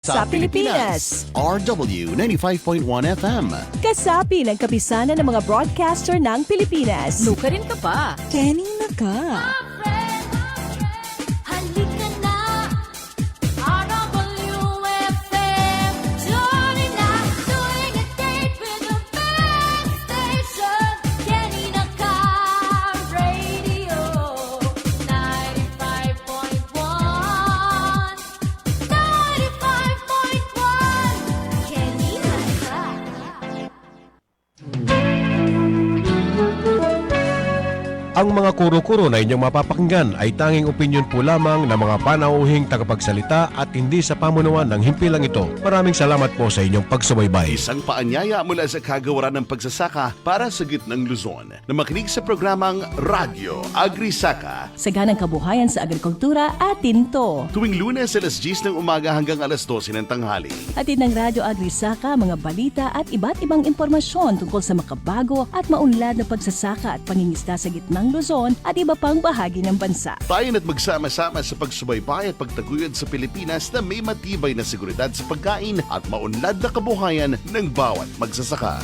Sa Pilipinas, RW 95.1 FM. kasapi ng kapisanan ng mga broadcaster ng Pilipinas. Nuka rin ka pa. Kenny na ka. Halika na, RWFM. Joining us, doing a date with the best station. Kenny na ka, radio 95.1. 95.1, Kenny na ka. Ang mga kuro-kuro na inyong mapapakinggan ay tanging opinyon po lamang ng mga panauhing tagapagsalita at hindi sa pamunuan ng himpilang ito. Maraming salamat po sa inyong pagsubaybay. Isang paanyaya mula sa kagawaran ng pagsasaka para sa gitnang Luzon na makinig sa programang Radyo Agri-Saka Saganang kabuhayan sa agrikultura atin to. tuwing Lunes alas 10 ng umaga hanggang alas 12 ng tanghali. Atid ng Radyo Agri-Saka, mga balita at iba't ibang impormasyon tungkol sa makabago at maunlad na pagsasaka at pangingisda sa gitnang Luzon at iba pang bahagi ng bansa. Tayo na't magsama-sama sa pagsubaybay at pagtaguyod sa Pilipinas na may matibay na seguridad sa pagkain at maunlad na kabuhayan ng bawat magsasaka.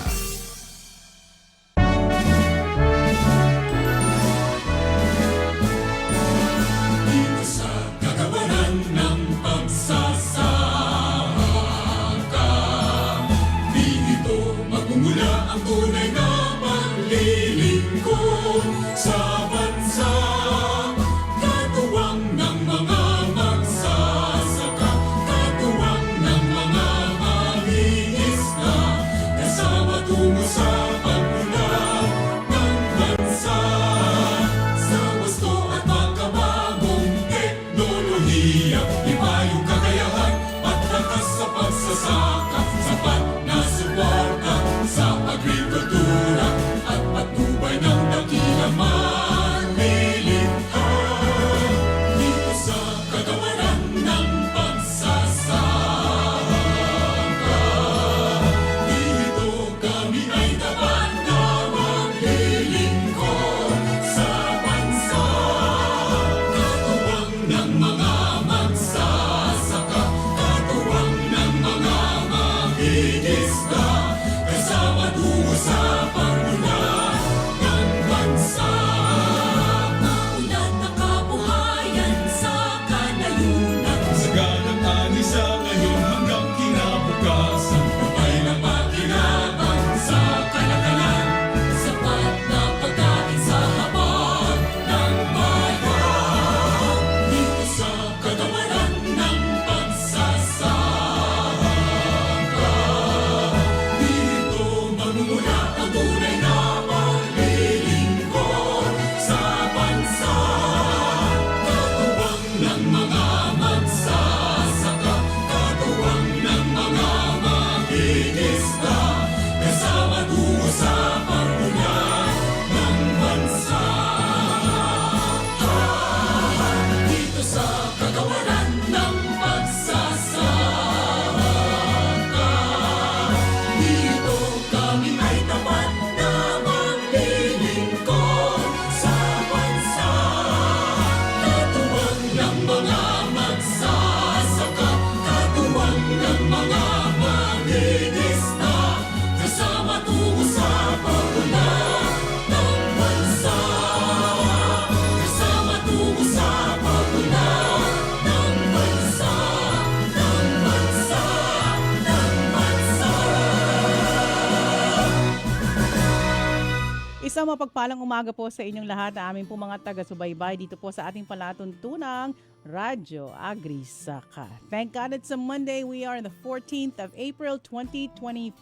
Isang mapagpalang umaga po sa inyong lahat na aming po mga taga-subaybay dito po sa ating palatuntunang Radyo Agri-Saka. Thank God it's a Monday. We are on the 14th of April 2025.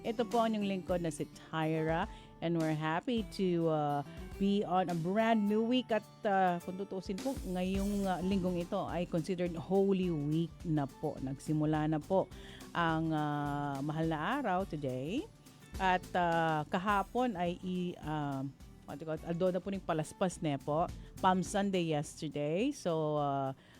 Ito po ang inyong lingkod na si Tyra and we're happy to be on a brand new week at kung tutusin po, ngayong linggong ito ay considered Holy Week na po. Nagsimula na po ang mahal na araw today. At kahapon ay although na po ng palaspas na po, Palm Sunday yesterday. So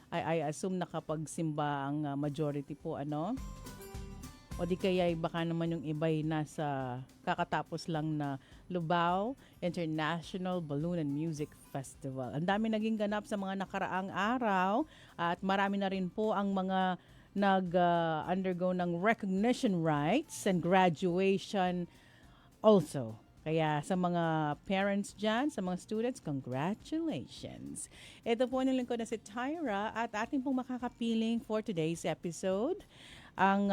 I assume nakapagsimba ang majority po O di kaya baka naman yung iba'y nasa kakatapos lang na Lubao International Balloon and Music Festival. Ang dami naging ganap sa mga nakaraang araw at marami na rin po ang mga nag-undergo ng recognition rites and graduation also. Kaya sa mga parents dyan, sa mga students, congratulations. Ito po ang lingkod na si Tyra at ating pong makakapiling for today's episode. Ang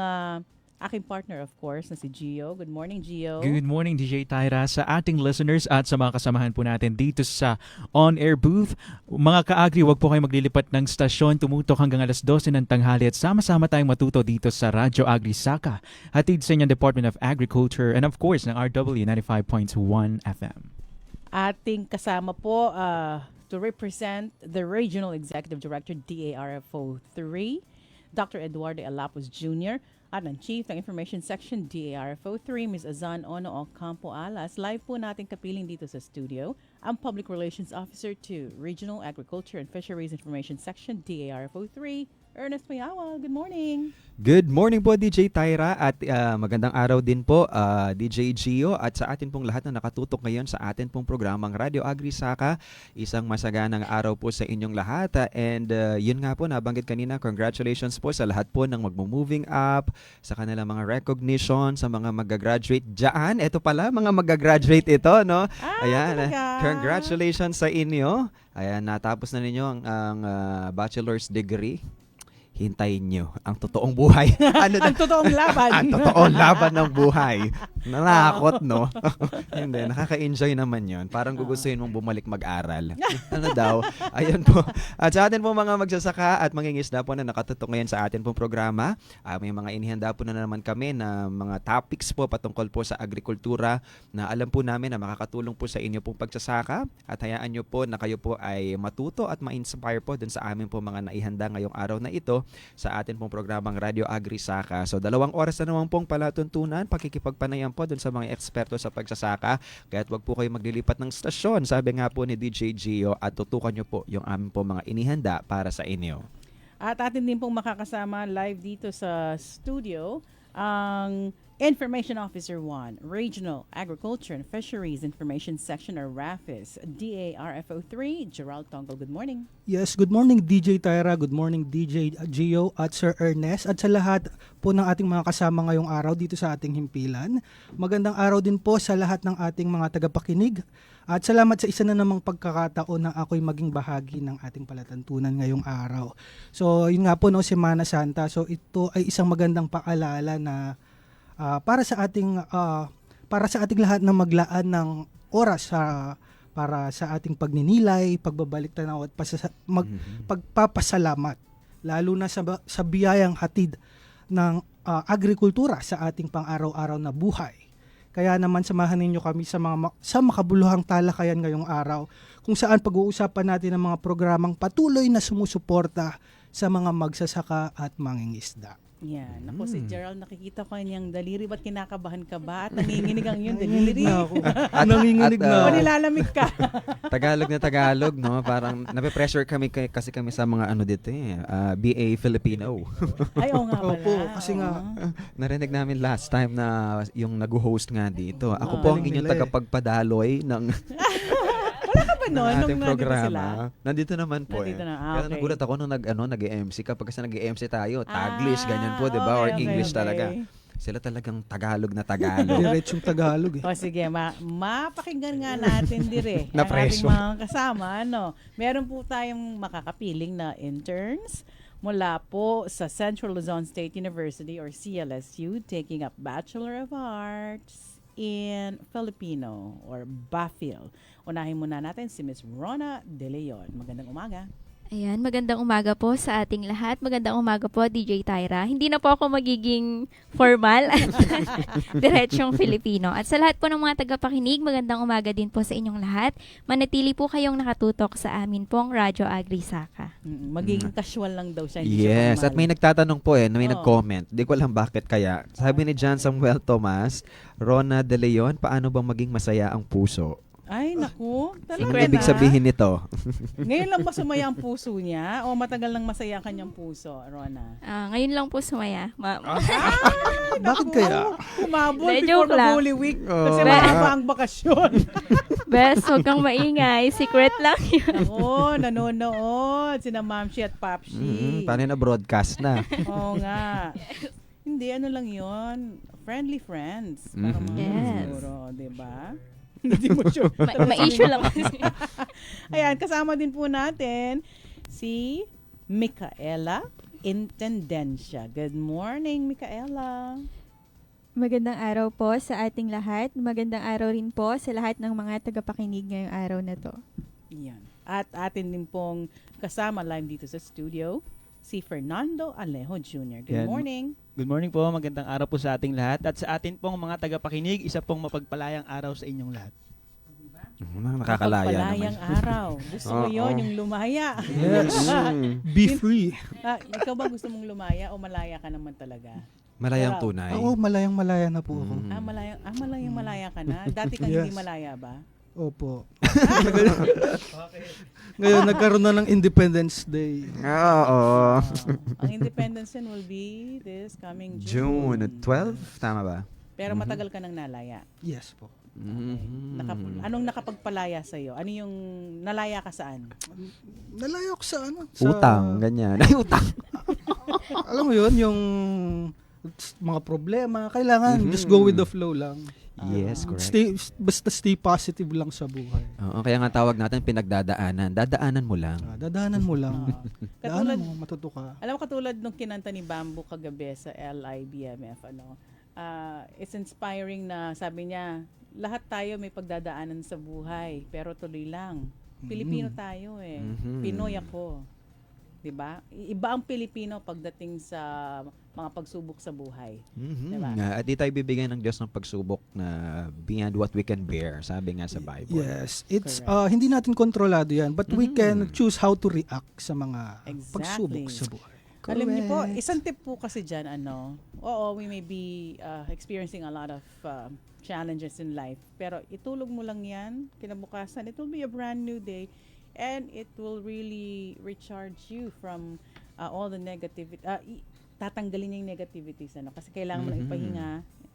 aking partner, of course, na si Gio. Good morning, Gio. Good morning, DJ Tyra, sa ating listeners at sa mga kasamahan po natin dito sa on-air booth. Mga ka-agri, wag po kayo maglilipat ng stasyon. Tumutok hanggang alas 12 ng tanghali at sama-sama tayong matuto dito sa Radyo Agri Saka. Hatid sa inyong Department of Agriculture and of course ng RW 95.1 FM. Ating kasama po to represent the Regional Executive Director, DARFO 3, Dr. Eduardo Alapos Jr., at ang Chief ng Information Section, DARFO 3, Ms. Azan Ono Ocampo Alas. Live po natin kapiling dito sa studio ang Public Relations Officer to Regional Agriculture and Fisheries Information Section, DARFO 3, Ernest Payawa. Good morning. Good morning po, DJ Tyra, at magandang araw din po, DJ Gio, at sa atin pong lahat na nakatutok ngayon sa atin pong programang Radio Agri Saka. Isang masaganang araw po sa inyong lahat. And yun nga po, nabanggit kanina, congratulations po sa lahat po ng magmo-moving up, sa kanilang mga recognition, sa mga mag-graduate dyan. Ito pala, mga mag-graduate ito, no? Ayan, talaga? congratulations sa inyo. Ayan, natapos na ninyo ang bachelor's degree. Hintayin nyo ang totoong buhay. Ang totoong laban. Ang totoong laban ng buhay. Nanakot, no? Hindi, nakaka-enjoy naman yon. Parang gugustuhin mong bumalik mag-aral. Ano daw? Ayun po. At sa atin po mga magsasaka at mangingisda po na nakatutok ngayon sa atin pong programa, may mga inihanda po na naman kami na mga topics po patungkol po sa agrikultura na alam po namin na makakatulong po sa inyo pong pagsasaka at hayaan nyo po na kayo po ay matuto at ma-inspire po dun sa amin po mga naihanda ngayong araw na ito sa atin pong programang Radio Agri Saka. So 2 oras na naman pong palatuntunan, pakikipagpanayan po dun sa mga eksperto sa pagsasaka. Kaya't wag po kayo maglilipat ng stasyon, sabi nga po ni DJ Gio, at tutukan nyo po yung aming po mga inihanda para sa inyo. At atin din pong makakasama live dito sa studio ang Information Officer 1, Regional Agriculture and Fisheries Information Section or RAFIS, DARFO 3, Gerald Tongol. Good morning. Yes, good morning DJ Tyra, good morning DJ Gio at Sir Ernest at sa lahat po ng ating mga kasama ngayong araw dito sa ating himpilan. Magandang araw din po sa lahat ng ating mga tagapakinig at salamat sa isa na namang pagkakataon na ako'y maging bahagi ng ating palatuntunan ngayong araw. So yun nga po, no, Semana Santa, so ito ay isang magandang paalala na para sa ating lahat na maglaan ng oras para sa ating pagninilay, pagbabalik tanaw at pagpapasalamat lalo na sa biyayang hatid ng agrikultura sa ating pang-araw-araw na buhay. Kaya naman samahan ninyo kami sa makabuluhang talakayan ngayong araw kung saan pag-uusapan natin ang mga programang patuloy na sumusuporta sa mga magsasaka at mangingisda. Yan. Ako si Gerald, nakikita ko kanyang daliri. Ba't kinakabahan ka ba? At nanginginig ang iyong daliri. Nanginginig na O ako. nilalamig ka. Tagalog na Tagalog, no? Parang nape-pressure kami kasi kami sa mga ano dito BA Filipino. Ay, oo nga pala. Opo, kasi nga, Narinig namin last time na yung nag-host nga dito. Ako po ang galing inyong nila eh. tagapagpadaloy ng Wala ka ba ng nun? ating Nung nandito sila? programa. Nandito naman po Nandito na, Kaya okay. nagulat ako nung nag-MC kapag kasi nag-MC tayo. Taglish, ganyan po, di ba? Or okay, English okay. talaga. Sila talagang Tagalog na Tagalog. diretsong Tagalog eh. O sige, mapakinggan nga natin dire. Ang Na-preso. ating mga kasama. Meron po tayong makakapiling na interns mula po sa Central Luzon State University or CLSU taking up Bachelor of Arts in Filipino or BAFIL. Unahin muna natin si Ms. Rona De Leon. Magandang umaga. Ayan, magandang umaga po sa ating lahat. Magandang umaga po, DJ Tyra. Hindi na po ako magiging formal at diretsyong Filipino. At sa lahat po ng mga tagapakinig, magandang umaga din po sa inyong lahat. Manatili po kayong nakatutok sa amin pong Radyo Agri Saka. Magiging casual lang daw siya. Hindi siya Yes, formal. at may nagtatanong po may Oo. nag-comment. Di ko alam bakit kaya. Sabi ni John Samuel Tomas, Rona De Leon, paano bang maging masaya ang puso? Ay, naku. Talaga Anong ibig na? sabihin nito? Ngayon lang ba sumaya ang puso niya? O matagal nang masaya ang kanyang puso, Rona? Ngayon lang po sumaya. Bakit kaya? Kumabol Hindi, before joke lang. mag-Holy Week. Oh. Kasi mahaba ang bakasyon. Bes, huwag kang maingay. Secret lang yun. Oo, nanonood. Sina Mamshi at Papshi. Paano na broadcast na? Oo nga. Hindi, ano lang yon, friendly friends. Para Mhm. mga Yes. siguro, diba? Hindi mo sure. Ma-issue lang kasi. Ayan, kasama din po natin si Micaela Intendencia. Good morning, Micaela. Magandang araw po sa ating lahat. Magandang araw rin po sa lahat ng mga tagapakinig ngayong araw na to. Yan. At atin din pong kasama live dito sa studio, si Fernando Alejo Jr. Good Yan. morning. Good morning po, magandang araw po sa ating lahat at sa atin pong mga tagapakinig, isa pong mapagpalayang araw sa inyong lahat. Nakakalaya Pagpalayang naman. araw. Gusto ko yun, yung lumaya. Yes. Be free. Ikaw ba gusto mong lumaya o malaya ka naman talaga? Malayang Pero- tunay. Oo, malayang-malaya na po ako. Malayang-malaya ka na? Dati kang Yes. hindi malaya ba? Opo. Ngayon, nagkaroon na ng Independence Day. Oo. Ang Independence Day will be this coming June 12, tama ba? Pero matagal ka nang nalaya. Yes po. Anong nakapagpalaya sa'yo? Ano yung nalaya ka saan? Nalayo ko sa ano? Sa, Utang, ganyan. Ay, utang. Alam mo yun, yung mga problema. Kailangan just go with the flow lang. Yes, correct. Basta stay positive lang sa buhay. Oo, kaya nga tawag natin pinagdadaanan. Dadaanan mo lang. Dadaanan mo lang. Daanan Katulad, mo, matuto ka. alam mo katulad nung kinanta ni Bamboo kagabi sa LIBMF, it's inspiring na sabi niya, lahat tayo may pagdadaanan sa buhay, pero tuloy lang. Pilipino tayo eh. Mhm. Pinoy ako. 'Di ba? Iba ang Pilipino pagdating sa mga pagsubok sa buhay. Diba? At di tayo bibigyan ng Diyos ng pagsubok na beyond what we can bear, sabi nga sa Bible. Yes, it's hindi natin kontrolado 'yan, but we can choose how to react sa mga pagsubok sa buhay. Alam niyo po, isang tip po kasi dyan, oo, we may be experiencing a lot of challenges in life, pero itulog mo lang yan, kinabukasan, it will be a brand new day, and it will really recharge you from all the negativity, tatanggalin yung negativities, kasi kailangan mo lang ipahinga,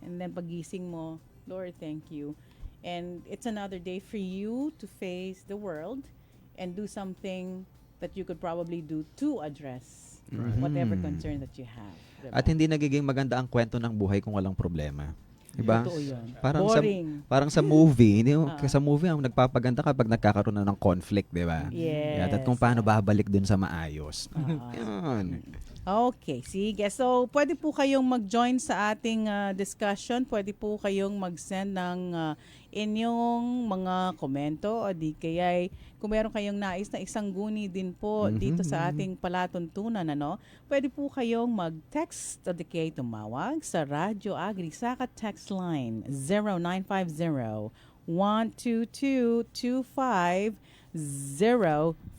and then pagising mo, Lord, thank you, and it's another day for you to face the world, and do something that you could probably do to address whatever concern that you have. Diba? At hindi nagiging maganda ang kwento ng buhay kung walang problema. Diba? Totoo yun. Boring. Parang sa movie, sa movie ang nagpapaganda kapag nagkakaroon na ng conflict, 'di ba? Yes. At kung paano babalik dun sa maayos. Yun. Okay, sige. So, pwede po kayong mag-join sa ating discussion. Pwede po kayong mag-send ng inyong mga komento o di kaya kung meron kayong nais na isang guni din po dito sa ating palatuntunan, pwede po kayong mag-text o di kaya tumawag sa Radyo Agri Saka text line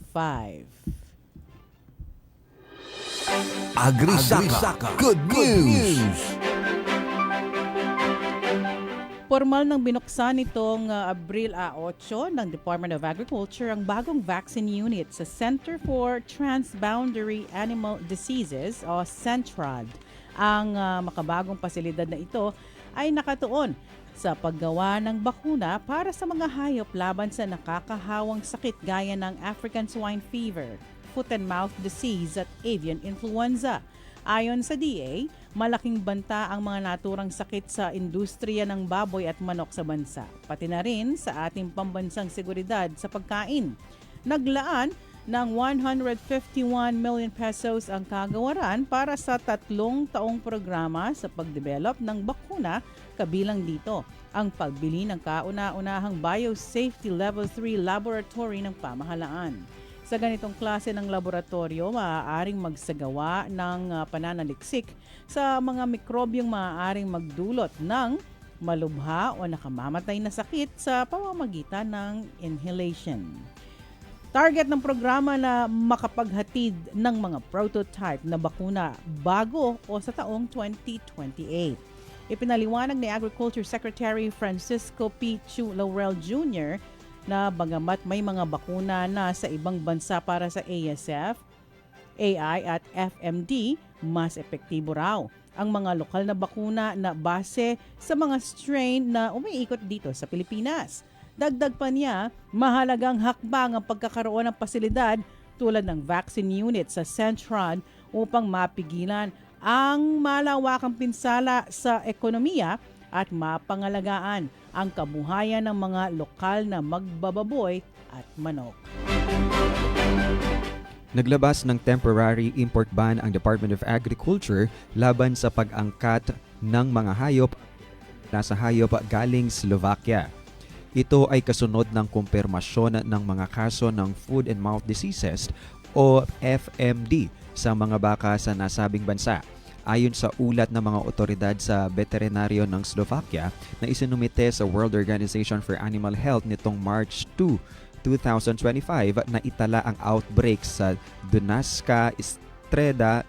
0950-122-2505. Agri-Saka. Good news! Formal nang binuksan nitong Abril 8 ng Department of Agriculture ang bagong vaccine unit sa Center for Transboundary Animal Diseases o CENTRAD. Ang makabagong pasilidad na ito ay nakatuon sa paggawa ng bakuna para sa mga hayop laban sa nakakahawang sakit gaya ng African swine fever, foot and mouth disease at avian influenza. Ayon sa DA, malaking banta ang mga naturang sakit sa industriya ng baboy at manok sa bansa, pati na rin sa ating pambansang seguridad sa pagkain. Naglaan ng 151 million pesos ang kagawaran para sa 3 taong programa sa pagdevelop ng bakuna, kabilang dito ang pagbili ng kauna-unahang Biosafety Level 3 laboratory ng pamahalaan. Sa ganitong klase ng laboratorio, maaaring magsagawa ng pananaliksik sa mga mikrobyong maaaring magdulot ng malubha o nakamamatay na sakit sa pamamagitan ng inhalation. Target ng programa na makapaghatid ng mga prototype na bakuna bago o sa taong 2028. Ipinaliwanag ni Agriculture Secretary Francisco P. Chu Laurel Jr. na bagamat may mga bakuna na sa ibang bansa para sa ASF, AI at FMD, mas epektibo raw ang mga lokal na bakuna na base sa mga strain na umiikot dito sa Pilipinas. Dagdag pa niya, mahalagang hakbang ang pagkakaroon ng pasilidad tulad ng vaccine unit sa Centron upang mapigilan ang malawakang pinsala sa ekonomiya at mapangalagaan ang kabuhayan ng mga lokal na magbababoy at manok. Naglabas ng temporary import ban ang Department of Agriculture laban sa pag-angkat ng mga hayop nasa hayop galing Slovakia. Ito ay kasunod ng kumpirmasyon ng mga kaso ng Food and Mouth Diseases o FMD sa mga baka sa nasabing bansa. Ayon sa ulat ng mga otoridad sa veterinaryo ng Slovakia na isinumite sa World Organization for Animal Health nitong March 2, 2025 na itala ang outbreak sa Dunajska Streda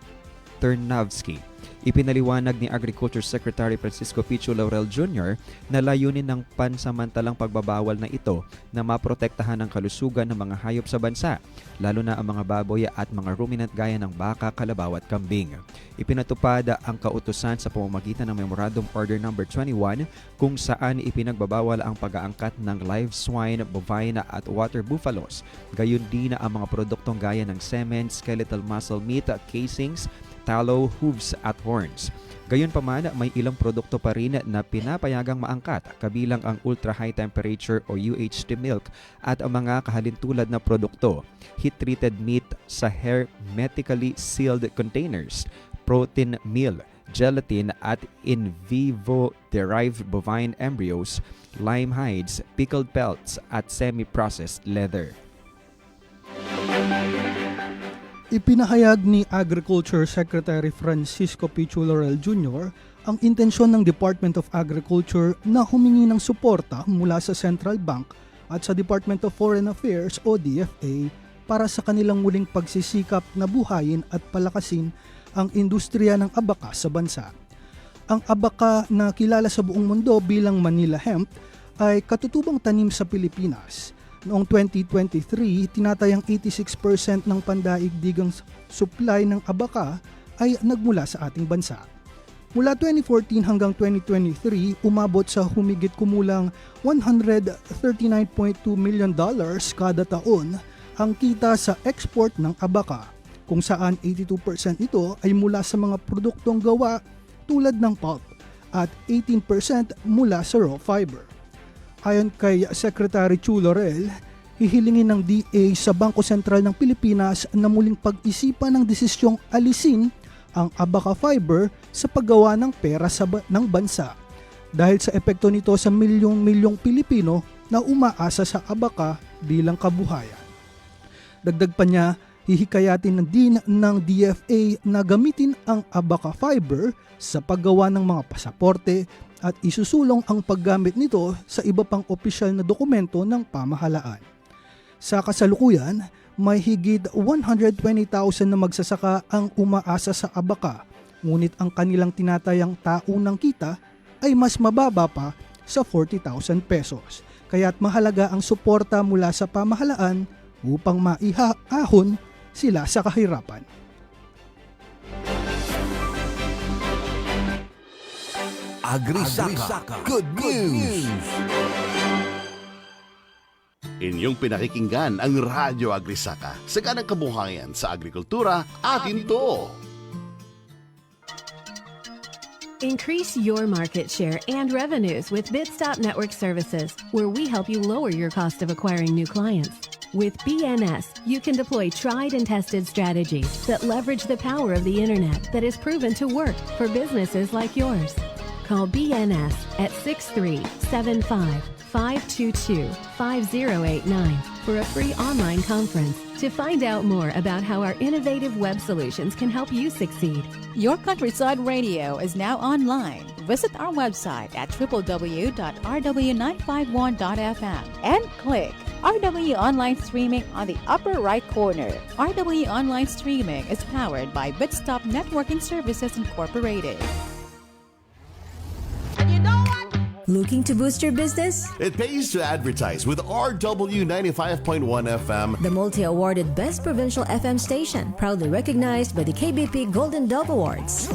Trnavsky. Ipinaliwanag ni Agriculture Secretary Francisco Pichu Laurel Jr. na layunin ng pansamantalang pagbabawal na ito na maprotektahan ang kalusugan ng mga hayop sa bansa, lalo na ang mga baboy at mga ruminant gaya ng baka, kalabaw at kambing. Ipinatupad ang kautusan sa pamamagitan ng Memorandum Order No. 21 kung saan ipinagbabawal ang pag-aangkat ng live swine, bovine at water buffaloes, gayon din ang mga produktong gaya ng semen, skeletal muscle meat, casings, tallow, hooves at horns. Gayunpaman, may ilang produkto pa rin na pinapayagang maangkat, kabilang ang ultra high temperature o UHT milk at ang mga kahalintulad na produkto, heat-treated meat sa hermetically sealed containers, protein meal, gelatin at in vivo derived bovine embryos, lime hides, pickled pelts at semi-processed leather. Ipinahayag ni Agriculture Secretary Francisco Pichu Laurel Jr. ang intensyon ng Department of Agriculture na humingi ng suporta mula sa Central Bank at sa Department of Foreign Affairs o DFA para sa kanilang muling pagsisikap na buhayin at palakasin ang industriya ng abaka sa bansa. Ang abaka na kilala sa buong mundo bilang Manila hemp ay katutubang tanim sa Pilipinas. Noong 2023, tinatayang 86% ng pandaigdigang supply ng abaka ay nagmula sa ating bansa. Mula 2014 hanggang 2023, umabot sa humigit kumulang $139.2 million kada taon ang kita sa export ng abaka, kung saan 82% ito ay mula sa mga produktong gawa tulad ng pulp at 18% mula sa raw fiber. Ayon kay Secretary Chu Laurel, hihilingin ng DA sa Bangko Sentral ng Pilipinas na muling pag-isipan ng desisyong alisin ang abaka fiber sa paggawa ng pera ng bansa dahil sa epekto nito sa milyong-milyong Pilipino na umaasa sa abaka bilang kabuhayan. Dagdag pa niya, hihikayatin din ng DFA na gamitin ang abaka fiber sa paggawa ng mga pasaporte at isusulong ang paggamit nito sa iba pang opisyal na dokumento ng pamahalaan. Sa kasalukuyan, may higit 120,000 na magsasaka ang umaasa sa abaka, ngunit ang kanilang tinatayang taunang kita ay mas mababa pa sa 40,000 pesos. Kaya't mahalaga ang suporta mula sa pamahalaan upang maihaahon sila sa kahirapan. Agri-Saka. Good news! Inyong pinakikinggan ang Radyo Agri-Saka. Saganang kabuhayan sa agrikultura, atin to! Increase your market share and revenues with Bitstop Network Services, where we help you lower your cost of acquiring new clients. With BNS, you can deploy tried and tested strategies that leverage the power of the internet that is proven to work for businesses like yours. Call BNS at 6375-522-5089 for a free online conference to find out more about how our innovative web solutions can help you succeed. Your Countryside Radio is now online. Visit our website at www.rw951.fm and click RW Online Streaming on the upper right corner. RW Online Streaming is powered by Bitstop Networking Services Incorporated. Looking to boost your business? It pays to advertise with RW 95.1 FM. The multi-awarded Best Provincial FM station, proudly recognized by the KBP Golden Dove Awards.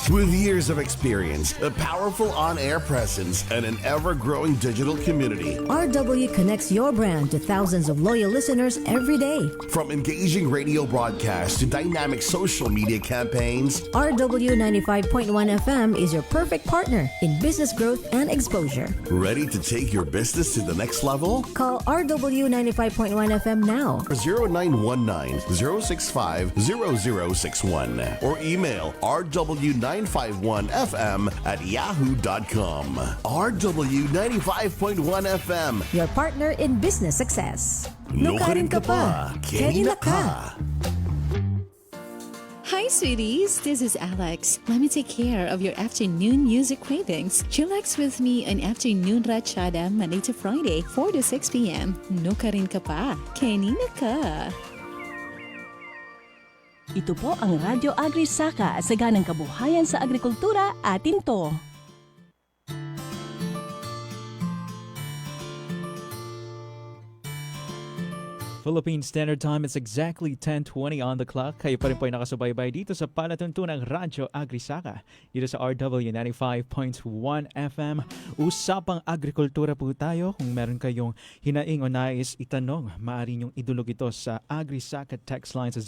With years of experience, a powerful on-air presence, and an ever-growing digital community. RW connects your brand to thousands of loyal listeners every day. From engaging radio broadcasts to dynamic social media campaigns, RW 95.1 FM is your perfect partner in business growth and exposure. ready to take your business to the next level? Call RW 95.1 FM now. 0919-065-0061 or email rw951fm@yahoo.com. RW 95.1 FM. Your partner in business success. Nukarin ka pa, Kenina ka. Hi, sweeties. This is Alex. Let me take care of your afternoon music cravings. Chillax with me on Afternoon Rachada Monday to Friday, 4 to 6 p.m. Nukarin ka pa, Kenina ka. Ito po ang Radyo Agri Saka, saganang kabuhayan sa agrikultura, atin to. Philippine Standard Time, it's exactly 10:20 on the clock. Kayo pa rin po ay nakasubaybay dito sa palatuntunang Radyo Agri Saka. Dito sa RW 95.1 FM. Usapang agrikultura po tayo. Kung meron kayong hinaing o nais itanong, maaari niyong idulog ito sa Agri Saka text line sa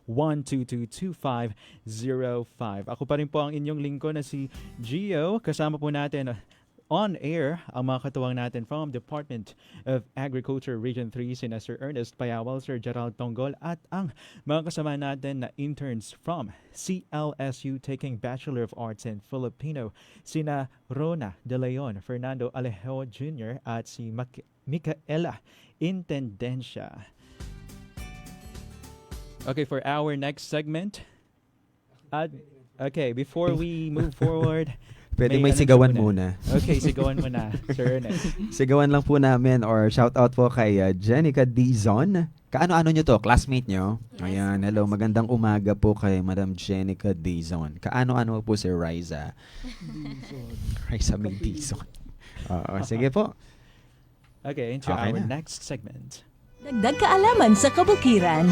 0950-122-2505. Ako pa rin po ang inyong lingkod na si Gio. Kasama po natin on air ang mga katuwang natin from Department of Agriculture Region 3, sina Sir Ernest Payawal, Sir Gerald Tonggol, at ang mga kasama natin na interns from CLSU taking Bachelor of Arts in Filipino, sina Rona De Leon, Fernando Alejo Jr. at si Micaela Intendencia. Okay, for our next segment, okay, before we move forward, Pwede may sigawan muna. Okay, sigawan mo na, Sir Ernest. Sigawan lang po namin or shout out po kay Jenica Dizon. Kaano-ano nyo to? Classmate nyo? Yes. Ayan, hello. Magandang umaga po kay Madam Jenica Dizon. Kaano-ano po si Riza? Riza May Dizon. Sige po. Okay, into our next segment. Dagdag kaalaman sa kabukiran.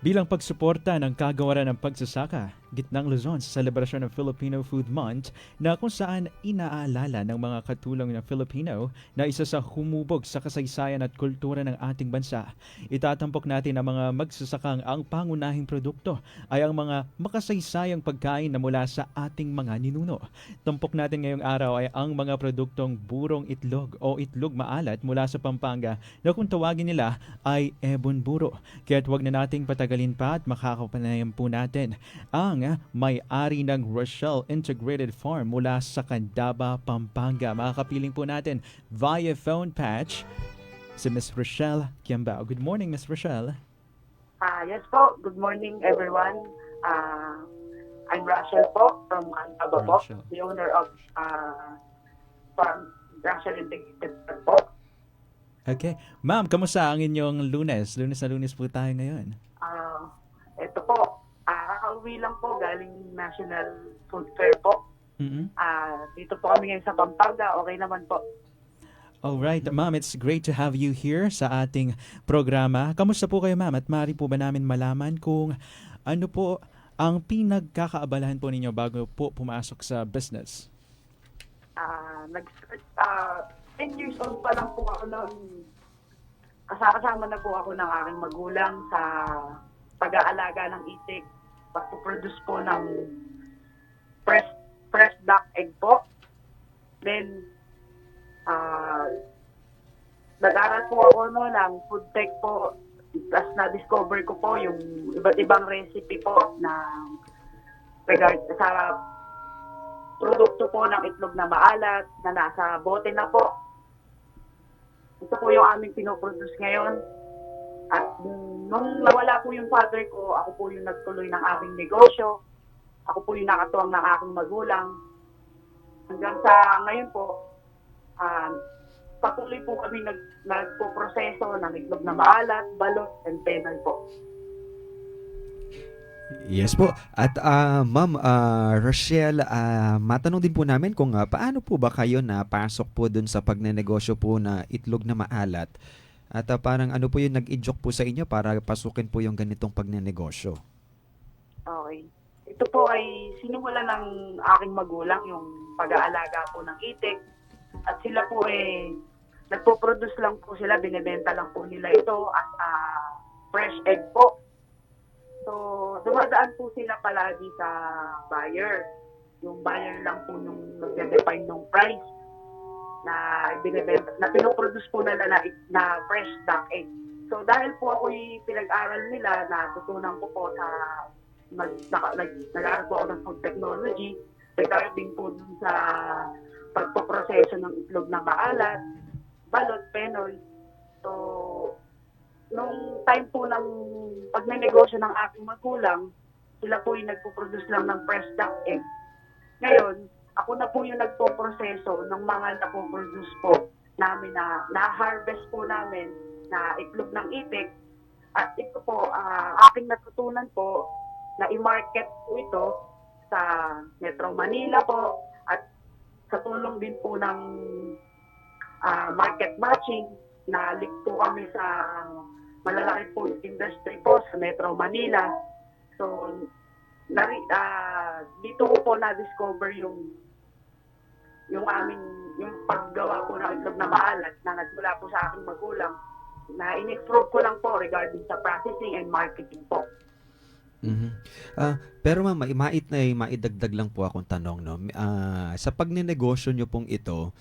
Bilang pagsuporta ng kagawaran ng pagsasaka, Gitnang Luzon sa selebrasyon ng Filipino Food Month na kung saan inaalala ng mga katulong ng Filipino na isa sa humubog sa kasaysayan at kultura ng ating bansa. Itatampok natin ang mga magsasakang ang pangunahing produkto ay ang mga makasaysayang pagkain na mula sa ating mga ninuno. Tampok natin ngayong araw ay ang mga produktong burong itlog o itlog maalat mula sa Pampanga na kung tawagin nila ay ebon buro. Kaya't huwag na nating patagalin pa at makakapanayan po natin ang may-ari ng Rochelle Integrated Farm mula sa Candaba, Pampanga. Makakapiling po natin via phone patch si Miss Rochelle Kiambao. Good morning, Miss Rochelle. Yes po. Good morning, everyone. I'm Rochelle po from Candaba po, the owner of Farm Rochelle Integrated Farm po. Okay. Ma'am, kamusta ang inyong Lunes? Lunes po tayo ngayon. Ito po. Kakauwi lang po galing National Food Fair po. Dito po kami ngayon sa Pampanga. Okay naman po. Alright, ma'am, it's great to have you here sa ating programa. Kamusta po kayo, ma'am? At maaari po ba namin malaman kung ano po ang pinagkakaabalahan po ninyo bago po pumasok sa business? 10 years old pa lang po ako nung kasama na po ako ng aking magulang sa pag-aalaga ng itik, pag-produce po ng fresh duck egg po. Then, nag-aral po ako ng food tech po. Tapos na-discover ko po yung iba't ibang recipe po na regard sa produkto po ng itlog na maalat na nasa bote na po. Ito po yung aming pinoproduce ngayon. At nung nawala po yung father ko, ako po yung nagtuloy ng aking negosyo. Ako po yung nakatuwang ng aking magulang. Hanggang sa ngayon po, patuloy po kami nagpo-proseso ng itlog na maalat, balot, and penal po. Yes po. At Ma'am Rochelle, matanong din po namin kung paano po ba kayo napasok po dun sa pagnenegosyo po na itlog na maalat? At parang ano po yung nag-injok po sa inyo para pasukin po yung ganitong pagnenegosyo? Okay. Ito po ay sinimula ng aking magulang, yung pag-aalaga po ng itik. At sila po nagpo-produce lang po sila, binibenta lang po nila ito as fresh egg po. So, dumadaan po sila palagi sa buyer. Yung buyer lang po yung nagde-define ng price na binibenta, na pinoproduce po nila na fresh duck egg. So, dahil po ako'y pinag-aral nila, natutunan ko po sa nag-aaral po ako ng food technology, regarding po dun sa pagpoproseso ng itlog na maalat, balot, penoy. So, nung time po ng pagnenegosyo ng aking magulang, sila po yung nagpo-produce lang ng fresh duck egg. Ngayon, ako na po yung nagpo-proseso ng mga napo-produce po namin na-harvest po namin na itlog ng itik. At ito po, aking natutunan po na i-market po ito sa Metro Manila po at sa tulong din po ng market matching na link po kami sa malalaki po industry po sa Metro Manila. So, dito ko po na-discover yung paggawa po ng itlog na maalat na nagmula po sa aking magulang na in-explore ko lang po regarding sa processing and marketing po. Pero ma'am, maidagdag lang po akong tanong, no? Sa pagnenegosyo nyo pong ito,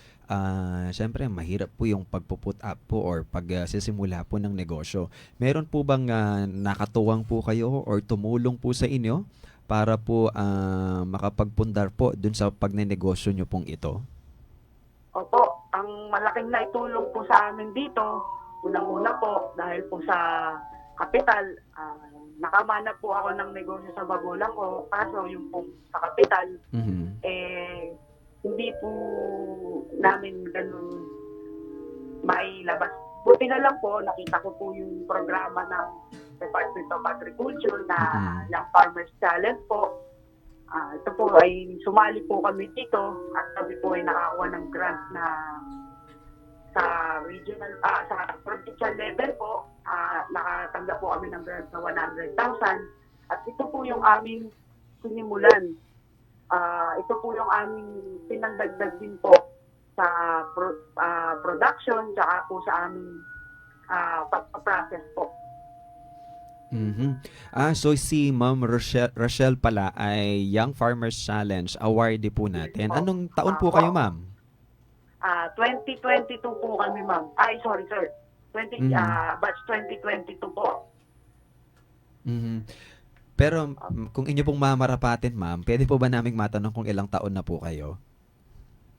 syempre mahirap po yung pagpuput up po or pagsisimula po ng negosyo. Meron po bang nakatuwang po kayo or tumulong po sa inyo para po makapagpundar po dun sa pagnenegosyo nyo pong ito? Opo, ang malaking naitulong po sa amin dito, unang-una po dahil po sa kapital, nakamana po ako ng negosyo sa magulang ko, kaso yung po sa kapital, hindi po namin ganun mailabas. Buti na lang po, nakita ko po yung programa ng Department of Agriculture na Young Farmers Challenge po. Ito po ay sumali po kami dito at kami po ay nakakuha ng grant na sa regional, sa provincial level po, nakatanggap po kami ng grant na 100,000. At ito po yung aming sinimulan. Ito po yung aming pinandagdag din po sa production, tsaka po sa aming pagpaprocess po. So si Ma'am Rochelle pala ay Young Farmers Challenge awardee po natin. Anong taon po kayo, ma'am? 2022 po kami, ma'am. Ay, sorry, sir. Batch 2022 po. Pero kung inyo pong mamarapatin, ma'am, pwede po ba naming matanong kung ilang taon na po kayo?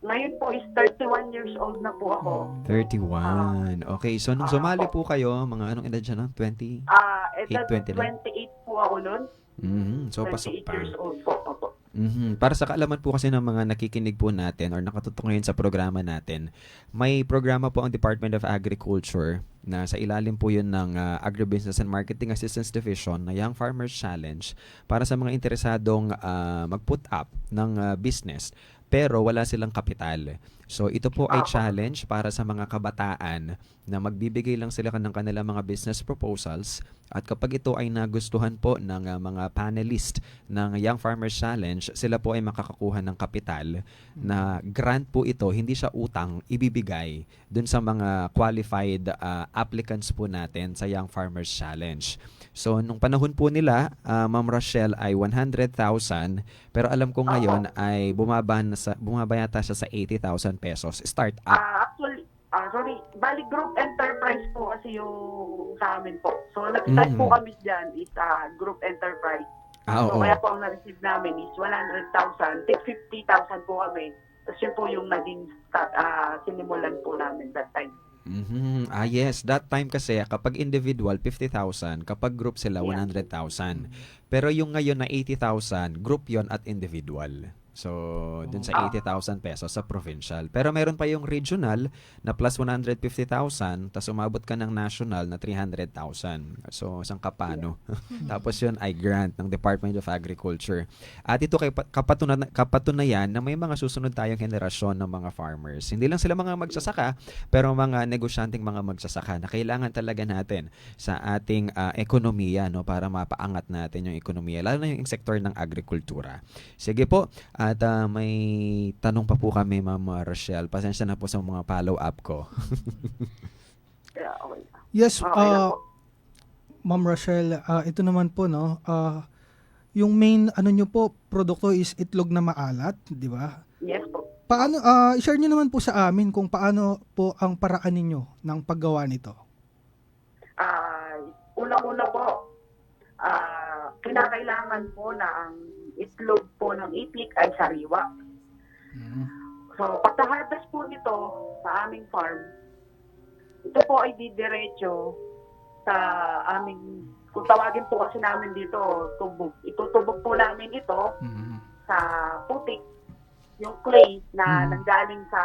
Ngayon po is 31 years old na po ako. 31. Okay, so nung sumali po kayo, mga anong edad siya, no? 20? Edad 28 po ako nun. So, pasok 28 pa. years old po. Opo. Para sa kaalaman po kasi ng mga nakikinig po natin or nakatutok ngayon sa programa natin, may programa po ang Department of Agriculture na sa ilalim po yun ng Agribusiness and Marketing Assistance Division na Young Farmers Challenge para sa mga interesadong mag-put up ng business pero wala silang kapital. So ito po ay challenge para sa mga kabataan na magbibigay lang sila ng kanilang mga business proposals at kapag ito ay nagustuhan po ng mga panelist ng Young Farmers Challenge, sila po ay makakakuha ng kapital na grant po ito, hindi siya utang, ibibigay dun sa mga qualified applicants po natin sa Young Farmers Challenge. So nung panahon po nila, Ma'am Rochelle ay 100,000 pero alam ko ngayon ay bumaba yata siya sa 80,000 pesos. Start up. Actually, bali group enterprise po kasi yung sa amin po. So nag-start po kami dyan is group enterprise. So kaya po ang na-receive namin is 100,000, 50,000 po kami. Tapos yun po yung naging sinimulan po namin that time. Yes, that time kasi kapag individual 50,000, kapag group sila 100,000. Pero yung ngayon na 80,000, group yon at individual. So, dun sa 80,000 pesos sa provincial. Pero meron pa yung regional na plus 150,000, tapos umabot ka ng national na 300,000. So, isang kapano. Tapos yun ay grant ng Department of Agriculture. At ito kay kapatunayan na may mga susunod tayong henerasyon ng mga farmers. Hindi lang sila mga magsasaka, pero mga negosyanteng mga magsasaka na kailangan talaga natin sa ating ekonomiya, no, para mapaangat natin yung ekonomiya, lalo na yung sektor ng agrikultura. Sige po. At may tanong pa po kami, Ma'am Rochelle. Pasensya na po sa mga follow-up ko. Yes, Ma'am Rochelle, ito naman po, no, yung main nyo po, produkto is itlog na maalat, di ba? Yes po. Paano, i-share nyo naman po sa amin kung paano po ang paraan ninyo ng paggawa nito. Una-una po, kinakailangan po na ang itlog po ng itik ay sariwa. So, pagka-harvest po nito sa aming farm, ito po ay didiretso sa aming, kung tawagin po kasi namin dito, tubog. Itutubog po namin ito sa putik, yung clay na nanggaling sa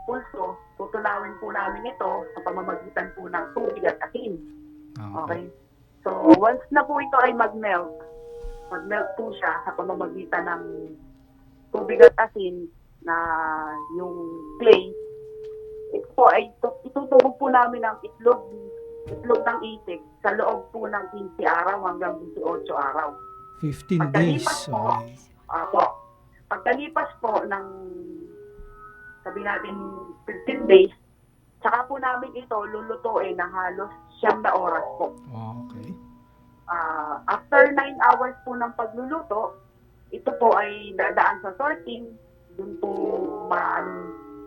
pulso, tutunawin po namin ito sa pamamagitan po ng tubig at asin. Okay? So, once na po ito ay mag-melt po siya sa pamamagitan ng tubig at asin na yung clay. Ito po ay itutubog po namin ang itlog ng itik sa loob po ng 15 araw hanggang 18 araw. 15 days. Pagkalipas po ng sabi natin 15 days, saka po namin ito lulutuin ng halos 9 na oras po. Okay. After 9 hours po ng pagluluto, ito po ay dadaan sa sorting. Doon po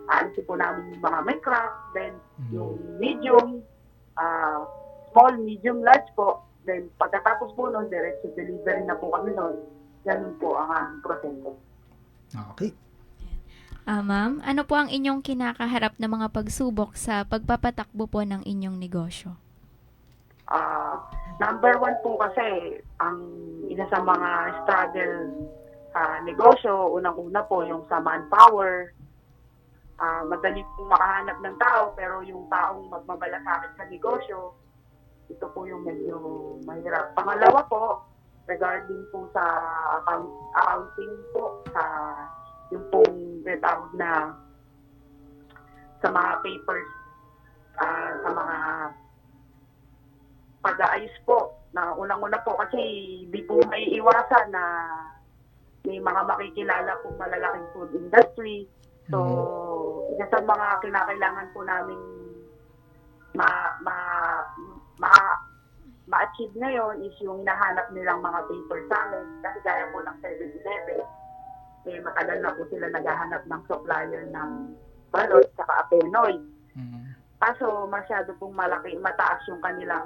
aalisin po namin yung mga may crack, then yung medium, small, medium, large po. Then pagkatapos po nun, direct delivery na po kami nun. Ganun po ang aming proseso. Okay. Ma'am, ano po ang inyong kinakaharap na mga pagsubok sa pagpapatakbo po ng inyong negosyo? Number 1 po kasi, ang isa sa mga struggle sa negosyo, unang-una po yung sa manpower. Madali pong makahanap ng tao, pero yung taong magmamalasakit sa negosyo, ito po yung medyo mahirap. Pangalawa po, regarding po sa accounting po, sa yung pong retawag na sa mga papers, sa mga pag-aayos po, na unang-una po kasi di po may iwasan na may mga makikilala po malalaking food industry. So, isa sa mga kinakailangan po namin ma-achieve ngayon is yung hinahanap nilang mga papers sa amin. Kasi gaya po ng 7-Eleven, matagal na po sila naghahanap ng supplier ng balot saka apenoy. Kaso masyado pong mataas yung kanilang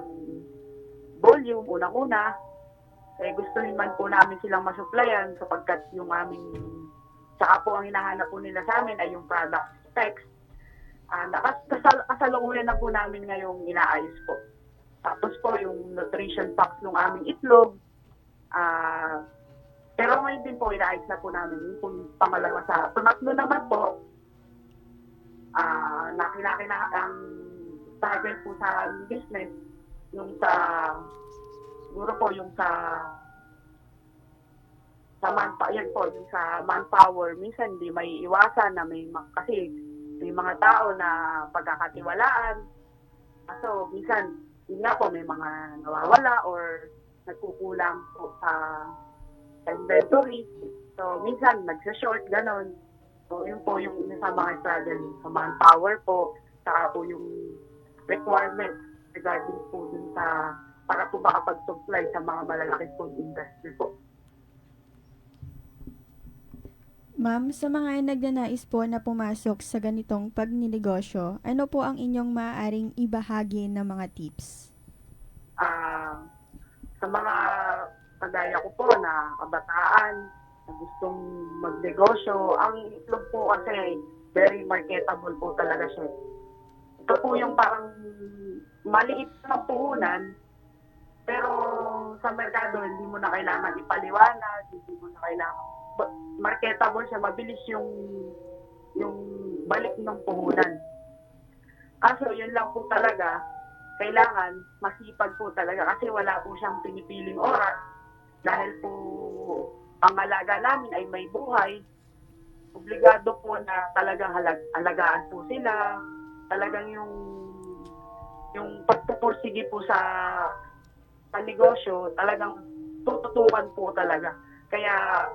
volume, unang-una. Gusto naman po namin silang masupplyan sapagkat yung aming, saka po ang hinahanap po nila sa amin ay yung product specs. Kasalukuyan na po namin ngayong inaayos po. Tapos po yung nutrition packs ng aming itlog. Pero ngayon din po, inaayos na po namin yung pangalawa sa pangatlo naman po, ang struggle po sa business, yung sa, siguro po yung sa manpower, minsan hindi may iwasan na kasi may mga tao na pagkakatiwalaan. So, minsan, yun nga po, may mga nawawala or nagkukulang po sa inventory. So, minsan, nagsa-short, ganon. So, yun po yung sa mga struggle sa manpower po, saka po yung requirements regarding po dun sa, para po makapag-supply sa mga malalaking food industry po. Ma'am, sa mga nagnanais po na pumasok sa ganitong pagninegosyo, ano po ang inyong maaaring ibahagi ng mga tips? Sa mga kagaya ko po na kabataan na gustong magnegosyo, ang itlog po kasi very marketable po talaga siya. Ito po yung parang maliit na puhunan, pero sa merkado hindi mo na kailangan ipaliwanag, hindi mo na kailangan marketable siya, mabilis yung balik ng puhunan. Kaso yun lang po talaga, kailangan masipag po talaga kasi wala po siyang pinipiling oras dahil po ang alaga namin ay may buhay. Obligado po na talagang alagaan po sila, talagang yung pagpupursige po sa negosyo, talagang tututukan po talaga. Kaya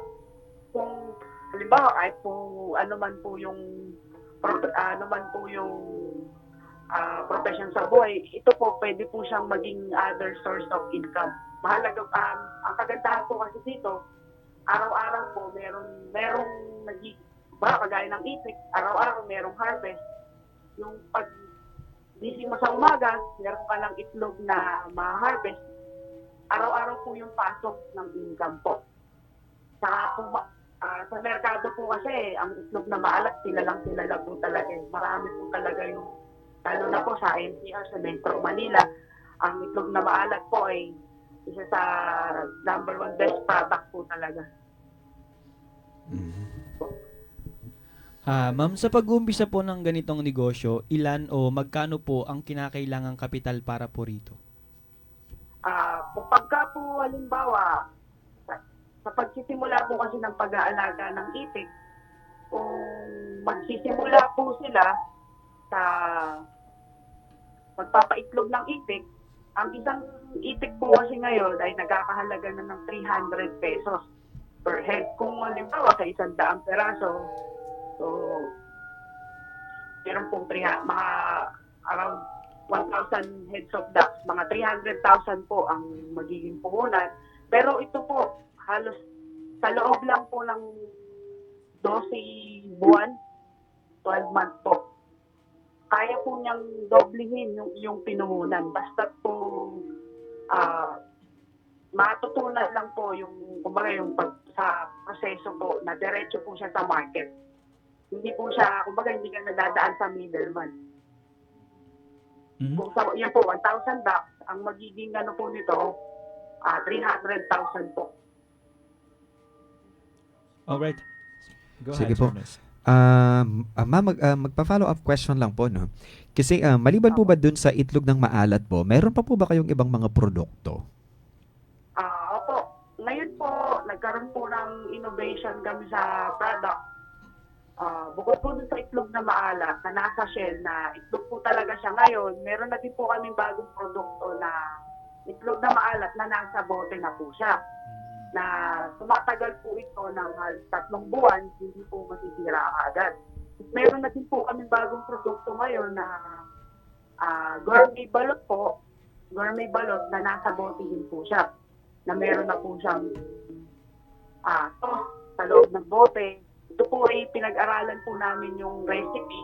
kung halimbawa kahit po ano man po yung profession sa buhay, ito po pwede po siyang maging other source of income. Mahalaga ang kagandahan po kasi dito, araw-araw po merong kagaya ng itik, araw-araw merong harvest. Yung pag gising mo sa umaga, meron ka ng itlog na ma-harvest. Araw-araw po yung pasok ng income po. Sa merkado po kasi, ang itlog na maalat, sila lang po talaga. Marami po talaga yung, lalo na po sa NCR, sa Metro Manila, ang itlog na maalat po ay isa sa number 1 best product po talaga. Ma'am, sa pag-uumpisa po ng ganitong negosyo, ilan o magkano po ang kinakailangang kapital para po rito? Kung pagka po halimbawa, sa pagsisimula po kasi ng pag-aalaga ng itik, kung magsisimula po sila sa magpapaitlog ng itik, ang isang itik po kasi ngayon ay nagkakahalaga na ng 300 pesos per head. Kung halimbawa sa 100 peraso, so meron pong mga around 1,000 heads of ducks, mga 300,000 po ang magiging puhunan. Pero ito po, halos sa loob lang po ng 12 buwan, 12 months po, kaya po niyang doblihin yung pinuhunan. Basta po matutunan lang po kumbaga yung sa proseso po na diretso po siya sa market. Hindi po siya, kumbaga hindi ka nadadaan sa middleman. Kung yan po, 1,000 bucks, ang magiging po nito, 300,000 po. Alright. Go Sige ahead, po. Sir Ernest. Ma'am, magpa-follow up question lang po, no? Kasi maliban po ba dun sa itlog ng maalat po, meron pa po ba kayong ibang mga produkto? Opo. Ngayon po, nagkaroon po ng innovation kami sa product. Bukod po dun sa itlog na maalat na nasa shell na itlog po talaga siya ngayon, meron na din po kaming bagong produkto na itlog na maalat na nasa bote na po siya. Na tumatagal po ito ng 3 buwan, hindi po masisira agad. Meron na din po kaming bagong produkto ngayon na gourmet balot po, gourmet balot na nasa bote din po siya. Na meron na po siyang sa loob ng bote. Ito po ay pinag-aralan po namin yung recipe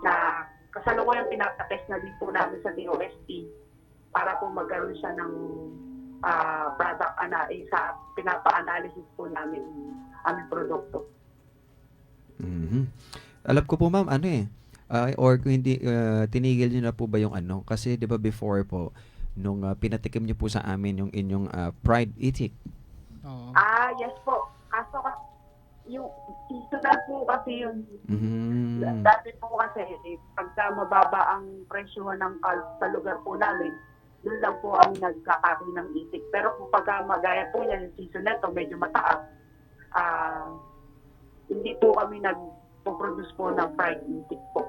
na kasalukuyang pinapatest na din po namin sa DOST para po magkaroon siya ng product sa pinapa-analysis po namin aming produkto. Alam ko po ma'am, or kung hindi, tinigil niyo na po ba yung kasi di ba before po, nung pinatikim niyo po sa amin yung inyong fried itik. Yes po. Kaso yung seasonal po kasi yun. Dati po kasi pagka mababa ang presyo ng calf sa lugar po namin, doon lang po ang nagkakaki ng itik. Pero kung pagka magaya po yan, yung seasonal to medyo mataas, hindi po kami nag-produce po ng fried itik po.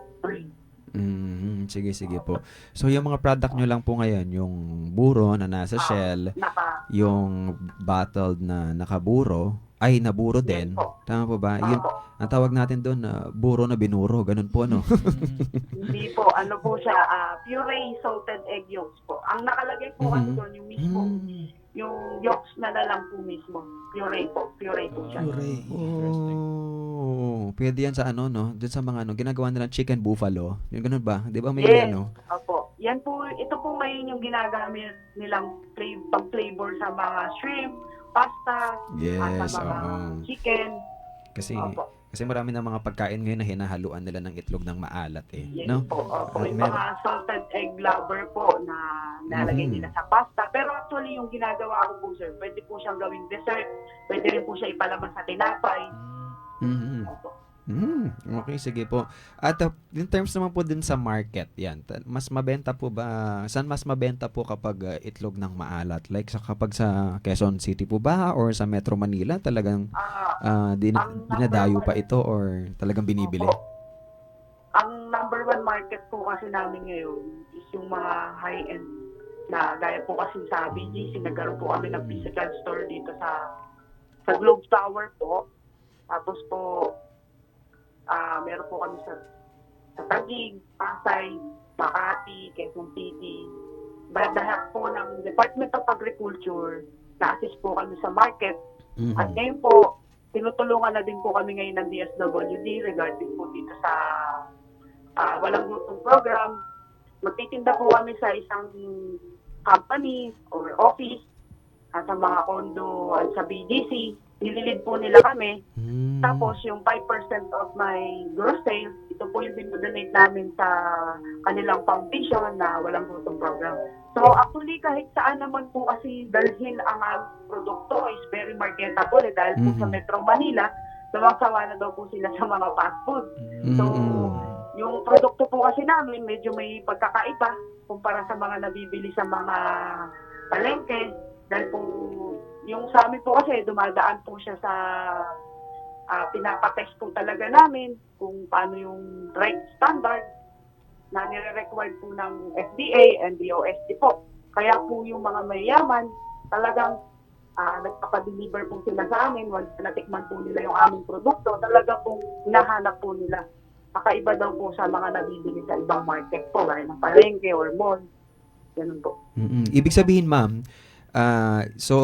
Sige po. So yung mga product nyo lang po ngayon, yung buro na nasa shell, yung bottled na nakaburo, ay naburo din. Tama po ba? Yun, ang tawag natin doon, buro na binuro. Ganun po, no? Hindi po. Ano po siya? Puree salted egg yolks po. Ang nakalagay po kasi doon, yung mismo, yung yolks na lang po mismo. Puree po. Puree po siya. Pwede yan sa no? Doon sa mga ginagawa nilang chicken buffalo. Yung ganun ba? Di ba may Opo. Yan po, ito po ngayon yung ginagamit nilang pang-flavor sa mga shrimp, pasta, sa mga chicken. Kasi marami na mga pagkain ngayon na hinahaluan nila ng itlog ng maalat Yes no? po. Yung mga salted egg lover po na nalagay nila sa pasta. Pero actually, yung ginagawa ko po, sir, pwede po siyang gawing dessert, pwede rin po siya ipalaman sa tinapay. Mhm. Okay, sige po. At in terms naman po din sa market, yan. Mas mabenta po ba, saan mas mabenta po kapag itlog ng maalat? Like kapag sa Quezon City po ba or sa Metro Manila talagang dinadayo pa ito or talagang binibili? Ang number one market po kasi namin ngayon is yung mga high-end na gaya po kasi sa BGC, nagkaroon po kami ng physical store dito sa Globe Tower po. Tapos po, meron po kami sa Taguig, Pasay, Makati, Quezon City. Lahat po ng Department of Agriculture, na-assist po kami sa market. At ngayon po, tinutulungan na din po kami ngayon ng DSWD regarding po dito sa walang gutong program. Magtitinda po kami sa isang company or office at sa mga condo at sa BGC. Nililid po nila kami. Tapos yung 5% of my gross sales, ito po yung dinodonate namin sa kanilang foundation na walang gutong program. So actually kahit saan naman po kasi dalhin ang produkto is very marketable dahil po sa Metro Manila, sawa na daw po sila sa mga fast food. So yung produkto po kasi namin medyo may pagkakaiba kumpara sa mga nabibili sa mga palengke dahil po yung sa amin po kasi dumadaan po siya sa pinapatest po talaga namin kung paano yung right standard na nire-required po ng FDA and DOST po. Kaya po yung mga mayayaman talagang nagpapadeliver po sila sa amin once natikman po nila yung aming produkto, talaga pong hinahanap po nila. Kakaiba daw po sa mga nabibili sa ibang market po, gaya ng palengke or mall. Ganun po. Ibig sabihin, ma'am, so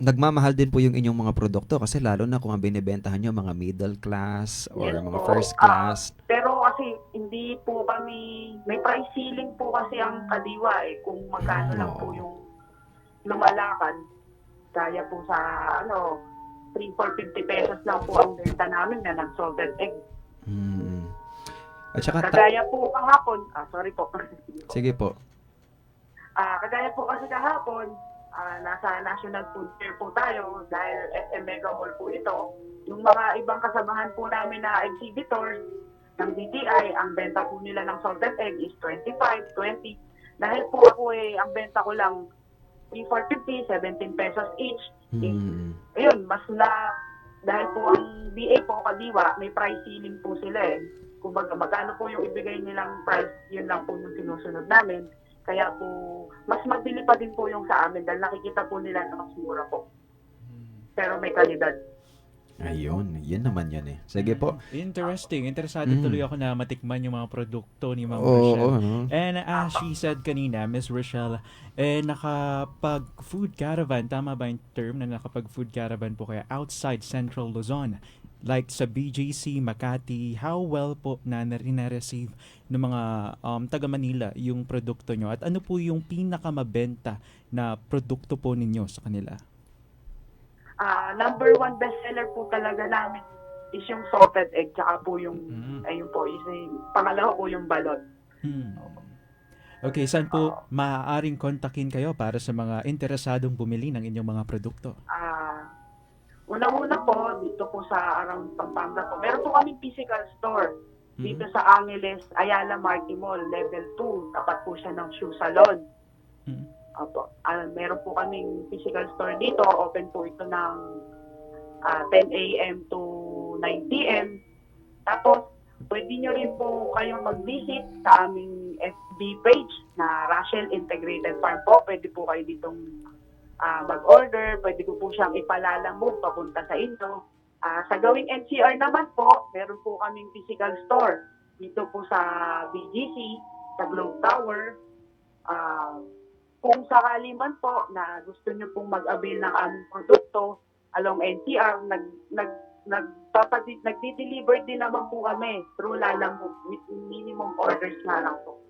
nagmamahal din po yung inyong mga produkto kasi lalo na kung ang binibentahan nyo mga middle class or mga first class. Pero kasi hindi po kami, may price ceiling po kasi ang Kadiwa kung magkano lang po yung lumalakad. Kaya po sa 3-450 pesos lang po ang benta namin na nag-salted egg. At saka kagaya po kahapon, sorry po. Sige po. Kagaya po kasi kahapon, nasa National Food Fair po tayo dahil SM Mega Mall po ito. Yung mga ibang kasamahan po namin na exhibitors ng DTI, ang benta po nila ng salted egg is 25, 20. Dahil po ako ang benta ko lang 3-450, 17 pesos each. Ayun, mas na, dahil po ang BA po, Kadiwa, may price ceiling po sila Kung magkano po yung ibigay nilang price, yun lang po yung sinusunod namin. Kaya po, mas mabili pa din po yung sa amin dahil nakikita po nila na mas mura po. Pero may kalidad. Ayun, yun naman yan Sige po. Interesting. Interesado tuloy ako na matikman yung mga produkto ni Ma'am Rochelle. And as she said kanina, Miss Rochelle, nakapag-food caravan, tama ba yung term na nakapag-food caravan po kaya outside Central Luzon? Like sa BGC, Makati, how well po na receive ng mga taga Manila yung produkto nyo? At ano po yung pinakamabenta na produkto po ninyo sa kanila? Number one bestseller po talaga namin is yung salted egg, tsaka po yung, ayun po, pangalawa po yung balot. Okay, saan po maaaring kontakin kayo para sa mga interesadong bumili ng inyong mga produkto? Una-una po, dito po sa around Pampanga po. Meron po kami physical store dito sa Angeles, Ayala Marti Mall, level 2. Tapat po siya ng shoe salon. Meron po kaming physical store dito. Open po ito ng 10 a.m. to 9 p.m. Tapos, pwede nyo rin po kayong mag-visit sa aming FB page na Rachel Integrated Farm po. Pwede po kayo ditong mag-order, pwede ko po siyang ipalalamove papunta sa inyo. Sa gawing NCR naman po, meron po kaming physical store dito po sa BGC, sa Globe Tower. Kung sakali man po na gusto nyo pong mag-avail ng aming produkto along NCR, nagdi-deliver din naman po kami through lalamove with minimum orders na lang po.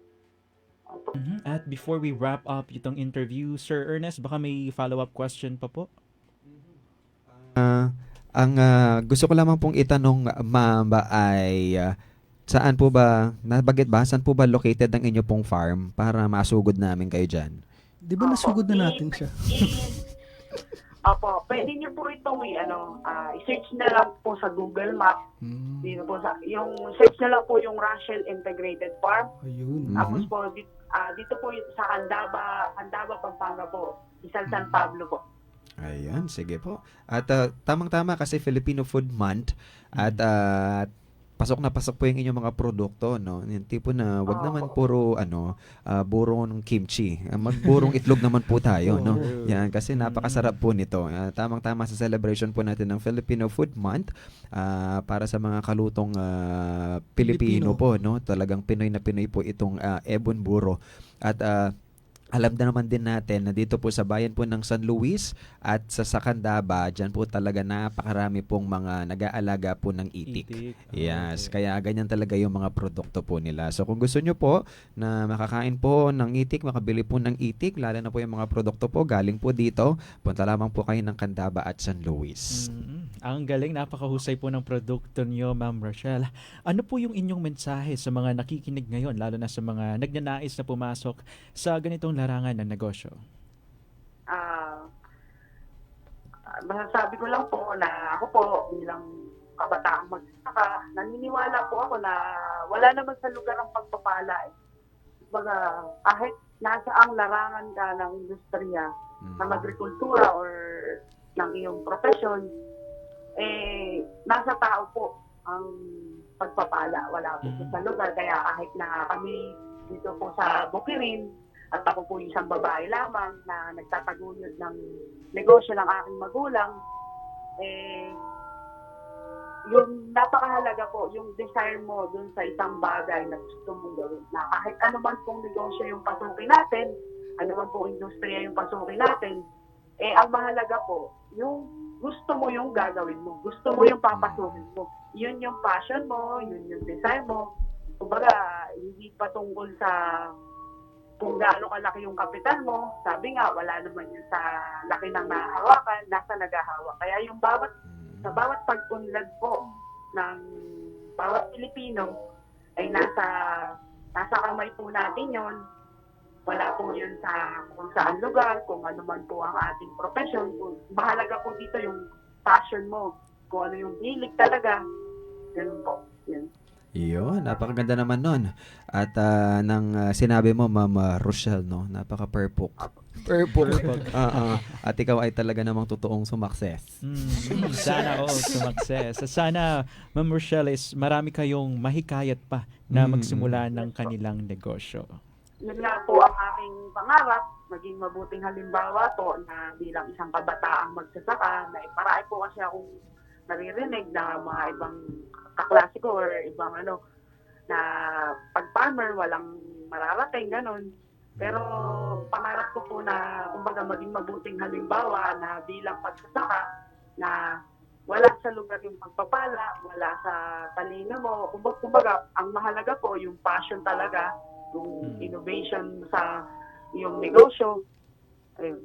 At before we wrap up itong interview, Sir Ernest, baka may follow-up question pa po? Ang gusto ko lamang pong itanong, ma'am, ay saan po ba located ang inyo pong farm para masugod namin kayo dyan? Di ba nasugod na natin siya? Opo, pwede niyo po itong i-search na lang po sa Google Map. Dito po yung search na lang po yung Rachel Integrated Farm. Ayun. Tapos po dito po sa Candaba, Pampanga po. San Pablo po. Ayan, sige po. At tamang-tama kasi Filipino Food Month at pasok na pasok po yung inyong mga produkto, no? Yung tipo na wag naman puro burong kimchi. Magburong itlog naman po tayo, no? Yan kasi napakasarap po nito. Tamang-tama sa celebration po natin ng Filipino Food Month para sa mga kalutong Pilipino po, no? Talagang Pinoy na Pinoy po itong Ebon Buro. At alam na naman din natin na dito po sa bayan po ng San Luis at sa Candaba, dyan po talaga napakarami pong mga nag-aalaga po ng itik. Yes, kaya ganyan talaga yung mga produkto po nila. So kung gusto nyo po na makakain po ng itik, makabili po ng itik, lalo na po yung mga produkto po galing po dito, punta lamang po kayo ng Candaba at San Luis. Ang galing, napakahusay po ng produkto niyo, Ma'am Rochelle. Ano po yung inyong mensahe sa mga nakikinig ngayon, lalo na sa mga nagnanais na pumasok sa ganitong larangan ng negosyo? Masasabi ko lang po na ako po bilang kabataang magsasaka, naniniwala po ako na wala naman sa lugar ang pagpapala. Baga, kahit nasa ang larangan ka ng industriya, ng agrikultura or ng iyong profession, nasa tao po ang pagpapala. Wala po sa lugar. Kaya kahit na kami dito po sa Bukirin, at ako po isang babae lamang na nagtataguyod ng negosyo ng aking magulang, yung napakahalaga po, yung desire mo dun sa isang bagay na gusto mong gawin. Na kahit ano man pong negosyo yung pasukin natin, ano man pong industriya yung pasukin natin, ang mahalaga po, yung gusto mo yung gagawin mo. Gusto mo yung papasukin mo. Yun yung passion mo, yun yung desire mo. Kumbaga, hindi pa tungkol sa kung gaano kalaki yung kapital mo. Sabi nga, wala naman yun sa laki ng nahawakan, nasa naghahawak. Kaya yung sa bawat pag-unlad po ng bawat Pilipino ay nasa kamay po natin yon. Wala po yun sa kung saan lugar, kung ano man po ang ating profession. Mahalaga po dito yung passion mo, kung ano yung hilig talaga. Ganun po. Yun. Yun, napakaganda naman nun. At nang sinabi mo, Ma'am Rochelle, no? Napaka-perfect. At ikaw ay talaga namang totoong sumakses. Sana sumakses. Sana, Ma'am Rochelle, marami kayong mahikayat pa na magsimula ng kanilang negosyo. Yun nga po ang aking pangarap, maging mabuting halimbawa po na bilang isang kabataang magsasaka, na iparay po kasi akong naririnig na mga ibang kaklase ko or ibang na pag-farmer, walang mararating, ganun. Pero pangarap ko po na kumbaga maging mabuting halimbawa na bilang magsasaka na wala sa lugar yung pagpapala, wala sa talino mo. Kumbaga, ang mahalaga po yung passion talaga, yung innovation sa iyong negosyo. Ayun.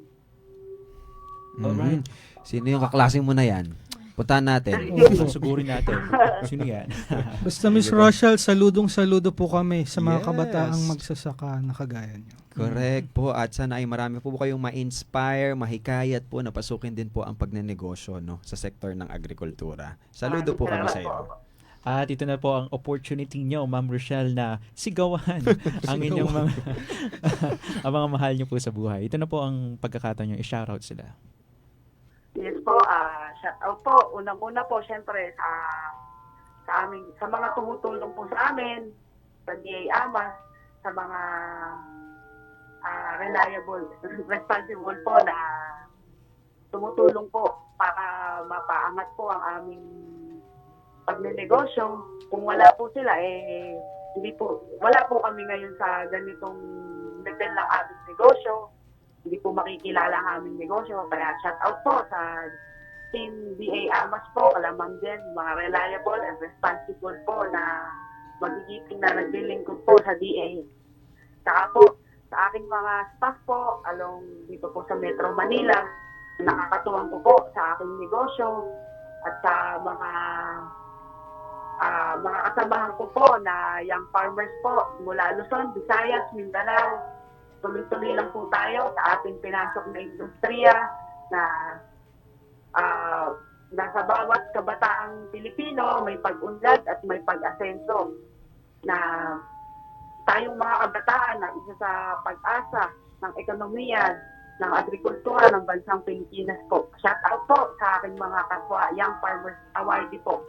Alright. Sino yung kaklaseng mo na yan? Puntahan natin. Sugurin natin. Sino yan? Basta Miss Rochelle, saludo po kami sa mga kabataang magsasaka na kagaya niyo. Correct po. At sana ay marami po kayong ma-inspire, mahikayat po na pasukin din po ang pagnenegosyo, no, sa sektor ng agrikultura. Saludo po kami sa iyo. At ito na po ang opportunity nyo, Ma'am Rochelle, na sigawan ang inyong ang mga mahal nyo po sa buhay. Ito na po ang pagkakataon nyo. I-shoutout sila. Yes po, shout out po. Unang-una po, syempre, sa mga tumutulong po sa amin, sa DA AMAS, sa mga reliable, responsible po na tumutulong po para mapaangat po ang aming pagnenegosyo. Kung wala po sila, wala po kami ngayon sa ganitong level ng aming negosyo. Hindi po makikilala ang aming negosyo. Kaya shout out po sa Team DA AMAS po, kalamang din, mga reliable and responsible po na magigipin na naglilingkod po sa DA. Saka po, sa aking mga staff po, along dito po sa Metro Manila, nakakatuwang ko po sa aking negosyo at sa mga kasamahan ko po na young farmers po mula Luzon, Visayas, Mindanao, tuloy-tuloy lang po tayo sa ating pinasok na industriya na nasa bawat kabataang Pilipino may pag-unlad at may pag-asenso, na tayong mga kabataan na isa sa pag-asa ng ekonomiya, ng agrikultura ng bansang Pilipinas po. Shout out po sa aking mga kapwa Young Farmers Awardee po.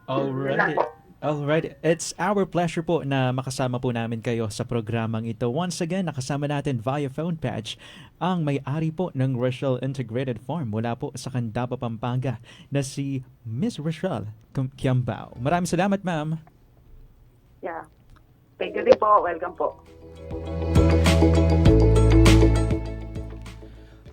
Alright. Alright, it's our pleasure po na makasama po namin kayo sa programang ito. Once again, nakasama natin via phone patch ang may-ari po ng Rochelle Integrated Farm mula po sa Candaba, Pampanga na si Miss Rochelle Kiambao. Maraming salamat, ma'am. Yeah. Thank you din po. Welcome po.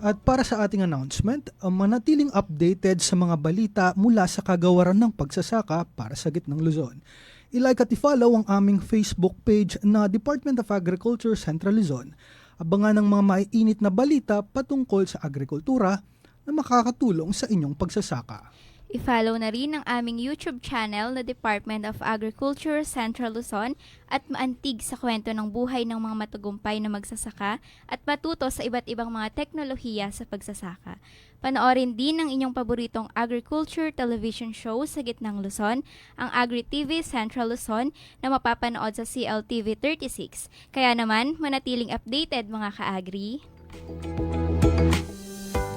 At para sa ating announcement, manatiling updated sa mga balita mula sa kagawaran ng pagsasaka para sa Gitnang Luzon. I-like at i-follow ang aming Facebook page na Department of Agriculture Central Luzon. Abangan ang mga maiinit na balita patungkol sa agrikultura na makakatulong sa inyong pagsasaka. I-follow na rin ang aming YouTube channel na Department of Agriculture Central Luzon at maantig sa kwento ng buhay ng mga matagumpay na magsasaka at matuto sa iba't ibang mga teknolohiya sa pagsasaka. Panoorin din ang inyong paboritong agriculture television show sa Gitnang Luzon, ang Agri-TV Central Luzon na mapapanood sa CLTV 36. Kaya naman, manatiling updated mga ka-agri.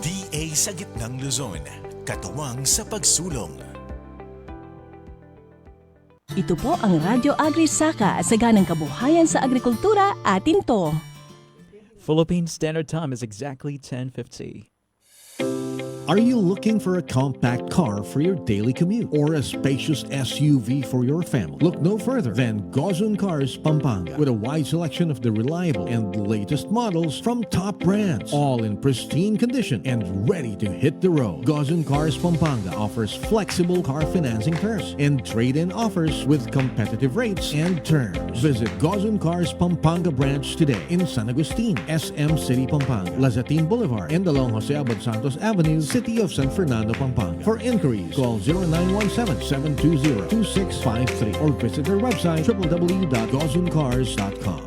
DA sa Gitnang Luzon, katuwang sa pagsulong. Ito po ang Radyo Agri-Saka, saganang kabuhayan sa agrikultura, atin to. Philippine Standard Time is exactly 10:50. Are you looking for a compact car for your daily commute or a spacious SUV for your family? Look no further than Gozon Cars Pampanga with a wide selection of the reliable and latest models from top brands, all in pristine condition and ready to hit the road. Gozon Cars Pampanga offers flexible car financing terms and trade-in offers with competitive rates and terms. Visit Gozon Cars Pampanga branch today in San Agustin, SM City, Pampanga, Lazatin Boulevard, and along Jose Abad Santos Avenue, City of San Fernando, Pampanga. For inquiries, call 0917-720-2653 or visit their website www.gozoncars.com.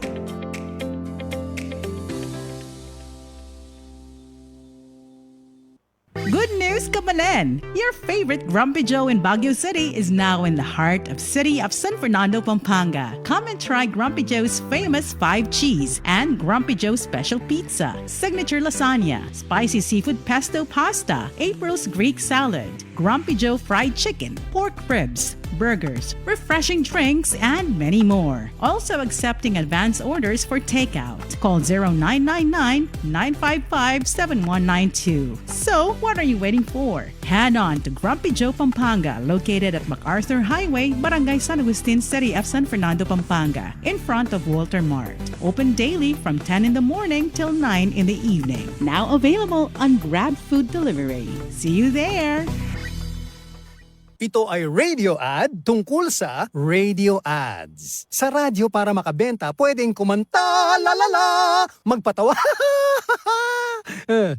Good news, Kabalen! Your favorite Grumpy Joe in Baguio City is now in the heart of City of San Fernando, Pampanga. Come and try Grumpy Joe's famous 5 cheese and Grumpy Joe special pizza, signature lasagna, spicy seafood pesto pasta, April's Greek salad, Grumpy Joe fried chicken, pork ribs, burgers, refreshing drinks, and many more. Also accepting advance orders for takeout. Call 0999-955-7192. So, what are you waiting for? Head on to Grumpy Joe Pampanga, located at MacArthur Highway, Barangay San Agustin, City of San Fernando, Pampanga, in front of Walter Mart. Open daily from 10 in the morning till 9 in the evening. Now available on Grab Food Delivery. See you there! Ito ay radio ad tungkol sa radio ads. Sa radyo para makabenta, pwedeng kumanta, lalala, magpatawa,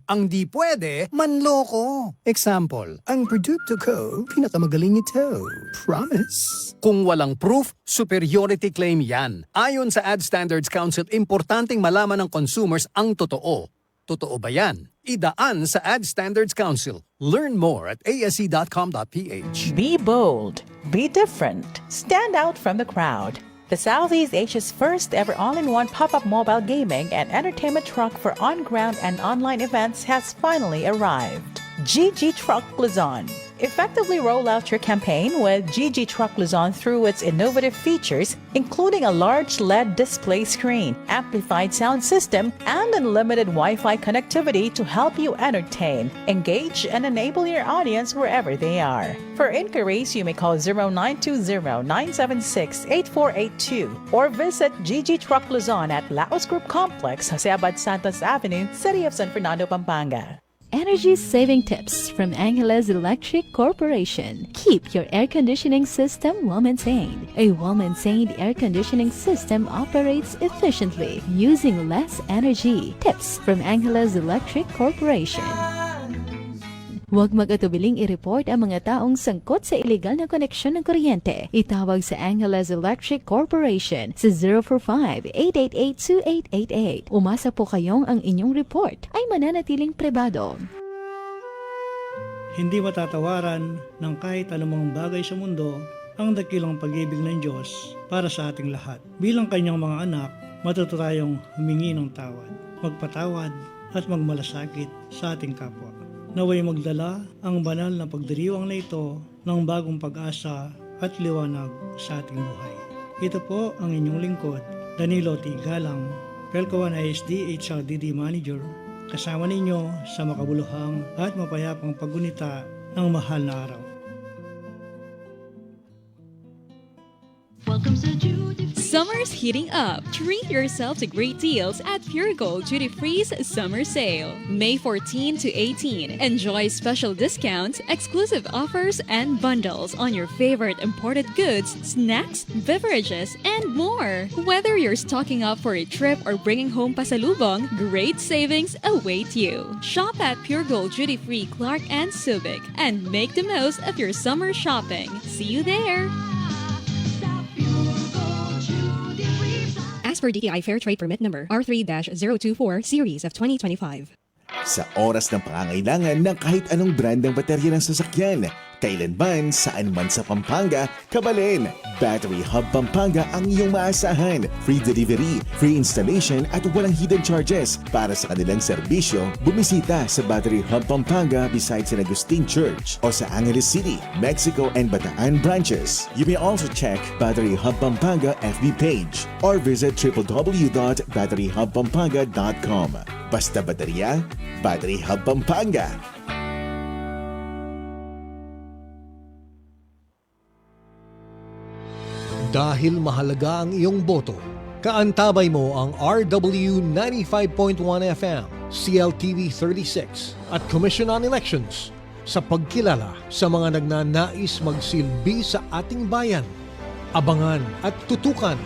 ang di pwede, manloko. Example, ang produkto ko, pinakamagaling ito. Promise. Kung walang proof, superiority claim yan. Ayon sa Ad Standards Council, importanteng malaman ng consumers ang totoo. Totoo ba yan? Idaan sa Ad Standards Council. Learn more at asc.com.ph. Be bold. Be different. Stand out from the crowd. The Southeast Asia's first ever all-in-one pop-up mobile gaming and entertainment truck for on-ground and online events has finally arrived. GG Truck Luzon. Effectively roll out your campaign with GG Truck Luzon through its innovative features, including a large LED display screen, amplified sound system, and unlimited Wi-Fi connectivity to help you entertain, engage, and enable your audience wherever they are. For inquiries, you may call 0920-976-8482 or visit GG Truck Luzon at Laos Group Complex, Jose Abad Santos Avenue, City of San Fernando, Pampanga. Energy saving tips from Angeles Electric Corporation. Keep your air conditioning system well maintained. A well maintained air conditioning system operates efficiently using less energy. Tips from Angeles Electric Corporation. Huwag mag-atubiling i-report ang mga taong sangkot sa illegal na koneksyon ng kuryente. Itawag sa Angeles Electric Corporation sa 045-888-2888. Umasa po kayong ang inyong report ay mananatiling pribado. Hindi matatawaran ng kahit anumang bagay sa mundo ang dakilang pag-ibig ng Diyos para sa ating lahat. Bilang kanyang mga anak, matuto tayong humingi ng tawad, magpatawad at magmalasakit sa ating kapwa. Naway magdala ang banal na pagdiriwang na ito ng bagong pag-asa at liwanag sa ating buhay. Ito po ang inyong lingkod, Danilo T. Galang, Pelcoan ISD HRDD Manager, kasama ninyo sa makabuluhang at mapayapang paggunita ng mahal na araw. Summer's heating up. Treat yourself to great deals at Pure Gold Duty Free's Summer Sale. May 14 to 18. Enjoy special discounts, exclusive offers, and bundles on your favorite imported goods, snacks, beverages, and more. Whether you're stocking up for a trip or bringing home pasalubong, great savings await you. Shop at Pure Gold Duty Free Clark and Subic and make the most of your summer shopping. See you there! As per DTI Fair Trade Permit Number R3-024 Series of 2025. Sa oras ng pangangailangan ng kahit anong brand ng baterya ng sasakyan, kailanman, saan man sa Pampanga, kabalin. Battery Hub Pampanga ang iyong maasahan. Free delivery, free installation at walang hidden charges. Para sa kanilang serbisyo, bumisita sa Battery Hub Pampanga beside San Agustin Church o sa Angeles City, Mexico and Bataan branches. You may also check Battery Hub Pampanga FB page or visit www.batteryhubpampanga.com. Basta baterya, Battery Hub Pampanga. Dahil mahalaga ang iyong boto, kaantabay mo ang RW 95.1 FM, CLTV 36 at Commission on Elections sa pagkilala sa mga nagnanais magsilbi sa ating bayan. Abangan at tutukan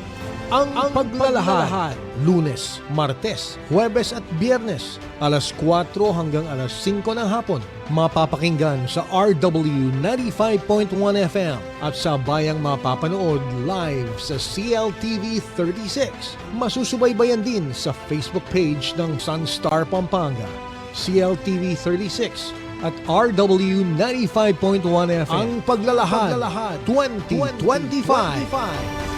ang paglalahad. Lunes, Martes, Huwebes at Biyernes, alas 4 hanggang alas 5 ng hapon. Mapapakinggan sa RW 95.1 FM at sa bayang mapapanood live sa CLTV 36. Masusubaybayan din sa Facebook page ng Sunstar Pampanga, CLTV 36 at RW 95.1 FM. Ang paglalahad 2025.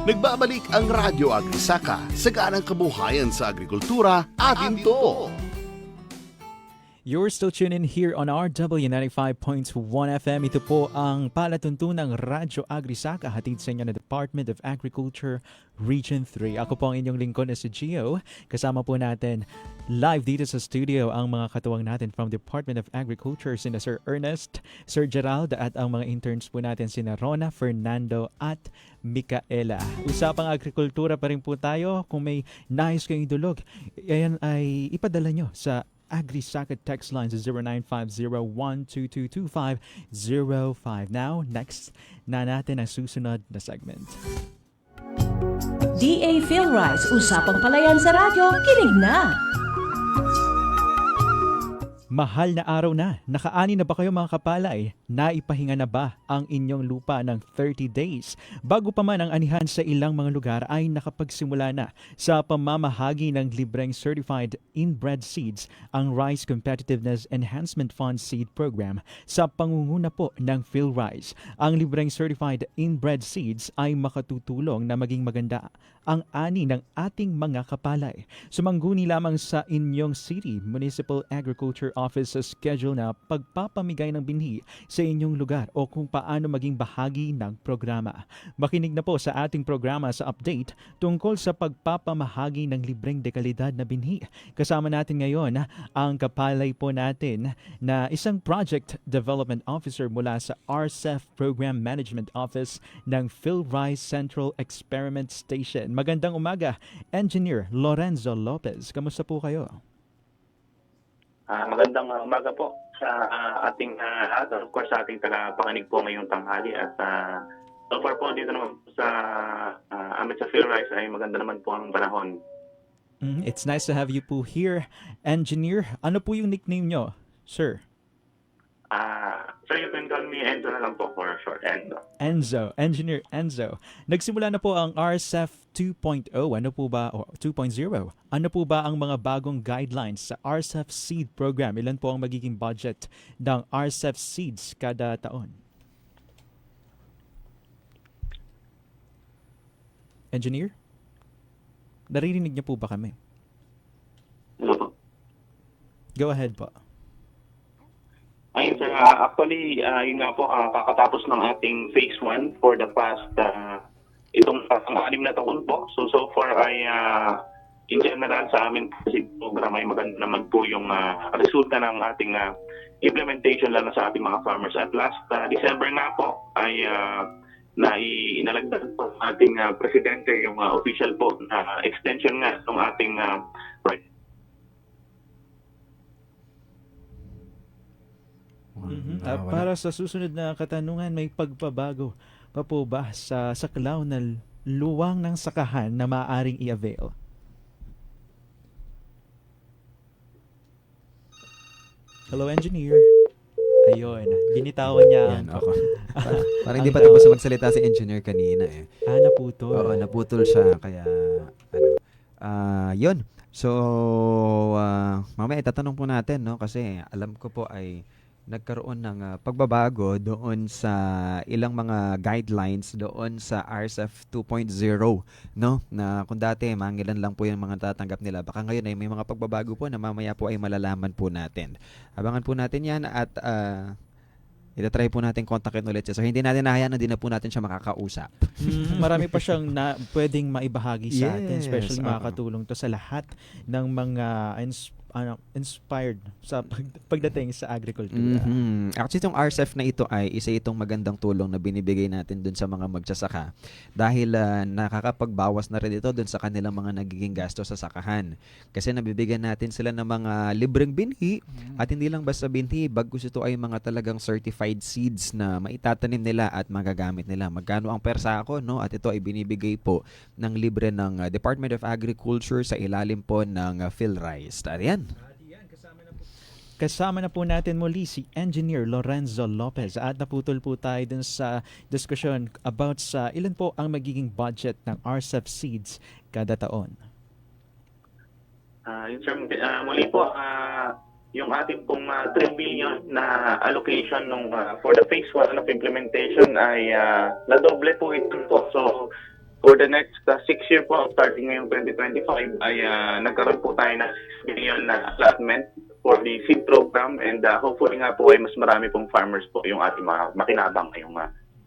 Nagbabalik ang Radyo Agrisaka, saganang kabuhayan sa agrikultura, atin to. You're still tuned in here on RW 95.1 FM. Ito po ang palatuntunang Radyo Agrisaka, hatid sa inyo ng Department of Agriculture, Region 3. Ako po ang inyong lingkod na si Gio. Kasama po natin live dito sa studio ang mga katuwang natin from Department of Agriculture, sina Sir Ernest, Sir Gerald, at ang mga interns po natin sina Rona, Fernando, at Micaela. Usapang agrikultura pa rin po tayo. Kung may nais kayong idulog, ayan ay ipadala nyo sa Agrisaka text line sa 0950-1222505. Now, next na natin ang susunod na segment. DA PhilRise, usapang palayan sa radyo, kinig na! Mahal na araw na. Nakaani na ba kayo mga kapalay? Naipahinga na ba ang inyong lupa ng 30 days? Bago pa man ang anihan sa ilang mga lugar ay nakapagsimula na sa pamamahagi ng libreng certified inbred seeds ang Rice Competitiveness Enhancement Fund Seed Program sa pangunguna po ng PhilRise. Ang libreng certified inbred seeds ay makatutulong na maging maganda ang ani ng ating mga kapalay. Sumangguni lamang sa inyong city municipal agriculture office sa schedule na pagpapamigay ng binhi sa inyong lugar o kung paano maging bahagi ng programa. Makinig na po sa ating programa sa update tungkol sa pagpapamahagi ng libreng dekalidad na binhi. Kasama natin ngayon ang kapalay po natin na isang Project Development Officer mula sa RCEF Program Management Office ng PhilRise Central Experiment Station. Magandang umaga, Engineer Lorenzo Lopez. Kamusta po kayo? Magandang umaga po sa ating at of course sa ating tagapakinig po ngayong tanghali at so far po dito naman sa amin sa PhilRise ay maganda naman po ang panahon. It's nice to have you po here. Engineer, ano po yung nickname nyo Sir. Sir, you can call me Enzo na lang po for short. Enzo. Engineer Enzo. Nagsimula na po ang RCEF 2.0. Ano po ba, o 2.0? Ano po ba ang mga bagong guidelines sa RCEF Seed Program? Ilan po ang magiging budget ng RCEF Seeds kada taon? Engineer? Naririnig niyo po ba kami? Go ahead po. Ayun sir, actually, yun nga po, kakatapos ng ating phase 1 for the past, itong 6 na taon po. So far ay, in general sa amin kasi program ay maganda naman po yung resulta ng ating implementation lalo sa ating mga farmers. At last December nga po ay inalagdag po ng ating presidente yung official po na extension nga ng ating Para sa susunod na katanungan, may pagbabago pa po ba sa saklaw na luwang ng sakahan na maaaring i-avail? Hello, engineer. Ayun, binitawan niya. Ako. Parang hindi pa tapos magsalita si engineer kanina eh. Naputol. Oo, naputol siya. Kaya, yun. So, mamaya itatanong po natin, no? Kasi alam ko po ay nagkaroon ng pagbabago doon sa ilang mga guidelines doon sa RCEF 2.0, no? Na kung dati mangilan lang po yung mga tatanggap nila, baka ngayon ay may mga pagbabago po na mamaya po ay malalaman po natin. Abangan po natin yan at itatry po natin kontakin ulit siya. So hindi natin nahayaan na din na po natin siya makakausap. Marami pa siyang pwedeng maibahagi sa atin, Yes, especially makakatulong to sa lahat ng mga inspired sa pagdating sa agrikultura. Actually, itong RCEF na ito ay isa itong magandang tulong na binibigay natin dun sa mga magsasaka dahil nakakapagbawas na rin ito dun sa kanilang mga nagiging gasto sa sakahan. Kasi nabibigyan natin sila ng mga libreng binhi at hindi lang basta binhi, bagkus ito ay mga talagang certified seeds na maitatanim nila at magagamit nila. Magkano ang persako, no? At ito ay binibigay po ng libre ng Department of Agriculture sa ilalim po ng PhilRice. Ayan. Kasama na po natin muli si Engineer Lorenzo Lopez at naputol po tayo dun sa diskusyon about sa ilan po ang magiging budget ng RCEF Seeds kada taon. Muli po, yung ating pong 3 billion na allocation nung for the phase 1 of implementation ay nadoble po ito po. So, for the next 6 year po, starting ngayong 2025, ay nagkaroon po tayo ng 6 billion na allotment for the seed program and hopefully nga po ay mas marami pong farmers po yung ating mga makinabang ngayong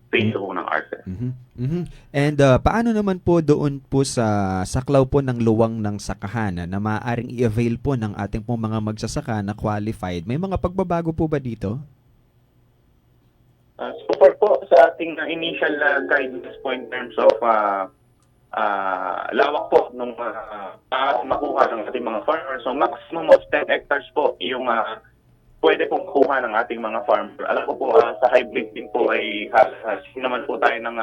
phase 2 ng RCEF. And paano naman po doon po sa saklaw po ng luwang ng sakahan na maaaring i-avail po ng ating pong mga magsasaka na qualified? May mga pagbabago po ba dito? So far po sa ating initial guidance po in terms of lawak po nung makuha ng ating mga farmers. So maximum of 10 hectares po yung pwede pong kuha ng ating mga farmer. Alam ko po sa hybrid din po ay naman po tayo ng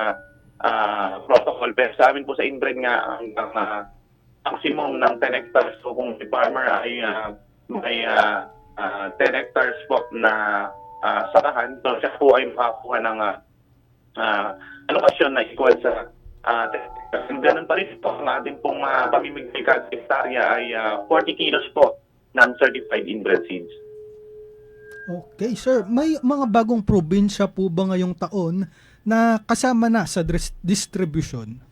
protocol. Pero sa amin po sa inbred nga ang maximum ng 10 hectares. So kung si farmer ay may 10 hectares po na sakahan, so siya po ay makakuha ng alokasyon na equal sa ganun pa rin po ang ating pong pamimigay kada hektarya ay 40 kilos po ng certified inbred seeds. Okay, sir. May mga bagong probinsya po ba ngayong taon na kasama na sa distribution?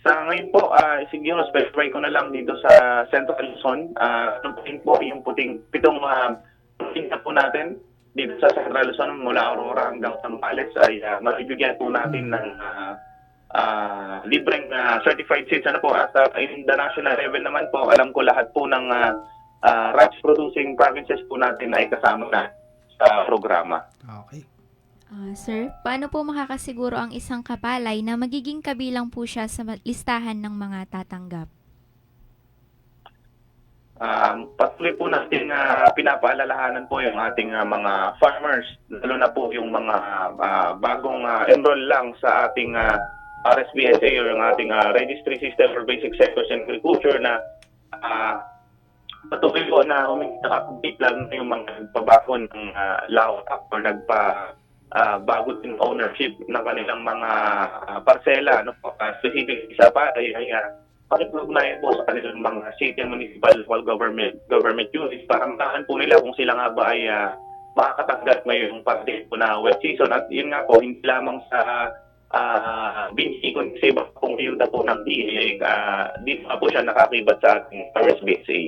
Sa ngayon po, siguro specify ko na lang dito sa Central Luzon. Po yung pitong probinsya po natin dito sa Central Luzon mula Aurora hanggang Zambales ay mabibigyan po natin ng libreng certified seeds. At in the national level naman po, alam ko lahat po ng rice producing provinces po natin ay kasama na sa programa. Okay. Sir, paano po makakasiguro ang isang kapalay na magiging kabilang po siya sa listahan ng mga tatanggap? Patuloy po natin pinapaalalahanan po yung ating mga farmers, lalo na po yung mga bagong enroll lang sa ating RSBSA o yung ating Registry System for Basic Sectors in Agriculture na patuloy po na nakakabit lang yung mga nagpabago ng layout or bago din ownership ng kanilang mga parsela. Ano po, specific sa Patay ay pakipugnayan po sa kanilang mga city and municipal local government units para makahan po nila kung sila nga ba ay makakatanggap ngayong parte po na wet season. At yun nga po, hindi lamang sa binhi kundi sa iba pong ayuda po ng DA, dito nga po siya nakakibat sa ating RSBSA.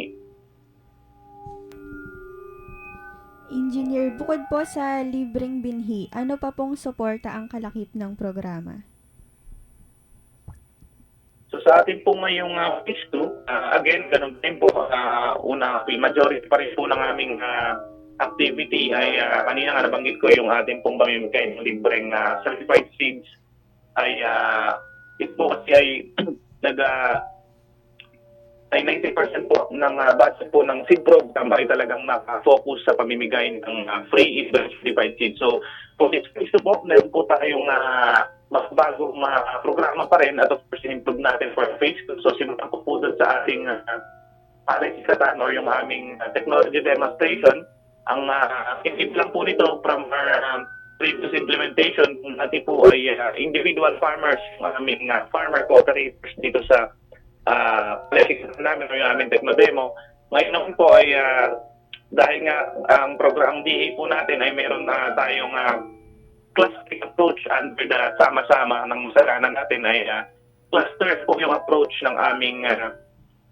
Engineer, bukod po sa libreng binhi, ano pa pong suporta ang kalakip ng programa? So sa atin po ngayong phase 2, again, ganun din po, majority pa rin po ng aming activity ay kanina nga nabanggit ko yung ating pong pamimigay ng libreng certified seeds ay ito po kasi ay ay 90% po ng budget po ng seed program ay talagang naka-focus sa pamimigay ng free certified seeds. So for this phase 2 po, meron po tayong mas bagong programa pa rin at of course improve natin for phase 2. So simulan po po doon sa ating palasikatan or yung aming technology demonstration. Ang tip lang po nito from our previous implementation, natin po ay individual farmers, aming farmer cooperators dito sa palasikatan namin o yung aming techno-demo. Ngayon naman po ay dahil nga ang program DA po natin ay meron na tayong clustering approach under the sama-sama ng masalanan natin ay cluster po yung approach ng aming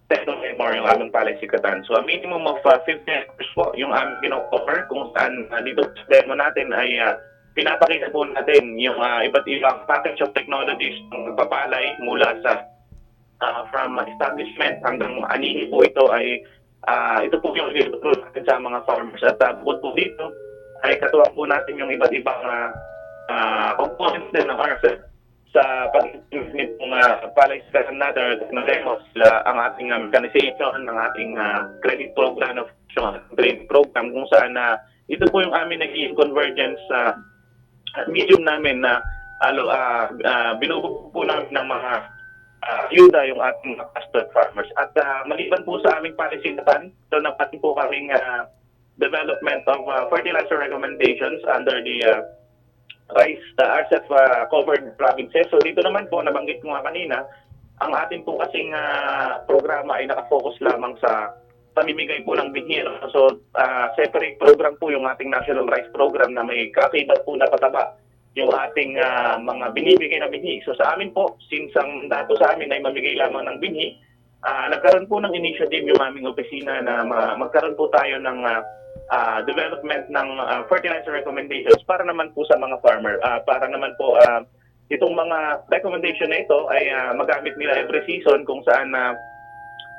techno-demo or yung aming palasikatan. So a minimum of 50 hectares po yung aming pino-cover kung saan dito sa demo natin ay pinapakita po natin yung iba't ibang package of technologies ng pagpapalay mula sa from establishment hanggang anihi po ito ay ito po yung ituturo natin sa mga farmers. At bukod po dito ay katuwang po natin yung iba't ibang components din ng RFS sa pag-implement ng palaisikan natin na demos, ang ating mechanization, ang ating credit program of training program kung saan ito po yung amin naging convergence medium namin na binubuo po namin ng mga ayuda yung ating custard farmers. At maliban po sa aming palaisikan, ito na pati po kaming development of fertilizer recommendations under the RCEP covered provinces. So dito naman po, nabanggit ko nga kanina, ang ating po kasing programa ay nakafocus lamang sa pamimigay po ng binhi. So separate program po yung ating National Rice Program na may kakibat po na pataba yung ating mga binibigay na binhi. So sa amin po, since ang dato sa amin ay mamigay lamang ng binhi, nagkaroon po ng initiative yung aming opisina na magkaroon po tayo ng development ng fertilizer recommendations para naman po sa mga farmer. Para naman po itong mga recommendation na ito ay magamit nila every season kung saan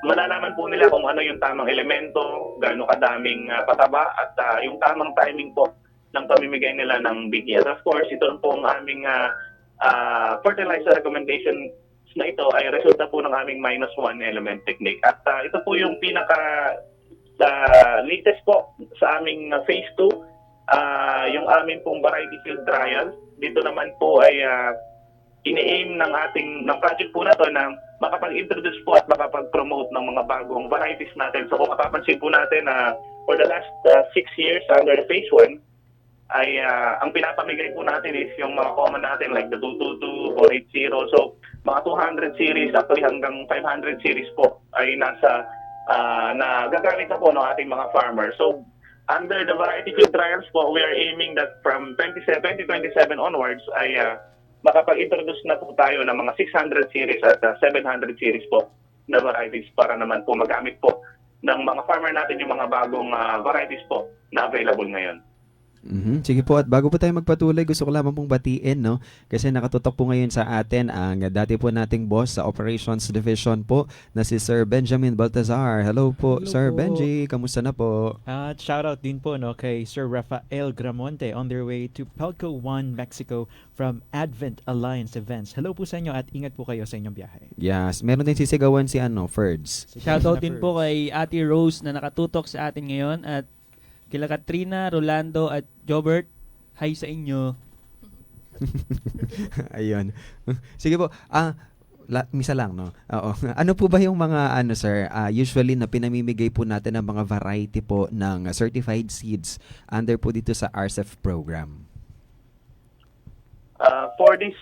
malalaman po nila kung ano yung tamang elemento, gaano kadaming pataba at yung tamang timing po ng pamimigay nila ng binhi. At of course, ito po ang aming fertilizer recommendation na ito ay resulta po ng aming -1 element technique. At ito po yung pinaka latest po sa aming phase 2, yung aming pong variety field trial. Dito naman po ay ini-aim ng project po na to na makapag-introduce po at makapag-promote ng mga bagong varieties natin. So kung mapapansin po natin for the last 6 years under phase 1, ay ang pinapamigay po natin is yung mga common natin like the 222, 480. So mga 200 series actually hanggang 500 series po ay nasa na gagamit na po ng ating mga farmers. So under the variety field trials po, we are aiming that from 2027 onwards ay makapag-introduce na po tayo ng mga 600 series at 700 series po na varieties para naman po magamit po ng mga farmer natin yung mga bagong varieties po na available ngayon. Sige po, at bago po tayo magpatuloy, gusto ko lamang pong batiin, no? Kasi nakatutok po ngayon sa atin ang dati po nating boss sa Operations Division po na si Sir Benjamin Baltazar. Hello po, Hello Sir po. Benji. Kamusta na po? At shoutout din po kay Sir Rafael Gramonte on their way to Pelco 1, Mexico from Advent Alliance Events. Hello po sa inyo at ingat po kayo sa inyong biyahe. Yes, meron din sisigawan si Ferds. Shoutout din po kay Ate Rose na nakatutok sa atin ngayon at kila Katrina, Rolando at Jobert. Hi sa inyo. Ayun. Sige po. Misa lang, no? Oo. Ano po ba yung mga, sir, usually na pinamimigay po natin ng mga variety po ng certified seeds under po dito sa RCEF program? For this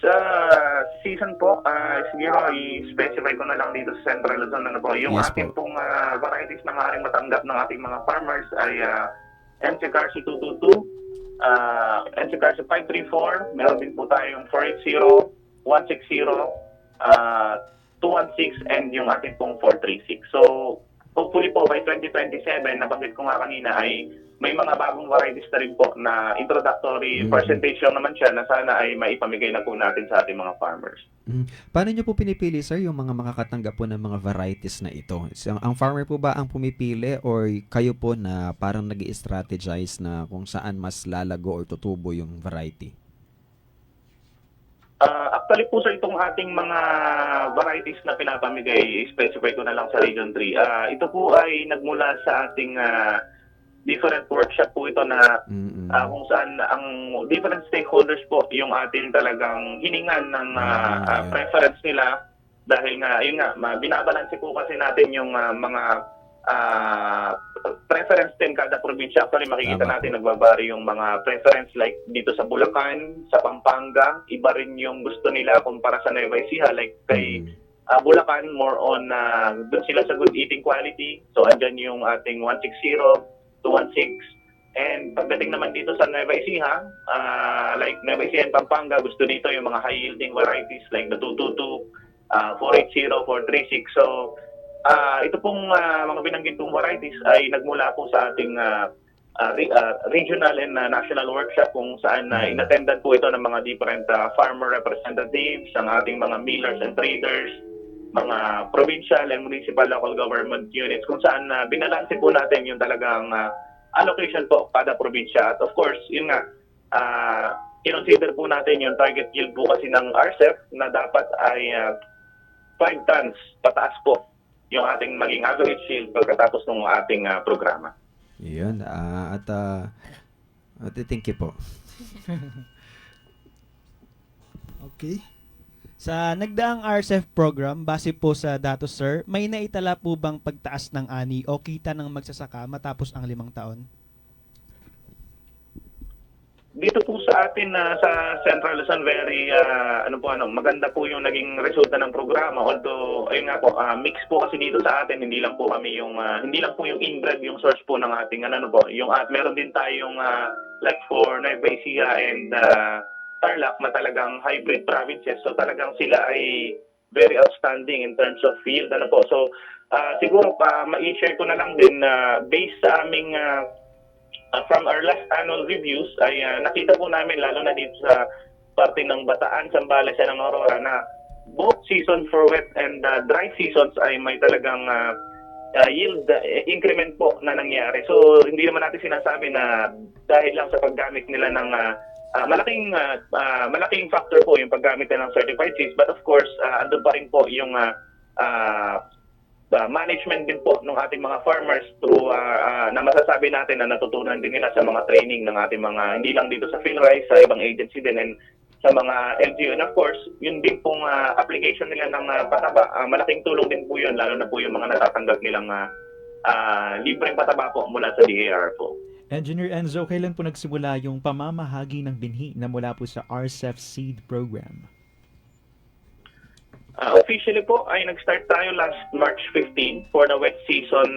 season po, siguro i-specify ko na lang dito sa Central Luzon ano po. Yung Yes ating po. pong varieties na maaaring matanggap ng ating mga farmers ay NCCARC 222, NCCARC 534, meron din po tayong 480, 160, 216, and yung ating pong 436. So, hopefully po by 2027, nabanggit ko nga kanina ay may mga bagong varieties na rin po na introductory presentation naman siya na sana ay maipamigay na po natin sa ating mga farmers. Paano nyo po pinipili, sir, yung mga makakatanggap po ng mga varieties na ito? Ang farmer po ba ang pumipili or kayo po na parang nag-i-strategize na kung saan mas lalago or tutubo yung variety? Actually po sir, itong ating mga varieties na pinapamigay, specify ko na lang sa Region 3. Ito po ay nagmula sa ating different workshop po ito na kung saan ang different stakeholders po yung ating talagang hiningan ng preference nila dahil nga, yun nga, binabalanse po kasi natin yung mga preference din kada probinsya. Actually, makikita natin nagbabari yung mga preference like dito sa Bulacan, sa Pampanga, iba rin yung gusto nila kumpara sa Nueva Ecija. Like kay Bulacan, more on doon sila sa good eating quality. So, andyan yung ating 160, 216. And pagdating naman dito sa Nueva Ecija, like Nueva Ecija and Pampanga, gusto dito yung mga high-yielding varieties like the 222, 480, 436. So, ito pong mga binanggit kong varieties ay nagmula po sa ating regional and national workshop kung saan inattendan po ito ng mga different farmer representatives, ang ating mga millers and traders, mga provincial and municipal local government units kung saan binalanse po natin yung talagang allocation po kada probinsya. At of course, yun nga, kinonsider po natin yung target yield po kasi ng RCEF na dapat ay 5 tons pataas po yung ating maging average yield pagkatapos ng ating programa. Yun. Thank you po. Okay. Sa nagdaang RCEF program, base po sa datos sir, may naitala po bang pagtaas ng ani o kita ng magsasaka matapos ang 5 taon? Dito po sa atin sa Central Luzon, very maganda po yung naging resulta ng programa. Although ayun nga po, mix po kasi dito sa atin, hindi lang po yung inbred yung source po ng ating meron din tayong like for Nueva Ecija and Tarlac na talagang hybrid provinces. So talagang sila ay very outstanding in terms of yield So siguro ma-share ko na lang din based sa aming from our last annual reviews ay nakita po namin lalo na dito sa parte ng Bataan, Zambales and Aurora na both season for wet and dry seasons ay may talagang yield increment po na nangyari. So hindi naman natin sinasabi na dahil lang sa paggamit nila ng malaking factor po yung paggamit nila ng certified seeds, but of course andun pa rin po yung management din po ng ating mga farmers through na masasabi natin na natutunan din nila sa mga training ng ating mga, hindi lang dito sa PhilRice, sa ibang agency din and sa mga LGU. And of course, yun din pong application nila ng pataba, malaking tulong din po yun, lalo na po yung mga natatanggap nilang libreng pataba po mula sa DAR po. Engineer Enzo, kailan po nagsimula yung pamamahagi ng binhi na mula po sa RCEF Seed Program? Officially po ay nag-start tayo last March 15 for the wet season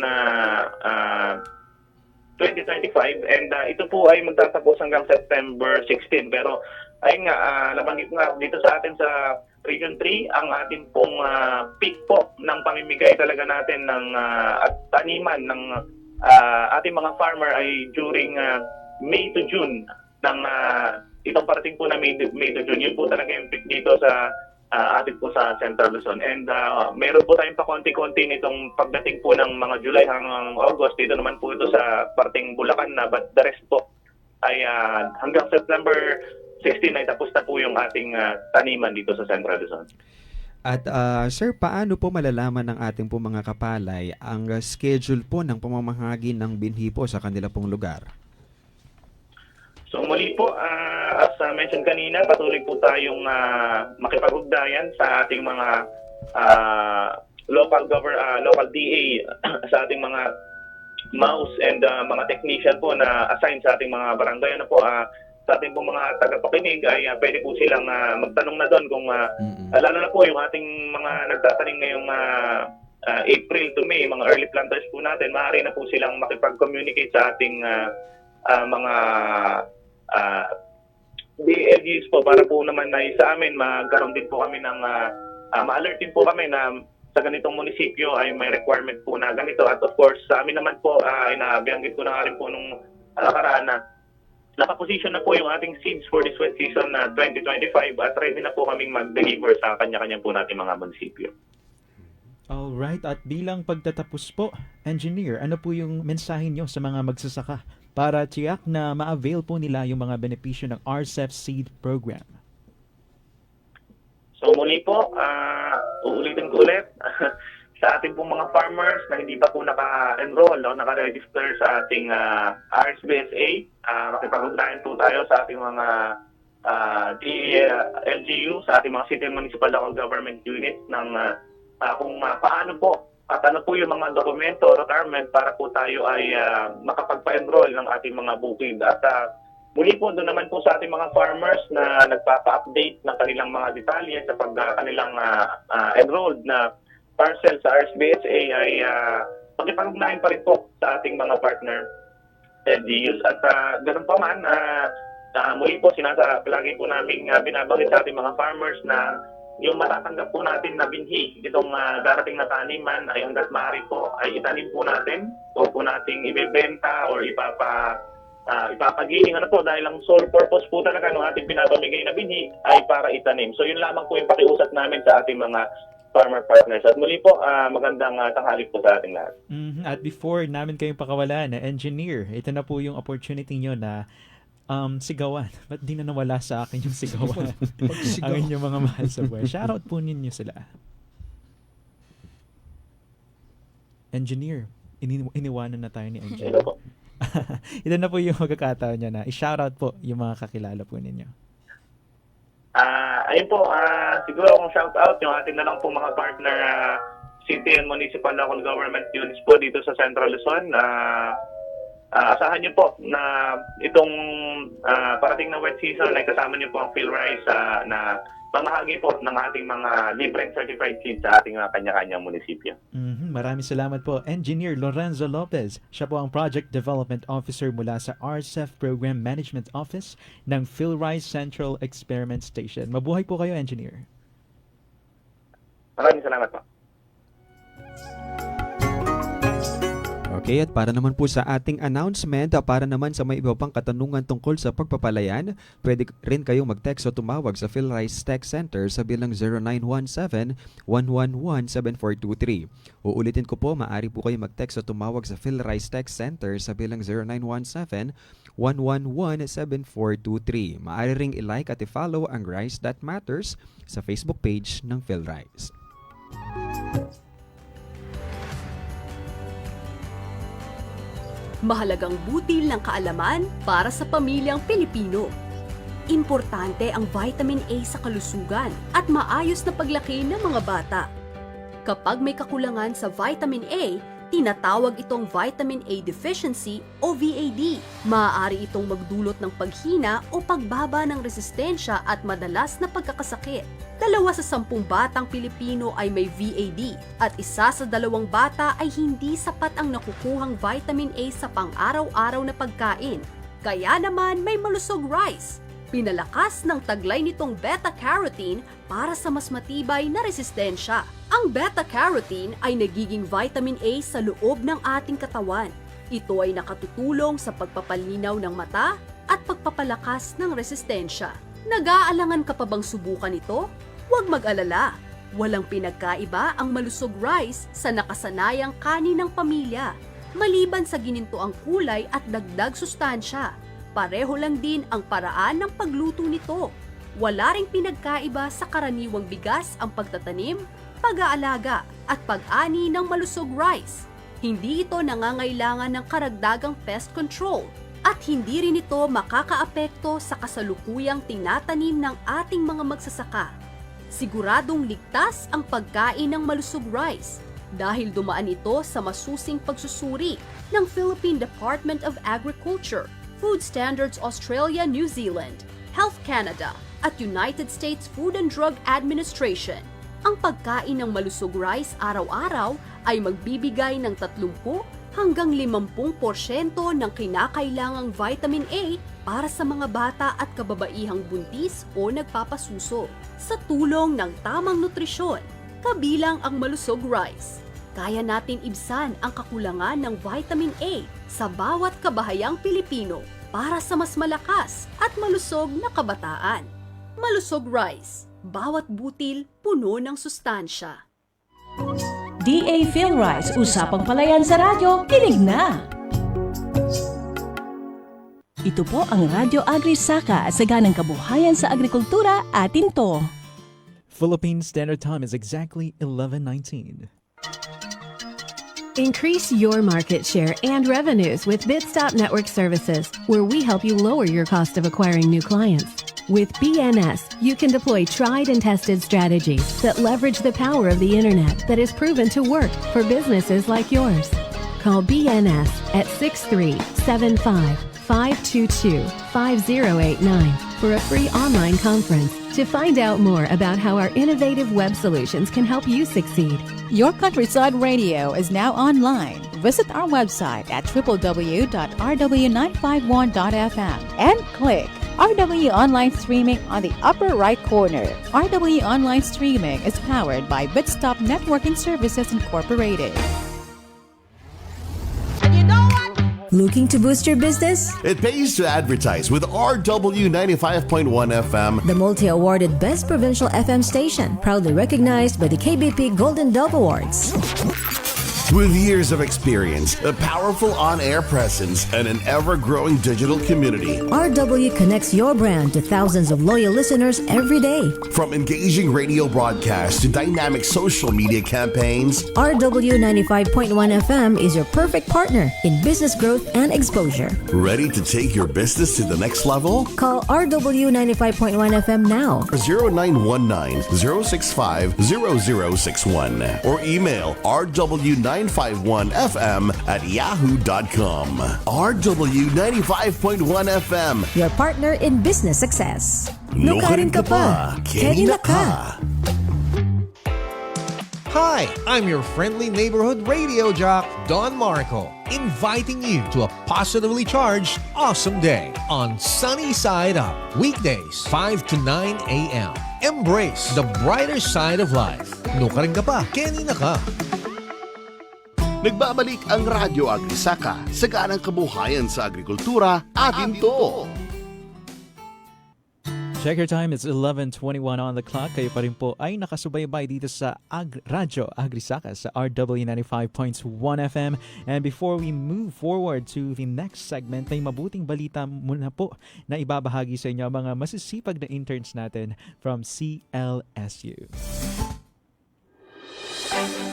2025 and ito po ay magtatapos hanggang September 16. Pero ayun nga, nabanggit nga dito sa atin sa Region 3, ang ating pong peak po ng pamimigay talaga natin ng at taniman ng ating mga farmer ay during May to June ng itong parating po na May to June. Yun po talaga yung peak dito sa atin po sa Central Luzon. And meron po tayong pakonti-konti nitong pagdating po ng mga July hanggang August. Dito naman po ito sa parting Bulacan na, but the rest po ay hanggang September 16 ay tapos na po yung ating taniman dito sa Central Luzon. At sir, paano po malalaman ng ating po mga kapalay ang schedule po ng pamamahagi ng binhi po sa kanila pong lugar? So muli po, as mentioned kanina, patuloy po tayong makipag-ugnayan sa ating mga local DA sa ating mga mouse and mga technician po na assign sa ating mga barangay. Sa ating pong mga tagapakinig ay pwede po silang magtanong na doon kung lalo na po yung ating mga nagtatanim ngayong April to May, mga early planters po natin, maaari na po silang makipag-communicate sa ating mga DLGs po para po naman na sa amin magkaroon din po kami ng ma-alert din po kami na sa ganitong munisipyo ay may requirement po na ganito. At of course, sa amin naman po, inabiyanggit ko na rin po nung nakaraan na nakaposition na po yung ating seeds for this wet season na 2025 at ready na po kaming mag-deliver sa kanya-kanya po natin mga munisipyo. Alright, at bilang pagtatapos po, Engineer, ano po yung mensahe nyo sa mga magsasaka para tiyak na ma-avail po nila yung mga benepisyo ng RCEP Seed Program? So muli po, uulitin ko ulit sa ating pong mga farmers na hindi pa po naka-enroll o naka-register sa ating RSBSA, makipag-ugnayan po tayo sa ating mga LGU, sa ating mga city and municipal local government units ng kung paano po at ano po yung mga dokumento o requirement para po tayo ay makapagpa-enroll ng ating mga bukid. At muli po doon naman po sa ating mga farmers na nagpapa-update ng kanilang mga detalye sa kanilang enrolled na parcel sa RSBSA ay makipag-ugnayan pa rin po sa ating mga partner LGUs. At ganun pa man, muli po palagi po namin binabanggit sa ating mga farmers na yung matatanggap po natin na binhi itong darating na taniman ay hanggat maaari po ay itanim po natin o po nating ibebenta or ipapagiling dahil ang sole purpose po talaga ng ating pinapamigay na binhi ay para itanim. So yun lamang po yung pakiusap namin sa ating mga farmer partners. At muli po, magandang tanghali po sa ating lahat. At before namin kayong pakawalan, Engineer, ito na po yung opportunity nyo na sigawan. Ba't di na nawala sa akin yung sigawan? Ang inyong mga mahal sa buhay. Shoutout po ninyo sila. Engineer, iniwanan na tayo ni Engineer. Ito na po yung magkakataon niya na i-shoutout po yung mga kakilala po ninyo. Ayun po, siguro kung shoutout yung ating na lang po mga partner city and municipal local government units po dito sa Central Luzon. Asahan niyo po na itong parating na wet season ay kasama niyo po ang PhilRice na mamahagi po ng ating mga libreng certified seeds sa ating kanya-kanyang munisipyo. Maraming salamat po, Engineer Lorenzo Lopez. Siya po ang Project Development Officer mula sa RCEP Program Management Office ng PhilRice Central Experiment Station. Mabuhay po kayo, Engineer. Maraming salamat po. Okay, at para naman po sa ating announcement, para naman sa may iba pang katanungan tungkol sa pagpapalayan, pwede rin kayong mag-text o tumawag sa PhilRice Tech Center sa bilang 0917-111-7423. Uulitin ko po, maaari po kayong mag-text o tumawag sa PhilRice Tech Center sa bilang 0917-111-7423. Maaari ring i-like at i-follow ang Rice That Matters sa Facebook page ng PhilRice. Mahalagang butil ng kaalaman para sa pamilyang Pilipino. Importante ang vitamin A sa kalusugan at maayos na paglaki ng mga bata. Kapag may kakulangan sa vitamin A, tinatawag itong vitamin A deficiency o VAD. Maaari itong magdulot ng paghina o pagbaba ng resistensya at madalas na pagkakasakit. 2 sa 10 batang Pilipino ay may VAD at 1 sa 2 bata ay hindi sapat ang nakukuhang vitamin A sa pang-araw-araw na pagkain. Kaya naman may malusog rice. Pinalakas ng taglay nitong beta-carotene para sa mas matibay na resistensya. Ang beta-carotene ay nagiging vitamin A sa loob ng ating katawan. Ito ay nakatutulong sa pagpapalinaw ng mata at pagpapalakas ng resistensya. Nag-aalangan ka pa bang subukan ito? Huwag mag-alala. Walang pinagkaiba ang malusog rice sa nakasanayang kanin ng pamilya. Maliban sa ginintoang kulay at dagdag sustansya, pareho lang din ang paraan ng pagluto nito. Wala ring pinagkaiba sa karaniwang bigas ang pagtatanim, pag-aalaga at pag-ani ng malusog rice. Hindi ito nangangailangan ng karagdagang pest control at hindi rin ito makakaapekto sa kasalukuyang tinatanim ng ating mga magsasaka. Siguradong ligtas ang pagkain ng malusog rice dahil dumaan ito sa masusing pagsusuri ng Philippine Department of Agriculture, Food Standards Australia, New Zealand, Health Canada at United States Food and Drug Administration. Ang pagkain ng malusog rice araw-araw ay magbibigay ng 30 hanggang 50% ng kinakailangang vitamin A para sa mga bata at kababaihang buntis o nagpapasuso. Sa tulong ng tamang nutrisyon, kabilang ang malusog rice, kaya natin ibsan ang kakulangan ng vitamin A sa bawat kabahayang Pilipino para sa mas malakas at malusog na kabataan. Malusog rice, bawat butil puno ng sustansya. DA PhilRice, usapang palayan sa radyo, kinig na! Ito po ang Radyo Agri-Saka, saganang kabuhayan sa agrikultura, atin to. Philippine Standard Time is exactly 11:19. Increase your market share and revenues with Bitstop Network Services, where we help you lower your cost of acquiring new clients. With BNS, you can deploy tried and tested strategies that leverage the power of the internet that is proven to work for businesses like yours. Call BNS at 6375-522-5089 for a free online conference to find out more about how our innovative web solutions can help you succeed. Your Countryside Radio is now online. Visit our website at www.rw951.fm and click RW Online Streaming on the upper right corner. RW Online Streaming is powered by Bitstop Networking Services Incorporated. Looking to boost your business? It pays to advertise with RW 95.1 FM. The multi-awarded Best Provincial FM Station, proudly recognized by the KBP Golden Dove Awards. With years of experience, a powerful on-air presence, and an ever-growing digital community, RW connects your brand to thousands of loyal listeners every day. From engaging radio broadcasts to dynamic social media campaigns, RW 95.1 FM is your perfect partner in business growth and exposure. Ready to take your business to the next level? Call RW 95.1 FM now. 0919-065-0061 or email rw951fm@yahoo.com. RW 95.1 FM. Your partner in business success. Nukarin ka pa, Kenny ka. Hi, I'm your friendly neighborhood radio jock, Don Marco, inviting you to a positively charged, awesome day on Sunny Side Up, weekdays 5 to 9 a.m. Embrace the brighter side of life. Nukarin ka pa, Kenny na ka. Nagbabalik ang Radyo Agri-Saka, saganang kabuhayan sa agrikultura, atin to. Check your time, it's 11:21 on the clock. Kayo pa rin po ay nakasubaybay dito sa Radyo Agri-Saka sa RW 95.1 FM. And before we move forward to the next segment, may mabuting balita muna po na ibabahagi sa inyo mga masisipag na interns natin from CLSU.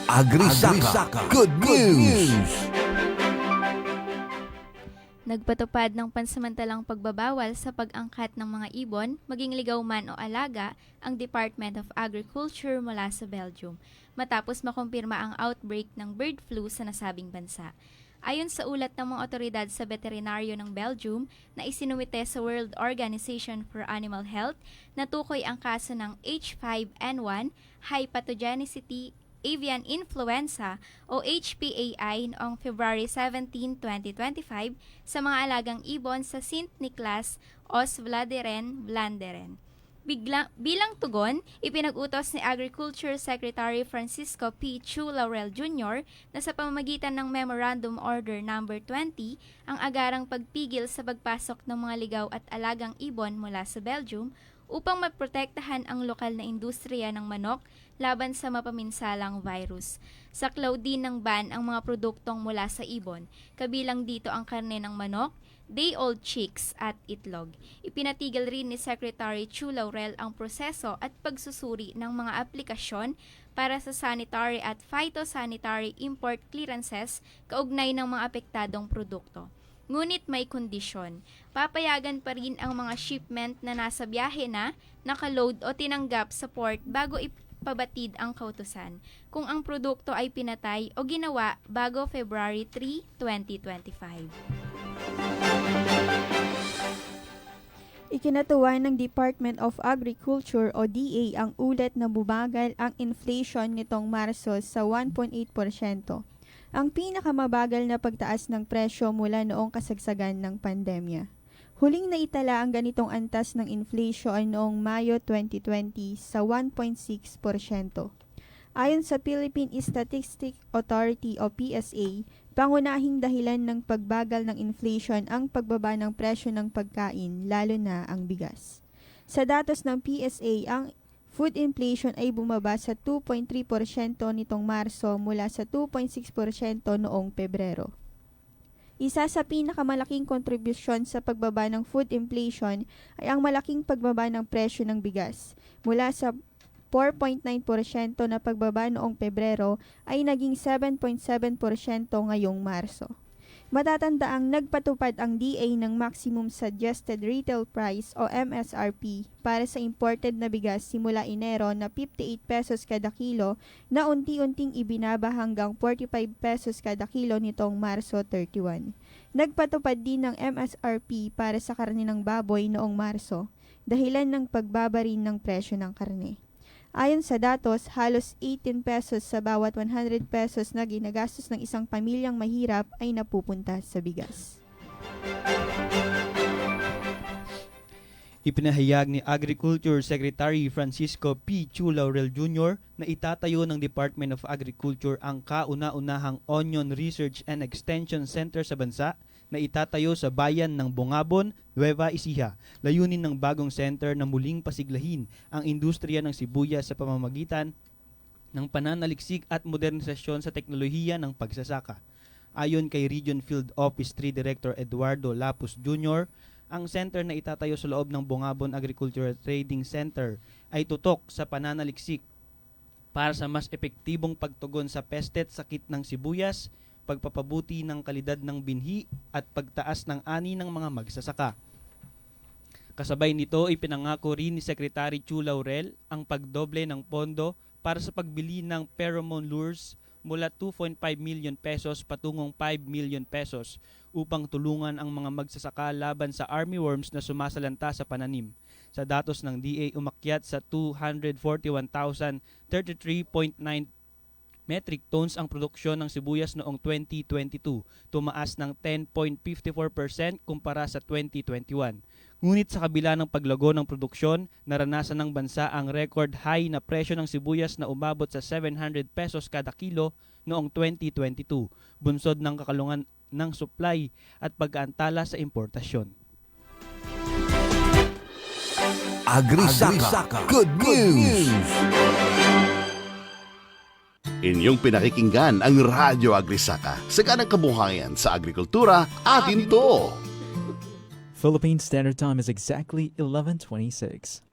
Agri-Saka, good news! Nagpatupad ng pansamantalang pagbabawal sa pag-angkat ng mga ibon, maging ligaw man o alaga, ang Department of Agriculture mula sa Belgium, matapos makumpirma ang outbreak ng bird flu sa nasabing bansa. Ayon sa ulat ng mga otoridad sa veterinaryo ng Belgium na isinuwite sa World Organization for Animal Health, natukoy ang kaso ng H5N1 High Pathogenicity Avian Influenza o HPAI noong February 17, 2025 sa mga alagang ibon sa St. Nicholas, Os-Vladeren, Vlaanderen. Bilang tugon, ipinag-utos ni Agriculture Secretary Francisco P. Chu Laurel Jr. na sa pamamagitan ng Memorandum Order No. 20 ang agarang pagpigil sa pagpasok ng mga ligaw at alagang ibon mula sa Belgium upang maprotektahan ang lokal na industriya ng manok laban sa mapaminsalang virus. Saklaw din ng ban ang mga produktong mula sa ibon, kabilang dito ang karne ng manok, day-old chicks at itlog. Ipinatigil rin ni Secretary Chu Laurel ang proseso at pagsusuri ng mga aplikasyon para sa sanitary at phytosanitary import clearances kaugnay ng mga apektadong produkto. Ngunit may kondisyon. Papayagan pa rin ang mga shipment na nasa biyahe na, nakaload o tinanggap sa port bago ipabatid ang kautusan kung ang produkto ay pinatay o ginawa bago February 3, 2025. Ikinatuwa ng Department of Agriculture o DA ang ulat na bumagal ang inflation nitong Marso sa 1.8%. Ang pinakamabagal na pagtaas ng presyo mula noong kasagsagan ng pandemya. Huling naitala ang ganitong antas ng inflation noong Mayo 2020 sa 1.6%. Ayon sa Philippine Statistics Authority o PSA, pangunahing dahilan ng pagbagal ng inflation ang pagbaba ng presyo ng pagkain, lalo na ang bigas. Sa datos ng PSA, ang food inflation ay bumaba sa 2.3% nitong Marso mula sa 2.6% noong Pebrero. Isa sa pinakamalaking kontribusyon sa pagbaba ng food inflation ay ang malaking pagbaba ng presyo ng bigas. Mula sa 4.9% na pagbaba noong Pebrero ay naging 7.7% ngayong Marso. Matatandaang nagpatupad ang DA ng Maximum Suggested Retail Price o MSRP para sa imported na bigas simula Enero na 58 pesos kada kilo na unti-unting ibinaba hanggang 45 pesos kada kilo nitong Marso 31. Nagpatupad din ng MSRP para sa karne ng baboy noong Marso, dahilan ng pagbaba rin ng presyo ng karne. Ayon sa datos, halos 18 pesos sa bawat 100 pesos na ginagastos ng isang pamilyang mahirap ay napupunta sa bigas. Ipinahayag ni Agriculture Secretary Francisco P. Chu Laurel Jr. na itatayo ng Department of Agriculture ang kauna-unahang Onion Research and Extension Center sa bansa na itatayo sa bayan ng Bongabon, Nueva Ecija. Layunin ng bagong center na muling pasiglahin ang industriya ng sibuyas sa pamamagitan ng pananaliksik at modernisasyon sa teknolohiya ng pagsasaka. Ayon kay Region Field Office 3 Director Eduardo Lapus Jr., ang center na itatayo sa loob ng Bongabon Agricultural Trading Center ay tutok sa pananaliksik para sa mas epektibong pagtugon sa peste at sakit ng sibuyas, pagpapabuti ng kalidad ng binhi at pagtaas ng ani ng mga magsasaka. Kasabay nito, ipinangako rin ni Secretary Chu Laurel ang pagdoble ng pondo para sa pagbili ng pheromone lures mula 2.5 million pesos patungong 5 million pesos upang tulungan ang mga magsasaka laban sa armyworms na sumasalanta sa pananim. Sa datos ng DA, umakyat sa 241,033.9 metric tons ang produksyon ng sibuyas noong 2022, tumaas ng 10.54% kumpara sa 2021. Ngunit sa kabila ng paglago ng produksyon, naranasan ng bansa ang record high na presyo ng sibuyas na umabot sa 700 pesos kada kilo noong 2022, bunsod ng kakalungan ng supply at pagkaantala sa importasyon. Agri-Saka. Good news! Inyong pinakikinggan ang Radyo Agri-Saka. Saganang kabuhayan sa agrikultura, atin to! Philippine Standard Time is exactly 11:26.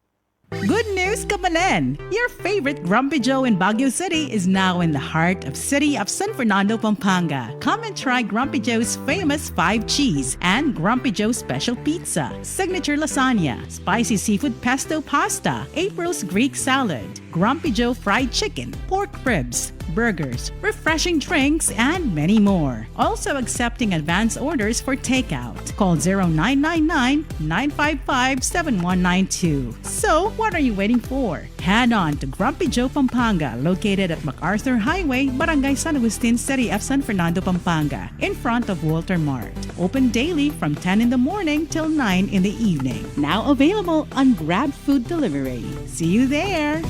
Good news, Kapalen! Your favorite Grumpy Joe in Baguio City is now in the heart of city of San Fernando, Pampanga. Come and try Grumpy Joe's famous 5 cheese and Grumpy Joe special pizza, signature lasagna, spicy seafood pesto pasta, April's Greek salad, Grumpy Joe fried chicken, pork ribs, burgers, refreshing drinks, and many more. Also accepting advance orders for takeout. Call 0999-955-7192. So, what are you waiting for? Head on to Grumpy Joe Pampanga, located at MacArthur Highway, Barangay San Agustin, City of San Fernando, Pampanga, in front of Walter Mart. Open daily from 10 in the morning till 9 in the evening. Now available on Grab Food Delivery. See you there!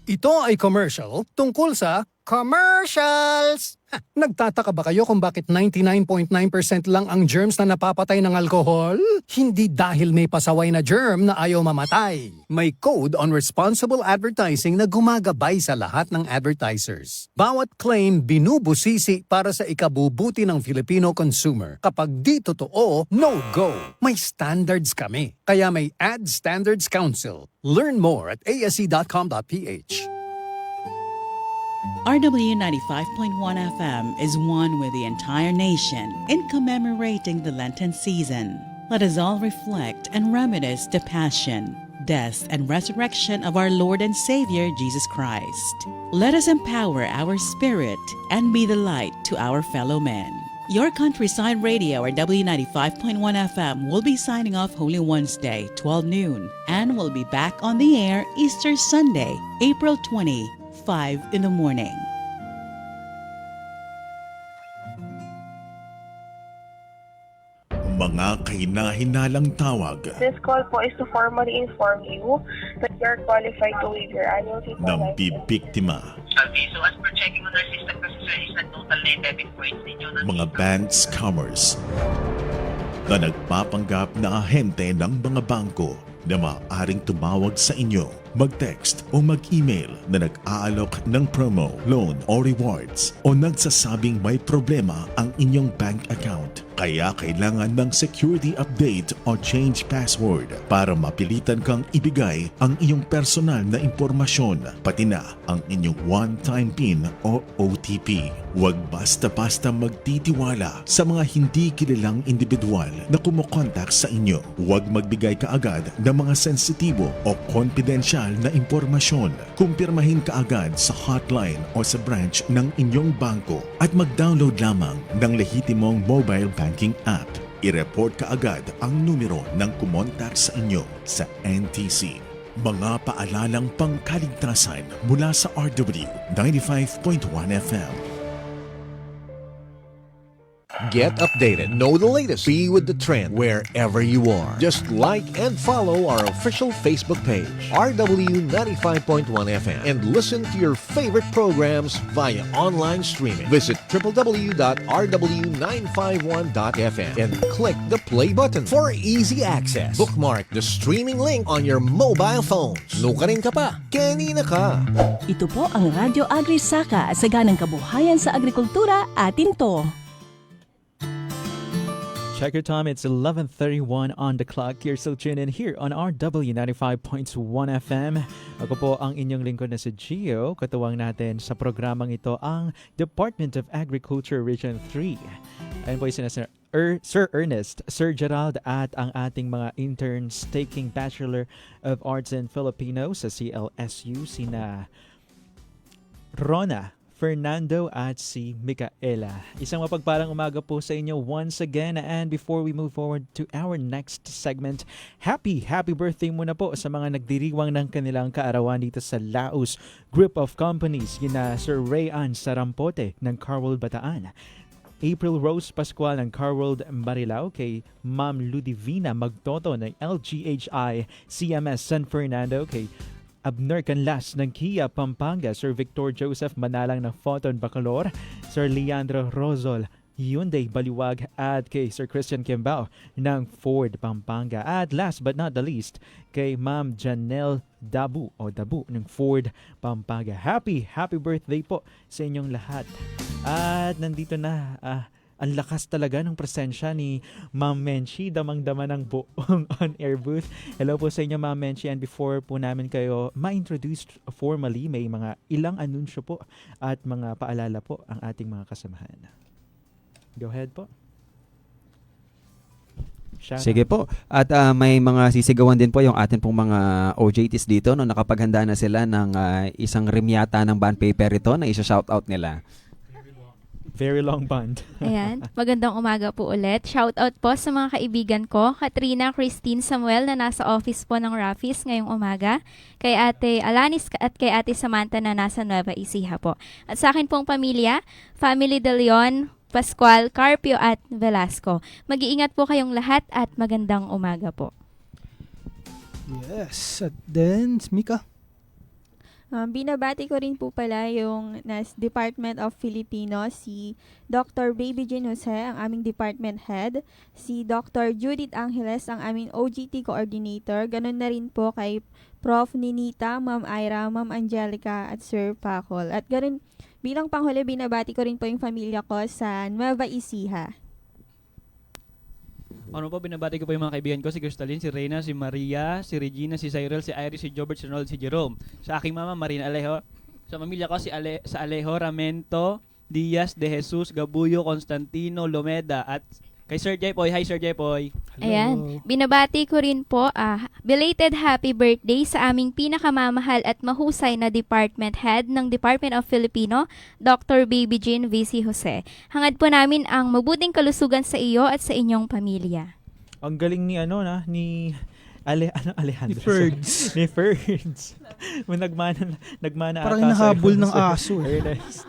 Ito ay commercial tungkol sa commercials! Nagtataka ba kayo kung bakit 99.9% lang ang germs na napapatay ng alkohol? Hindi dahil may pasaway na germ na ayaw mamatay. May Code on Responsible Advertising na gumagabay sa lahat ng advertisers. Bawat claim binubusisi para sa ikabubuti ng Filipino consumer. Kapag di totoo, no-go. May standards kami. Kaya may Ad Standards Council. Learn more at asc.com.ph. RW 95.1 FM is one with the entire nation in commemorating the Lenten season. Let us all reflect and reminisce the passion, death, and resurrection of our Lord and Savior Jesus Christ. Let us empower our spirit and be the light to our fellow men. Your Countryside Radio or W95.1 FM will be signing off Holy Wednesday, 12 noon, and will be back on the air Easter Sunday, April 20, 5 in the morning. Mga kahina-hinalang tawag This call po is to formally inform you that you are qualified to waive your annual fee for ng life. bibiktima, Okay, so as per checking on our system kasi sir is na total na yung debit points ninyo na mga band scammers na nagpapanggap na ahente ng mga bangko na maaaring tumawag sa inyo, mag-text o mag-email na nag-aalok ng promo, loan o rewards o nagsasabing may problema ang inyong bank account. Kaya kailangan ng security update o change password para mapilitan kang ibigay ang iyong personal na impormasyon, pati na ang inyong one-time PIN o OTP. Huwag basta-basta magtitiwala sa mga hindi kilalang individual na kumokontak sa inyo. Huwag magbigay kaagad ng mga sensitibo o confidential na impormasyon. Kumpirmahin kaagad sa hotline o sa branch ng inyong bangko at mag-download lamang ng lehitimong mobile banking app. I-report kaagad ang numero ng kumontak sa inyo sa NTC. Mga paalalang pangkaligtasan mula sa RW 95.1 FM. Get updated. Know the latest. Be with the trend wherever you are. Just like and follow our official Facebook page, RW 95.1 FM, and listen to your favorite programs via online streaming. Visit www.rw951.fm and click the play button for easy access. Bookmark the streaming link on your mobile phones. Nukarin ka pa. Kanina ka. Ito po ang Radyo Agri Saka, saganang kabuhayan sa agrikultura, atin to. Check your time, it's 11:31 on the clock. You're still tuned in here on RW 95.1 FM. Ako po ang inyong lingkod na si Gio. Katuwang natin sa programang ito ang Department of Agriculture Region 3. Ayun po yung sina Sir Ernest, Sir Gerald at ang ating mga interns taking Bachelor of Arts in Filipino sa CLSU, sina Rona, Fernando at si Micaela. Isang mapagpalang umaga po sa inyo once again, and before we move forward to our next segment, happy birthday muna po sa mga nagdiriwang ng kanilang kaarawan dito sa Laos Group of Companies, gina Sir Rayan Sarampote ng Carworld Bataan, April Rose Pascual ng Carworld Marilao, kay Ma'am Ludivina Magtoto ng LGHI CMS San Fernando, kay Abner Canlas ng Kia Pampanga, Sir Victor Joseph Manalang ng Photon Bacolor, Sir Leandro Rozol Hyundai Baliwag at kay Sir Christian Kimbao ng Ford Pampanga. At last but not the least, kay Ma'am Janelle Dabu ng Ford Pampanga. Happy birthday po sa inyong lahat. At nandito na ang lakas talaga ng presensya ni Ma'am Menchi, damang-dama ng buong on-air booth. Hello po sa inyo, Ma'am Menchi, and before po namin kayo ma-introduce formally, may mga ilang anunsyo po at mga paalala po ang ating mga kasamahan. Go ahead po. Sige po. At may mga sisigawan din po yung atin pong mga OJTs dito, no, nakapaghanda na sila ng isang rimyata ng bond paper ito na isa-shoutout nila. Very long bond. Ayan. Magandang umaga po ulit. Shout out po sa mga kaibigan ko, Katrina Christine Samuel na nasa office po ng Raffis ngayong umaga, kay Ate Alanis at kay Ate Samantha na nasa Nueva Ecija po. At sa akin pong pamilya, Family De Leon, Pascual, Carpio at Velasco. Mag-iingat po kayong lahat at magandang umaga po. Yes. At then, Mika. Binabati ko rin po pala yung Department of Filipino, si Dr. Baby Jean Jose, ang aming department head, si Dr. Judith Angeles, ang aming OGT coordinator, ganun na rin po kay Prof. Ninita, Ma'am Ira, Ma'am Angelica at Sir Pacol. At ganun, bilang panghuli, binabati ko rin po yung pamilya ko sa Nueva Ecija. Ano po, binabati ko po yung mga kaibigan ko, si Crystalline, si Reyna, si Maria, si Regina, si Cyril, si Iris, si Jobert, si Ronald, si Jerome. Sa aking mama, Marina Alejo. Sa pamilya ko, sa Alejo Ramento, Diaz de Jesus, Gabuyo, Constantino, Lomeda, at kay Sir Jepoy. Hi, Sir Jepoy. Ayan. Binabati ko rin po belated happy birthday sa aming pinakamamahal at mahusay na department head ng Department of Filipino, Dr. Baby Jean VC Jose. Hangad po namin ang mabuting kalusugan sa iyo at sa inyong pamilya. Ang galing ni ni Alejandro. Ni Ferds. Ni Ferds. Nagmana Parang ata hinahabol sa'yo, ng Sir aso. Ernest.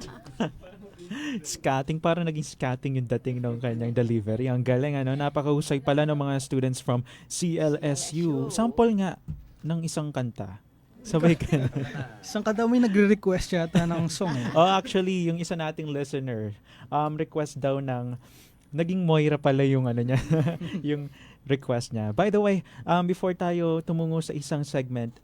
Scatting, parang naging scatting yung dating ng kanyang delivery. Ang galing, napakahusay pala ng mga students from CLSU. Sample nga ng isang kanta. Sabay ka na. Isang kanta may nagre-request yata ng song. Actually, yung isa nating listener, request daw ng naging Moira pala yung niya, yung request niya. By the way, before tayo tumungo sa isang segment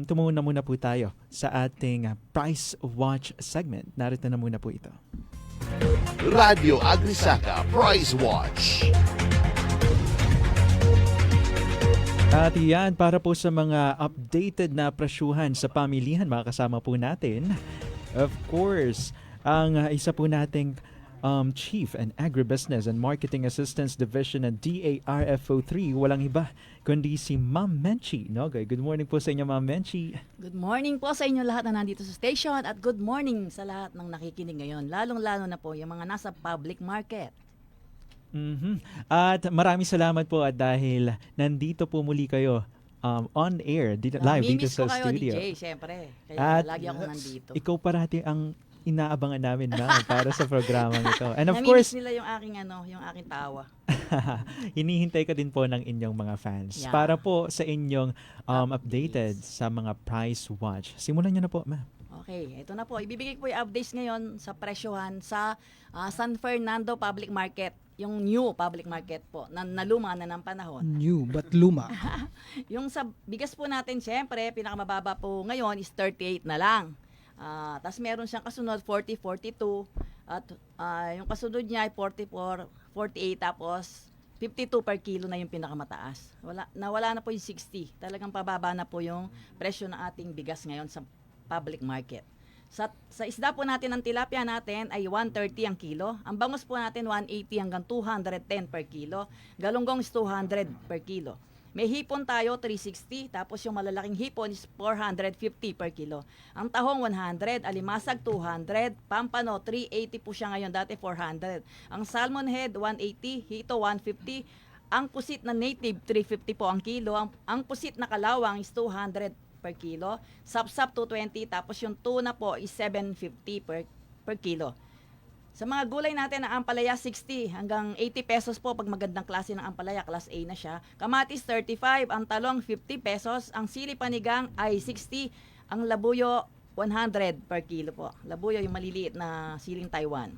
tumungo na muna po tayo sa ating Price Watch segment. Narito na muna po ito. Radio Agrisaka Price Watch. At yan, para po sa mga updated na presyuhan sa pamilihan, makakasama po natin, of course, ang isa po nating Chief and Agribusiness and Marketing Assistance Division ng DARFO3, walang iba kundi si Ma'am Menchi Nogay. Good morning po sa inyo, Ma'am Menchi. Good morning po sa inyo lahat na nandito sa station at good morning sa lahat ng nakikinig ngayon, lalong-lalo na po yung mga nasa public market. At maraming salamat po at dahil nandito po muli kayo on air, live dito sa kayo, studio. DJ, syempre. Kaya At lagi ako nandito. Ikaw parati ang inaabangan namin na para sa programang ito. And of Namimiss course, nila yung aking tawa. hinihintay ka din po ng inyong mga fans para po sa inyong updated sa mga Price Watch. Simulan niyo na po, ma'am. Okay, ito na po. Ibibigay ko yung updates ngayon sa presyohan sa San Fernando Public Market. Yung new public market po, na luma na ng panahon. New, but luma. Yung sa bigas po natin, syempre, pinakamababa po ngayon is 38 na lang. Tapos meron siyang kasunod 40, 42 at yung kasunod niya ay 44, 48 tapos 52 per kilo na yung pinakamataas. Nawala na po yung 60. Talagang pababa na po yung presyo ng ating bigas ngayon sa public market. Sa isda po natin ang tilapia natin ay 130 ang kilo. Ang bangus po natin 180 hanggang 210 per kilo. Galunggong is 200 per kilo. May hipon tayo, 360. Tapos yung malalaking hipon is 450 per kilo. Ang tahong, 100. Alimasag, 200. Pampano, 380 po siya ngayon. Dati, 400. Ang salmon head, 180. Hito, 150. Ang pusit na native, 350 po ang kilo. Ang pusit na kalawang is 200 per kilo. Sapsap, 220. Tapos yung tuna po is 750 per kilo. Sa mga gulay natin, ang ampalaya 60 hanggang 80 pesos po pag magandang klase ng ampalaya, class A na siya. Kamatis 35, ang talong 50 pesos, ang sili panigang ay 60, ang labuyo 100 per kilo po. Labuyo yung maliliit na siling Taiwan.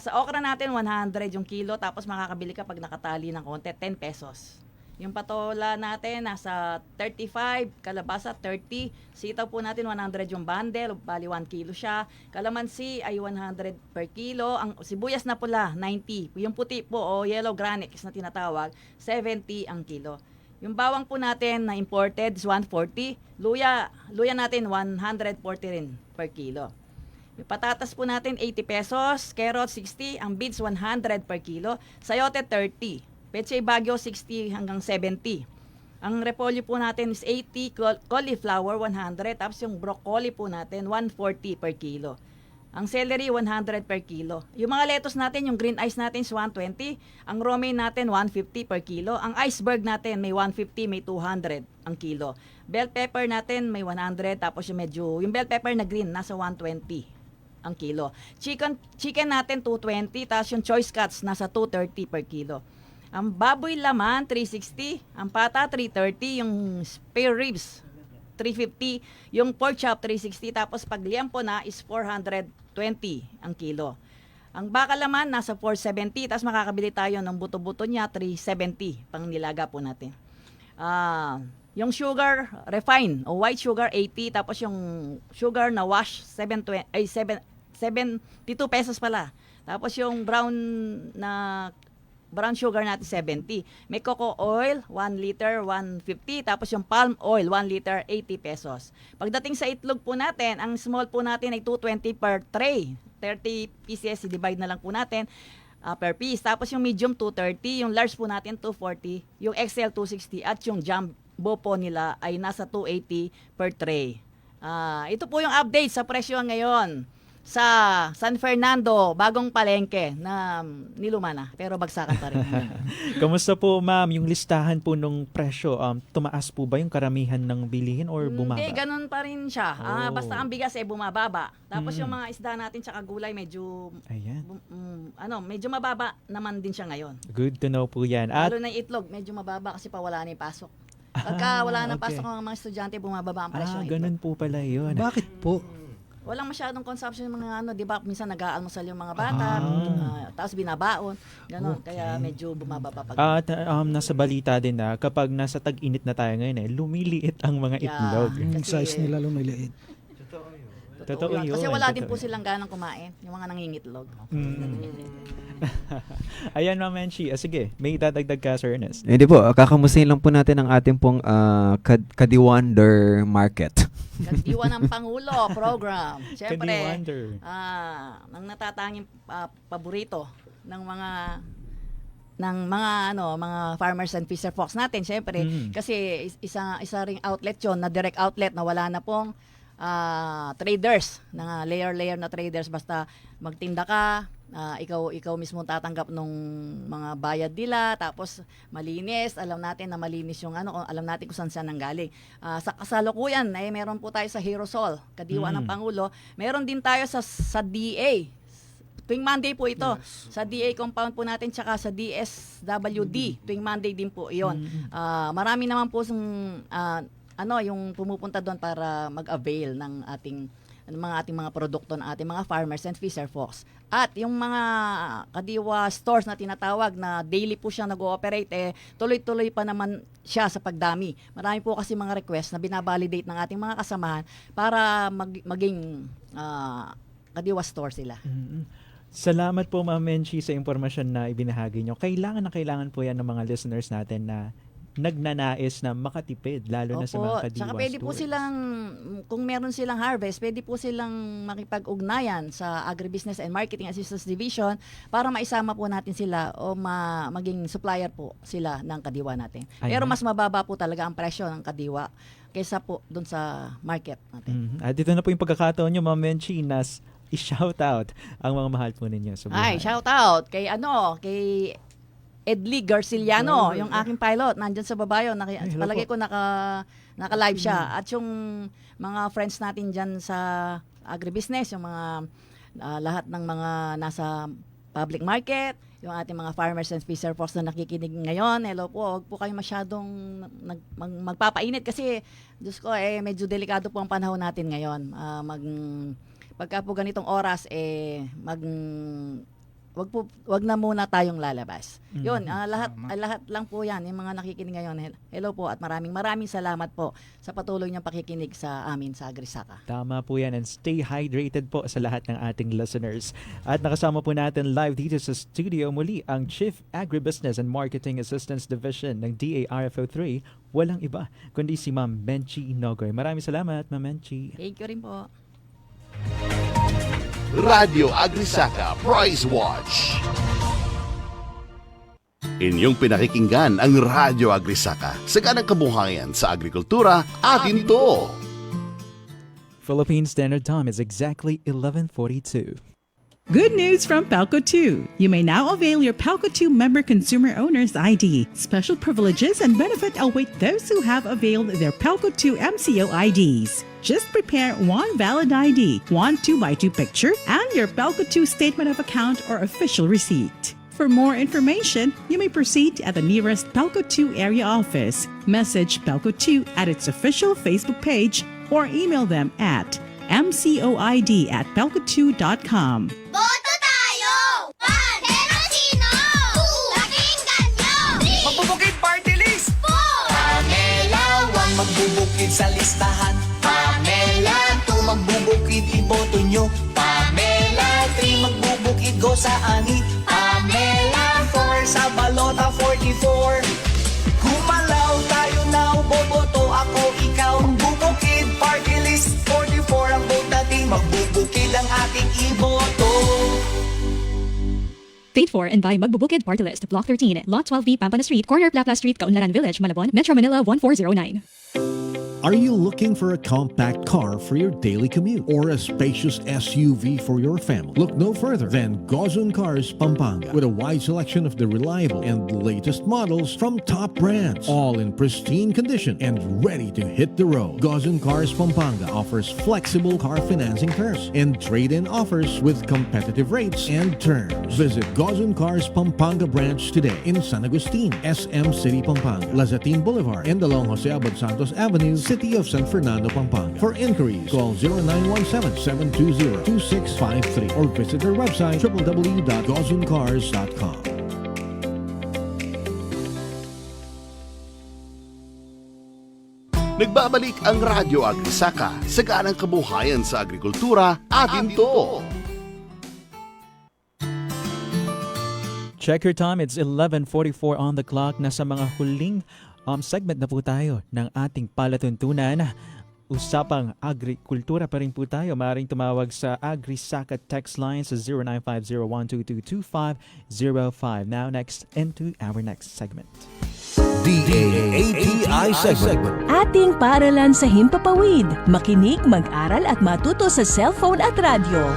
Sa okra natin 100 yung kilo, tapos makakabili ka pag nakatali ng konti, 10 pesos. Yung patola natin nasa 35, kalabasa 30, sitaw po natin 100 yung bundle, bali 1 kilo siya. Kalamansi ay 100 per kilo, ang sibuyas na pula 90, yung puti po o yellow granix na tinatawag 70 ang kilo. Yung bawang po natin na imported is 140, luya natin 140 rin per kilo. Yung patatas po natin 80 pesos, carrot 60, ang beans 100 per kilo, sayote 30. Pechay Baguio 60 hanggang 70. Ang repolyo po natin is 80, cauliflower 100, tapos yung broccoli po natin 140 per kilo. Ang celery 100 per kilo. Yung mga lettuce natin, yung green ice natin is 120, ang romaine natin 150 per kilo, ang iceberg natin may 150, may 200 ang kilo. Bell pepper natin may 100, tapos yung bell pepper na green nasa 120 ang kilo. Chicken natin 220, tapos yung choice cuts nasa 230 per kilo. Ang baboy laman, 360. Ang pata, 330. Yung spare ribs, 350. Yung pork chop, 360. Tapos pag liempo na is 420 ang kilo. Ang baka laman, nasa 470. Tapos makakabili tayo ng buto-buto niya, 370. Pang nilaga po natin. Yung sugar, refine o white sugar, 80. Tapos yung sugar na wash, 72 pesos pala. Tapos yung brown na brown sugar natin 70. May cocoa oil, 1 liter, 150. Tapos yung palm oil, 1 liter, 80 pesos. Pagdating sa itlog po natin, ang small po natin ay 220 per tray. 30 pieces, i-divide na lang po natin per piece. Tapos yung medium, 230. Yung large po natin, 240. Yung XL, 260. At yung jumbo po nila ay nasa 280 per tray. Ito po yung update sa presyo ngayon sa San Fernando, bagong palengke na niluma na, pero bagsakan pa rin. Kamusta po, ma'am, yung listahan po nung presyo? Tumaas po ba yung karamihan ng bilihin or bumaba? Hindi, ganun pa rin siya. Oh. Basta ang bigas bumababa. Tapos yung mga isda natin tsaka gulay medyo medyo mababa naman din siya ngayon. Good to know po yan. At Lalo na yung itlog, medyo mababa kasi pa wala na yung pasok. Pagka wala na pasok ang mga estudyante, bumababa ang presyo ng itlog. ganun po pala yun. Bakit po? Walang masyadong consumption ng mga di ba? Minsan nag-aalmusal yung mga bata, tapos binabaon, gano'n. Kaya medyo bumababa pag. At nasa balita din na kapag nasa tag-init na tayo ngayon, lumiliit ang mga itlog. Yung size nila lumiliit. Totoo yun. Kasi wala din po silang ganang kumain, yung mga nangingitlog. Ayan, Ma'am Menchie. Sige, may itadagdag ka, Sir Ernest. Hindi po, kakamustahin lang po natin ang ating pong Kadiwander Market. Kadiwa ng Pangulo program. Siyempre, Kadiwander. ang natatanging paborito ng mga farmers and fisher folks natin, siyempre, kasi isa ring outlet 'yon, na direct outlet na wala na pong traders, na layer na traders, basta magtinda ka, ikaw mismo tatanggap nung mga bayad nila, tapos malinis, alam natin na malinis yung alam natin kung saan nanggaling. Sa kasalukuyan, meron po tayo sa Herosol, Kadiwa ng Pangulo. Meron din tayo sa DA. Tuwing Monday po ito. Yes. Sa DA compound po natin, tsaka sa DSWD. Tuwing Monday din po iyon. Marami naman po yung pumupunta doon para mag-avail ng ating mga produkto ng ating mga farmers and fisher folks. At yung mga Kadiwa stores na tinatawag na daily po siyang nag-ooperate, tuloy-tuloy pa naman siya sa pagdami. Marami po kasi mga request na binabalidate ng ating mga kasamahan para maging Kadiwa store sila. Salamat po, Ma'am Menchie, sa impormasyon na ibinahagi nyo. Kailangan po yan ng mga listeners natin na nagnanais na makatipid, lalo na sa mga Kadiwa Tsaka pwede stores. po silang, kung meron silang harvest, pwede po silang makipag-ugnayan sa Agribusiness and Marketing Assistance Division para maisama po natin sila o maging supplier po sila ng Kadiwa natin. Pero mas mababa po talaga ang presyo ng Kadiwa kaysa po doon sa market natin. At dito na po yung pagkakataon nyo, Ma'am Menchie, na i-shout out ang mga mahal po ninyo sa buhay. Shout out kay Edly Garciliano, yung aking pilot, nandyan sa babayo. Palagi ko naka-live siya. At yung mga friends natin dyan sa agribusiness, yung mga lahat ng mga nasa public market, yung ating mga farmers and fisher folks na nakikinig ngayon. Hello po, huwag po kayo masyadong magpapainit kasi, Diyos ko, medyo delikado po ang panahon natin ngayon. Pagka po ganitong oras, wag na muna tayong lalabas. Yun, lahat lang po yan, yung mga nakikinig ngayon. Hello po at maraming salamat po sa patuloy niyong pakikinig sa amin sa Agrisaka. Tama po yan, and stay hydrated po sa lahat ng ating listeners. At nakasama po natin live dito sa studio muli ang Chief Agribusiness and Marketing Assistance Division ng DARFO3. Walang iba kundi si Ma'am Menchie Nogoy. Maraming salamat, Ma'am Menchie. Thank you rin po. Radio Agrisaka Price Watch. Inyong pinakikinggan ang Radyo Agrisaka. Saganang kabuhayan sa agrikultura, atin to. Philippine Standard Time is exactly 11:42. Good news from Palco 2. You may now avail your Palco 2 member consumer owner's ID. Special privileges and benefit await those who have availed their Palco 2 MCO IDs. Just prepare one valid ID, one 2x2 picture, and your Palco 2 statement of account or official receipt. For more information, you may proceed at the nearest Palco 2 area office, message Palco 2 at its official Facebook page, or email them at mcoid@palco2.com. Boto tayo! 1. Pero sino? 2. Pakinggan nyo! 3. Magbubukid party list! 4. Pamela 1. Magbubukid sa listahan. Pamela 2. Magbubukid iboto nyo. Pamela 3. Magbubukid go sa ani. Pamela 4. Sa Paid for and by Magbubukid Party List, Block 13, Lot 12B, Pampana Street, Corner Plapla Street, Kaunlaran Village, Malabon, Metro Manila 1409. Are you looking for a compact car for your daily commute or a spacious SUV for your family? Look no further than Gozon Cars Pampanga with a wide selection of the reliable and latest models from top brands, all in pristine condition and ready to hit the road. Gozon Cars Pampanga offers flexible car financing terms and trade-in offers with competitive rates and terms. Visit Gozon Cars Pampanga branch today in San Agustin, SM City, Pampanga, Lazatin Boulevard, and along Jose Abad Santos Avenue, City of San Fernando, Pampanga. For inquiries, call 0917-720-2653 or visit their website www.gozoncars.com. Nagbabalik ang Radyo Agrisaka, saganang kabuhayan sa agrikultura, atin to. Check your time, it's 11:44 on the clock. Nasa mga huling segment na po tayo ng ating palatuntunan. Usapang agrikultura pa rin po tayo. Maaaring tumawag sa AgriSaka text line sa 0950-122-2505. Now next, into our next segment. DAATI segment. Ating paaralan sa Himpapawid. Makinig, mag-aral at matuto sa cellphone at radyo.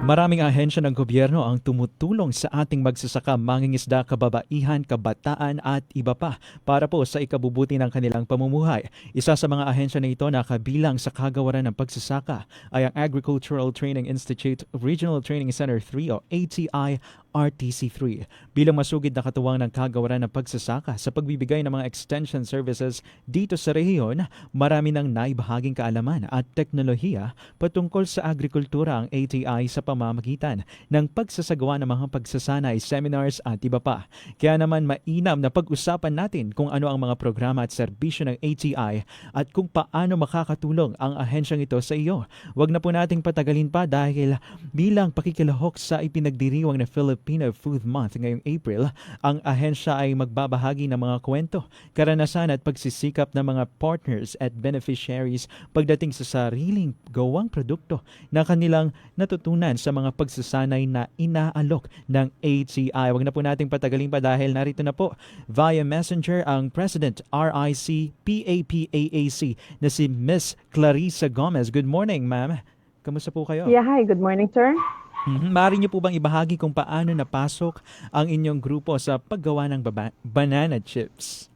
Maraming ahensya ng gobyerno ang tumutulong sa ating magsasaka, mangingisda, kababaihan, kabataan at iba pa para po sa ikabubuti ng kanilang pamumuhay. Isa sa mga ahensya na ito na kabilang sa kagawaran ng pagsasaka ay ang Agricultural Training Institute Regional Training Center 3 o ATI RTC3. Bilang masugid na katuwang ng kagawaran ng pagsasaka sa pagbibigay ng mga extension services dito sa rehiyon, marami ng naibahaging kaalaman at teknolohiya patungkol sa agrikultura ang ATI sa pamamagitan ng pagsasagawa ng mga pagsasanay, seminars at iba pa. Kaya naman mainam na pag-usapan natin kung ano ang mga programa at serbisyo ng ATI at kung paano makakatulong ang ahensyang ito sa iyo. Huwag na po nating patagalin pa dahil bilang pakikilahok sa ipinagdiriwang na Filipino Food Month ngayong April, ang ahensya ay magbabahagi ng mga kwento, karanasan at pagsisikap ng mga partners at beneficiaries pagdating sa sariling gawang produkto na kanilang natutunan sa mga pagsasanay na inaalok ng ATI. Huwag na po nating patagalin pa dahil narito na po via Messenger ang President RIC PAPAAC na si Miss Clarissa Gomez. Good morning, ma'am. Kamusta po kayo? Yeah, hi. Good morning, sir. Maaari niyo po bang ibahagi kung paano napasok ang inyong grupo sa paggawa ng banana chips?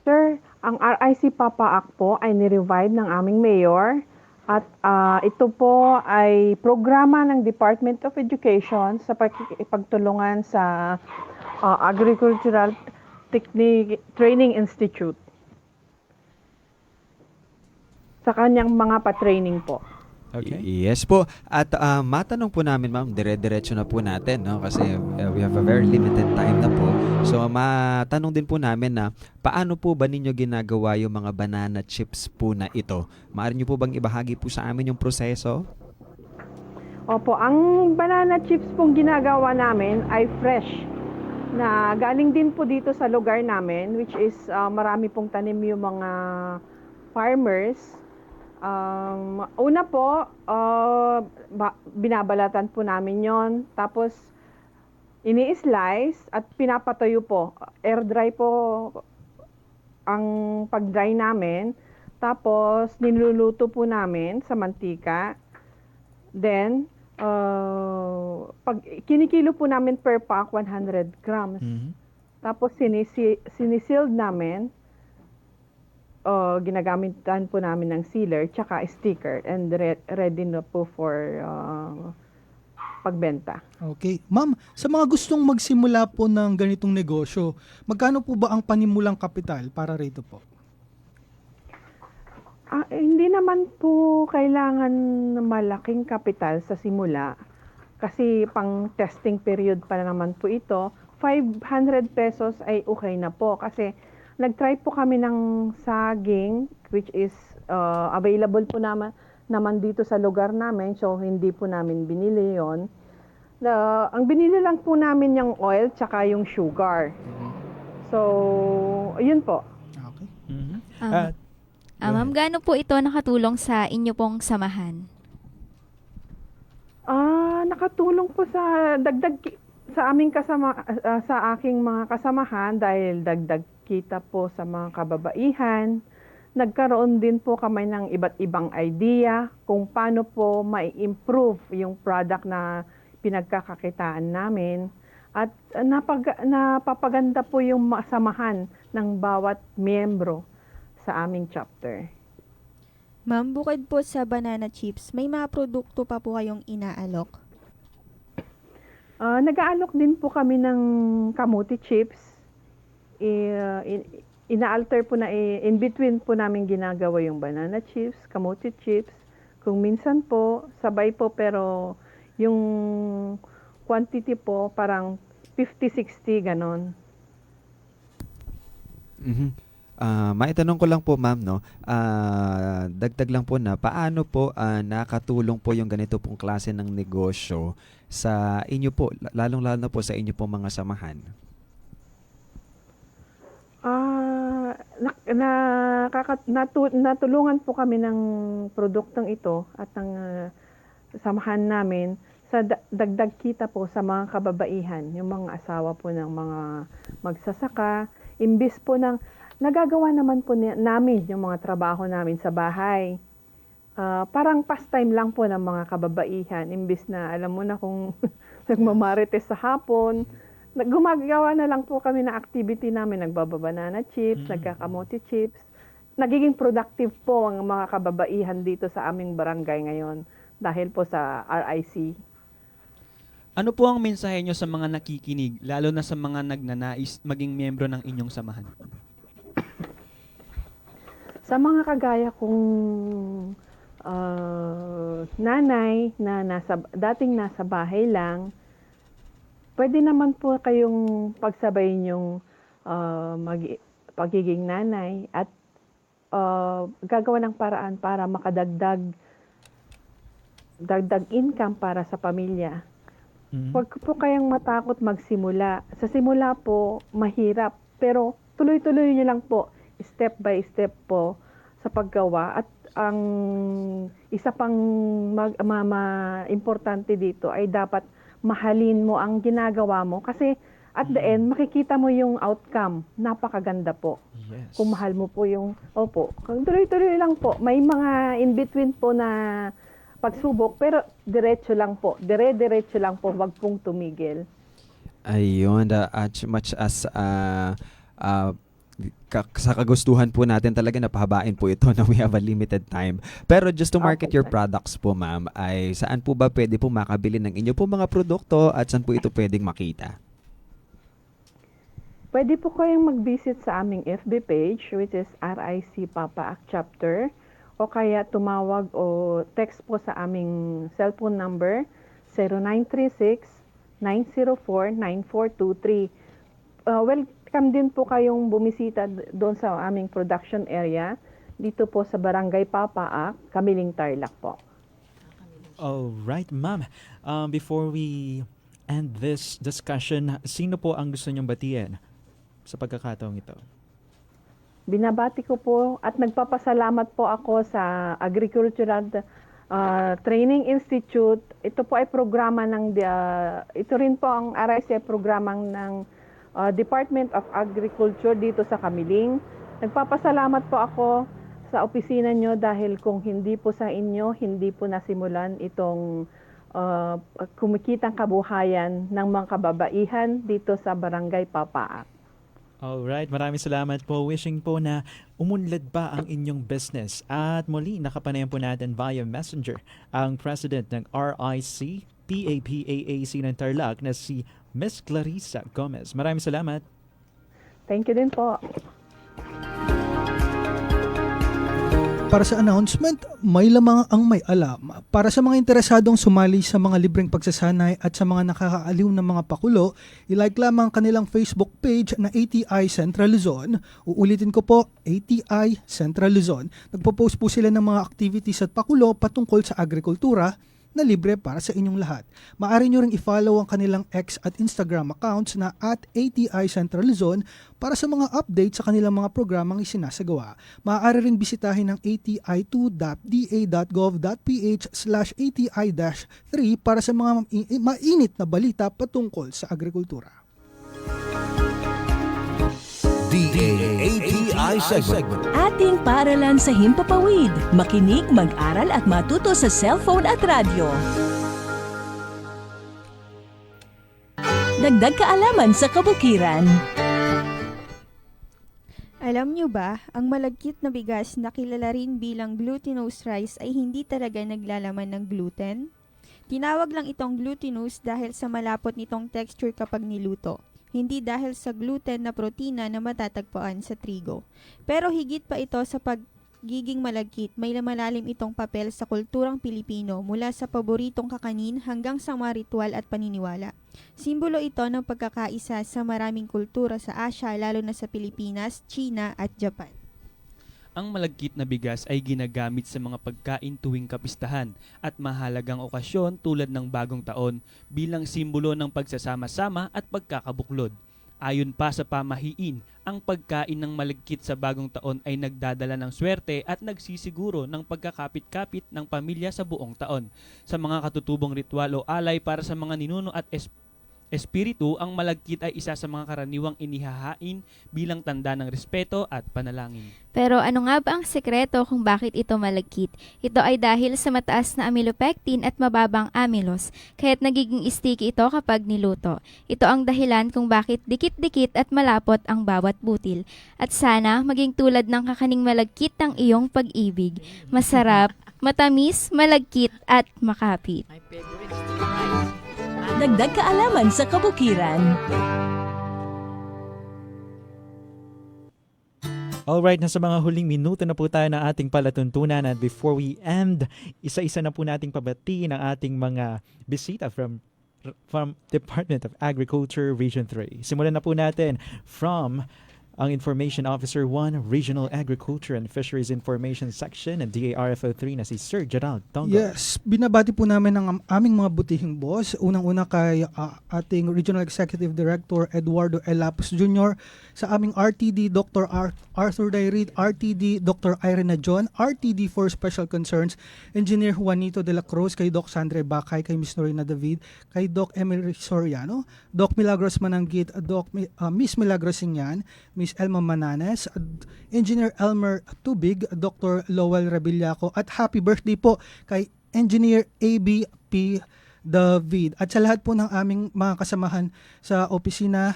Sir, ang RIC Papa Act po ay nirevive ng aming mayor at ito po ay programa ng Department of Education sa pagtulungan sa Agricultural Training Institute sa kanyang mga pa-training po. Okay. Yes po. At matanong po namin, ma'am, dire-diretso na po natin, no? Kasi we have a very limited time na po. So matanong din po namin na paano po ba ninyo ginagawa yung mga banana chips po na ito? Maaari niyo po bang ibahagi po sa amin yung proseso? Opo, ang banana chips pong ginagawa namin ay fresh na galing din po dito sa lugar namin, which is marami pong tanim yung mga farmers. Una po, binabalatan po namin yon. Tapos, ini-slice at pinapatuyo po. Air dry po ang pag-dry namin. Tapos, niluluto po namin sa mantika. Then, kinikilo po namin per pack 100 grams. Tapos, sinisealed namin. Ginagamitan po namin ng sealer tsaka sticker and ready na po for pagbenta. Okay. Ma'am, sa mga gustong magsimula po ng ganitong negosyo, magkano po ba ang panimulang kapital para rito po? Hindi naman po kailangan malaking kapital sa simula kasi pang testing period pa naman po ito. 500 pesos ay okay na po kasi nag-try po kami ng saging which is available po naman dito sa lugar namin, so hindi po namin binili yon. Ang binili lang po namin yung oil tsaka yung sugar. So, yun po. Okay. Ma'am, gaano po ito nakatulong sa inyo pong samahan? Nakatulong po sa sa aming sa aking mga kasamahan dahil dagdag kita po sa mga kababaihan. Nagkaroon din po kami ng iba't ibang idea kung paano po mai-improve yung product na pinagkakakitaan namin. At napapaganda po yung samahan ng bawat miyembro sa aming chapter. Ma'am, bukod po sa banana chips, may mga produkto pa po kayong inaalok? Nag-aalok din po kami ng kamuti chips. Ina-alter po na in between po namin ginagawa yung banana chips, kamuti chips. Kung minsan po, sabay po pero yung quantity po parang 50-60 ganon. Maitanong ko lang po ma'am, no? Dagdag lang po na paano po nakatulong po yung ganito pong klase ng negosyo sa inyo po, lalong-lalo na po sa inyo pong mga samahan? Natulungan po kami ng produktong ito at ang samahan namin sa dagdag kita po sa mga kababaihan, yung mga asawa po ng mga magsasaka, imbis po ng nagagawa naman po namin yung mga trabaho namin sa bahay. Parang pastime lang po ng mga kababaihan, imbis na alam mo na kung nagmamarites sa hapon, gumagawa na lang po kami ng activity namin, nagbabanana chips, nagkakamote chips. Nagiging productive po ang mga kababaihan dito sa aming barangay ngayon dahil po sa RIC. Ano po ang mensahe nyo sa mga nakikinig, lalo na sa mga nagnanais maging miyembro ng inyong samahan? Sa mga kagaya kong nanay na dating nasa bahay lang, pwede naman po kayong pagsabayin yung pagiging nanay at gagawa ng paraan para makadagdag income para sa pamilya. Huwag po kayang matakot magsimula. Sa simula po, mahirap. Pero tuloy-tuloy nyo lang po, step by step po sa paggawa. At ang isa pang importante dito ay dapat mahalin mo ang ginagawa mo. Kasi at the end, makikita mo yung outcome. Napakaganda po. Yes. Kung mahal mo po yung, tuloy-tuloy lang po. May mga in-between po na pagsubok, pero diretso lang po. Diretso lang po, wag pong tumigil. Ayun, as much as sa kagustuhan po natin talaga napahabain po ito na we have a limited time. Pero just to market your products po ma'am, ay saan po ba pwede po makabili ng inyo po mga produkto at saan po ito pwedeng makita? Pwede po kayong mag-visit sa aming FB page, which is RIC Papa Ak Chapter, o kaya tumawag o text po sa aming cellphone number 0936-904-9423. Welcome din po kayong bumisita doon sa aming production area dito po sa Barangay Papaak, Kamiling Tarlac po. All right, ma'am. Before we end this discussion, sino po ang gusto niyong batiin sa pagkakataong ito? Binabati ko po at nagpapasalamat po ako sa Agricultural Training Institute. Ito po ay programa ng ito rin po ang RIC programa ng Department of Agriculture dito sa Kamiling. Nagpapasalamat po ako sa opisina nyo dahil kung hindi po sa inyo, hindi po nasimulan itong kumikitang kabuhayan ng mga kababaihan dito sa Barangay Papaak. Alright, maraming salamat po. Wishing po na umunlad pa ang inyong business. At muli, nakapanayan po natin via Messenger ang President ng RIC, PAPAAC ng Tarlac na si Miss Clarissa Gomez. Maraming salamat. Thank you din po. Para sa announcement, may lamang ang may alam. Para sa mga interesadong sumali sa mga libreng pagsasanay at sa mga nakakaaliw na mga pakulo, ilike lamang kanilang Facebook page na ATI Central Luzon. Uulitin ko po, ATI Central Luzon. Nagpo-post po sila ng mga activities at pakulo patungkol sa agrikultura, na libre para sa inyong lahat. Maaari nyo ring i-follow ang kanilang X at Instagram accounts na @ATI Central Luzon para sa mga updates sa kanilang mga programang isinasagawa. Maaari rin bisitahin ang ati2.da.gov.ph/ATI-3 para sa mga mainit na balita patungkol sa agrikultura. DAATI segment. Ating paaralan sa Himpapawid. Makinig, mag-aral at matuto sa cellphone at radyo. Dagdag kaalaman sa kabukiran. Alam nyo ba, ang malagkit na bigas na kilala rin bilang glutinous rice ay hindi talaga naglalaman ng gluten? Tinawag lang itong glutinous dahil sa malapot nitong texture kapag niluto. Hindi dahil sa gluten na protina na matatagpuan sa trigo. Pero higit pa ito sa pagiging malagkit, may malalim itong papel sa kulturang Pilipino mula sa paboritong kakanin hanggang sa mga ritual at paniniwala. Simbolo ito ng pagkakaisa sa maraming kultura sa Asia lalo na sa Pilipinas, China at Japan. Ang malagkit na bigas ay ginagamit sa mga pagkain tuwing kapistahan at mahalagang okasyon tulad ng bagong taon bilang simbolo ng pagsasama-sama at pagkakabuklod. Ayon pa sa pamahiin, ang pagkain ng malagkit sa bagong taon ay nagdadala ng swerte at nagsisiguro ng pagkakapit-kapit ng pamilya sa buong taon. Sa mga katutubong ritual o alay para sa mga ninuno at espiritu, ang malagkit ay isa sa mga karaniwang inihahain bilang tanda ng respeto at panalangin. Pero ano nga ba ang sekreto kung bakit ito malagkit? Ito ay dahil sa mataas na amylopectin at mababang amylose, kaya't nagiging sticky ito kapag niluto. Ito ang dahilan kung bakit dikit-dikit at malapot ang bawat butil. At sana maging tulad ng kakaning malagkit ang iyong pag-ibig. Masarap, matamis, malagkit at makapit. Dagdag kaalaman sa kabukiran. Alright, nasa mga huling minuto na po tayo ng ating palatuntunan at before we end, isa-isa na po nating pabatiin ang ating mga bisita from Department of Agriculture Region 3. Simulan na po natin from ang Information Officer 1, Regional Agriculture and Fisheries Information Section ng DARFO 3 na si Sir Gerald Tonggo. Yes, binabati po namin ang aming mga butihing boss. Unang-una kay ating Regional Executive Director Eduardo L. Lapus Jr., sa aming RTD Dr. Arthur Dairit, RTD Dr. Irene John, RTD for Special Concerns, Engineer Juanito de la Cruz, kay Doc Sandre Bacay, kay Miss Norina David, kay Doc Emily Soriano, Doc Milagros Mananggit, Miss Milagros Singyan, Miss Elma Mananes, Engineer Elmer Tubig, Dr. Lowell Rebillaco, at happy birthday po kay Engineer A.B.P. David. At sa lahat po ng aming mga kasamahan sa opisina,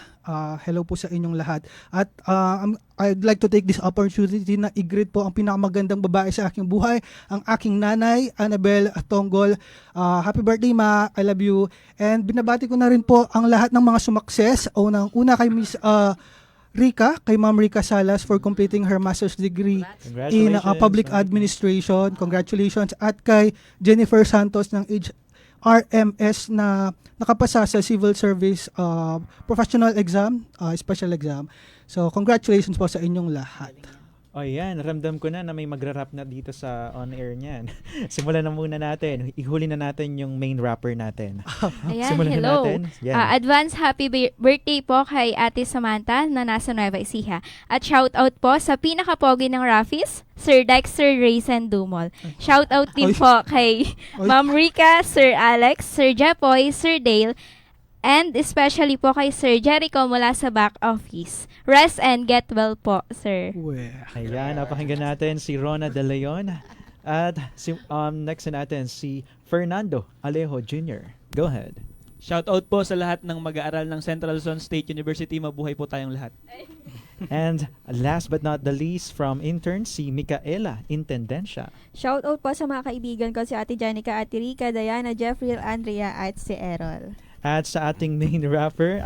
hello po sa inyong lahat. At I'd like to take this opportunity na i-greet po ang pinakamagandang babae sa aking buhay, ang aking nanay, Annabel Tonggol. Happy birthday, Ma. I love you. And binabati ko na rin po ang lahat ng mga sumakses. Una kay Miss Rica, kay Ma'am Rica Salas for completing her master's degree in public administration. Congratulations. At kay Jennifer Santos ng RMS na nakapasa sa civil service professional exam, special exam. So congratulations po sa inyong lahat. O yan, ramdam ko na may magra-rap na dito sa on-air niyan. Simulan na muna natin. Ihuli na natin yung main rapper natin. Ayan, Simulan hello. na natin. Advance happy birthday po kay Ate Samantha na nasa Nueva Ecija. At shoutout po sa pinakapogi ng Raffis, Sir Dexter Raysen Dumol. Shoutout din po kay Ma'am Rica, Sir Alex, Sir Jepoy, Sir Dale, and especially po kay Sir Jericho mula sa back office. Rest and get well po, sir. Ayan, napakinggan natin si Rona De Leon. At next na natin si Fernando Alejo Jr. Go ahead. Shoutout po sa lahat ng mag-aaral ng Central Luzon State University. Mabuhay po tayong lahat. And last but not the least, from intern, si Micaela Intendencia. Shoutout po sa mga kaibigan ko, si Ate Janica, Ate Rica, Diana, Jeffrey, Andrea at si Errol. At sa ating main rapper,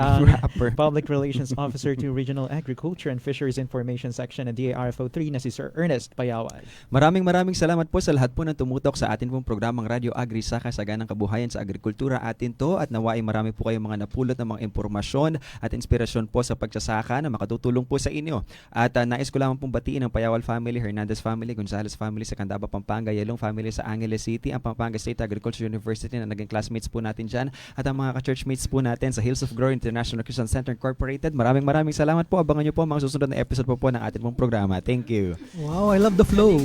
Public Relations Officer to Regional Agriculture and Fisheries Information Section ng DARFO 3 na si Sir Ernest Payawan. Maraming salamat po sa lahat po ng tumutok sa atin pong programang Radyo Agri Saka, Saganang Kabuhayan sa Agrikultura atin to, at nawai marami po kayong mga napulot ng mga impormasyon at inspirasyon po sa pagsasaka na makatutulong po sa inyo. At nais ko lamang pong batiin ang Payawal family, Hernandez family, Gonzales family sa Candaba, Pampanga, Yelong family sa Angeles City, ang Pampanga State Agriculture University na naging classmates po natin dyan, at ang mga churchmates po natin sa Hills of Glory International Christian Center Incorporated. Maraming salamat po. Abangan nyo po ang mga susunod na episode po ng ating pong programa. Thank you. Wow, I love the flow.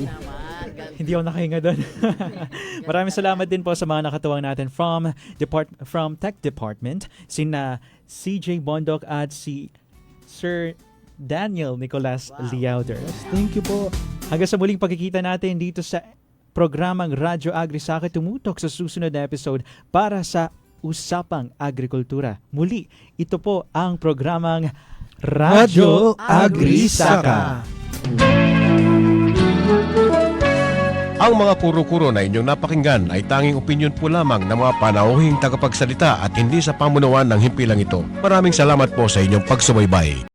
Hindi ako nakahinga doon. Maraming salamat din po sa mga nakatuwang natin from Tech Department, sina CJ Bondok at si Sir Daniel Nicolas Liauder. Thank you po. Hanggang sa muling pagkikita natin dito sa programang Radyo Agri Saka, tumutok sa susunod na episode para sa Usapang Agrikultura. Muli, ito po ang programang Radyo Agri Saka. Ang mga kuro-kuro na inyong napakinggan ay tanging opinyon po lamang ng mga panauhing tagapagsalita at hindi sa pamunuan ng himpilang ito. Maraming salamat po sa inyong pagsubaybay.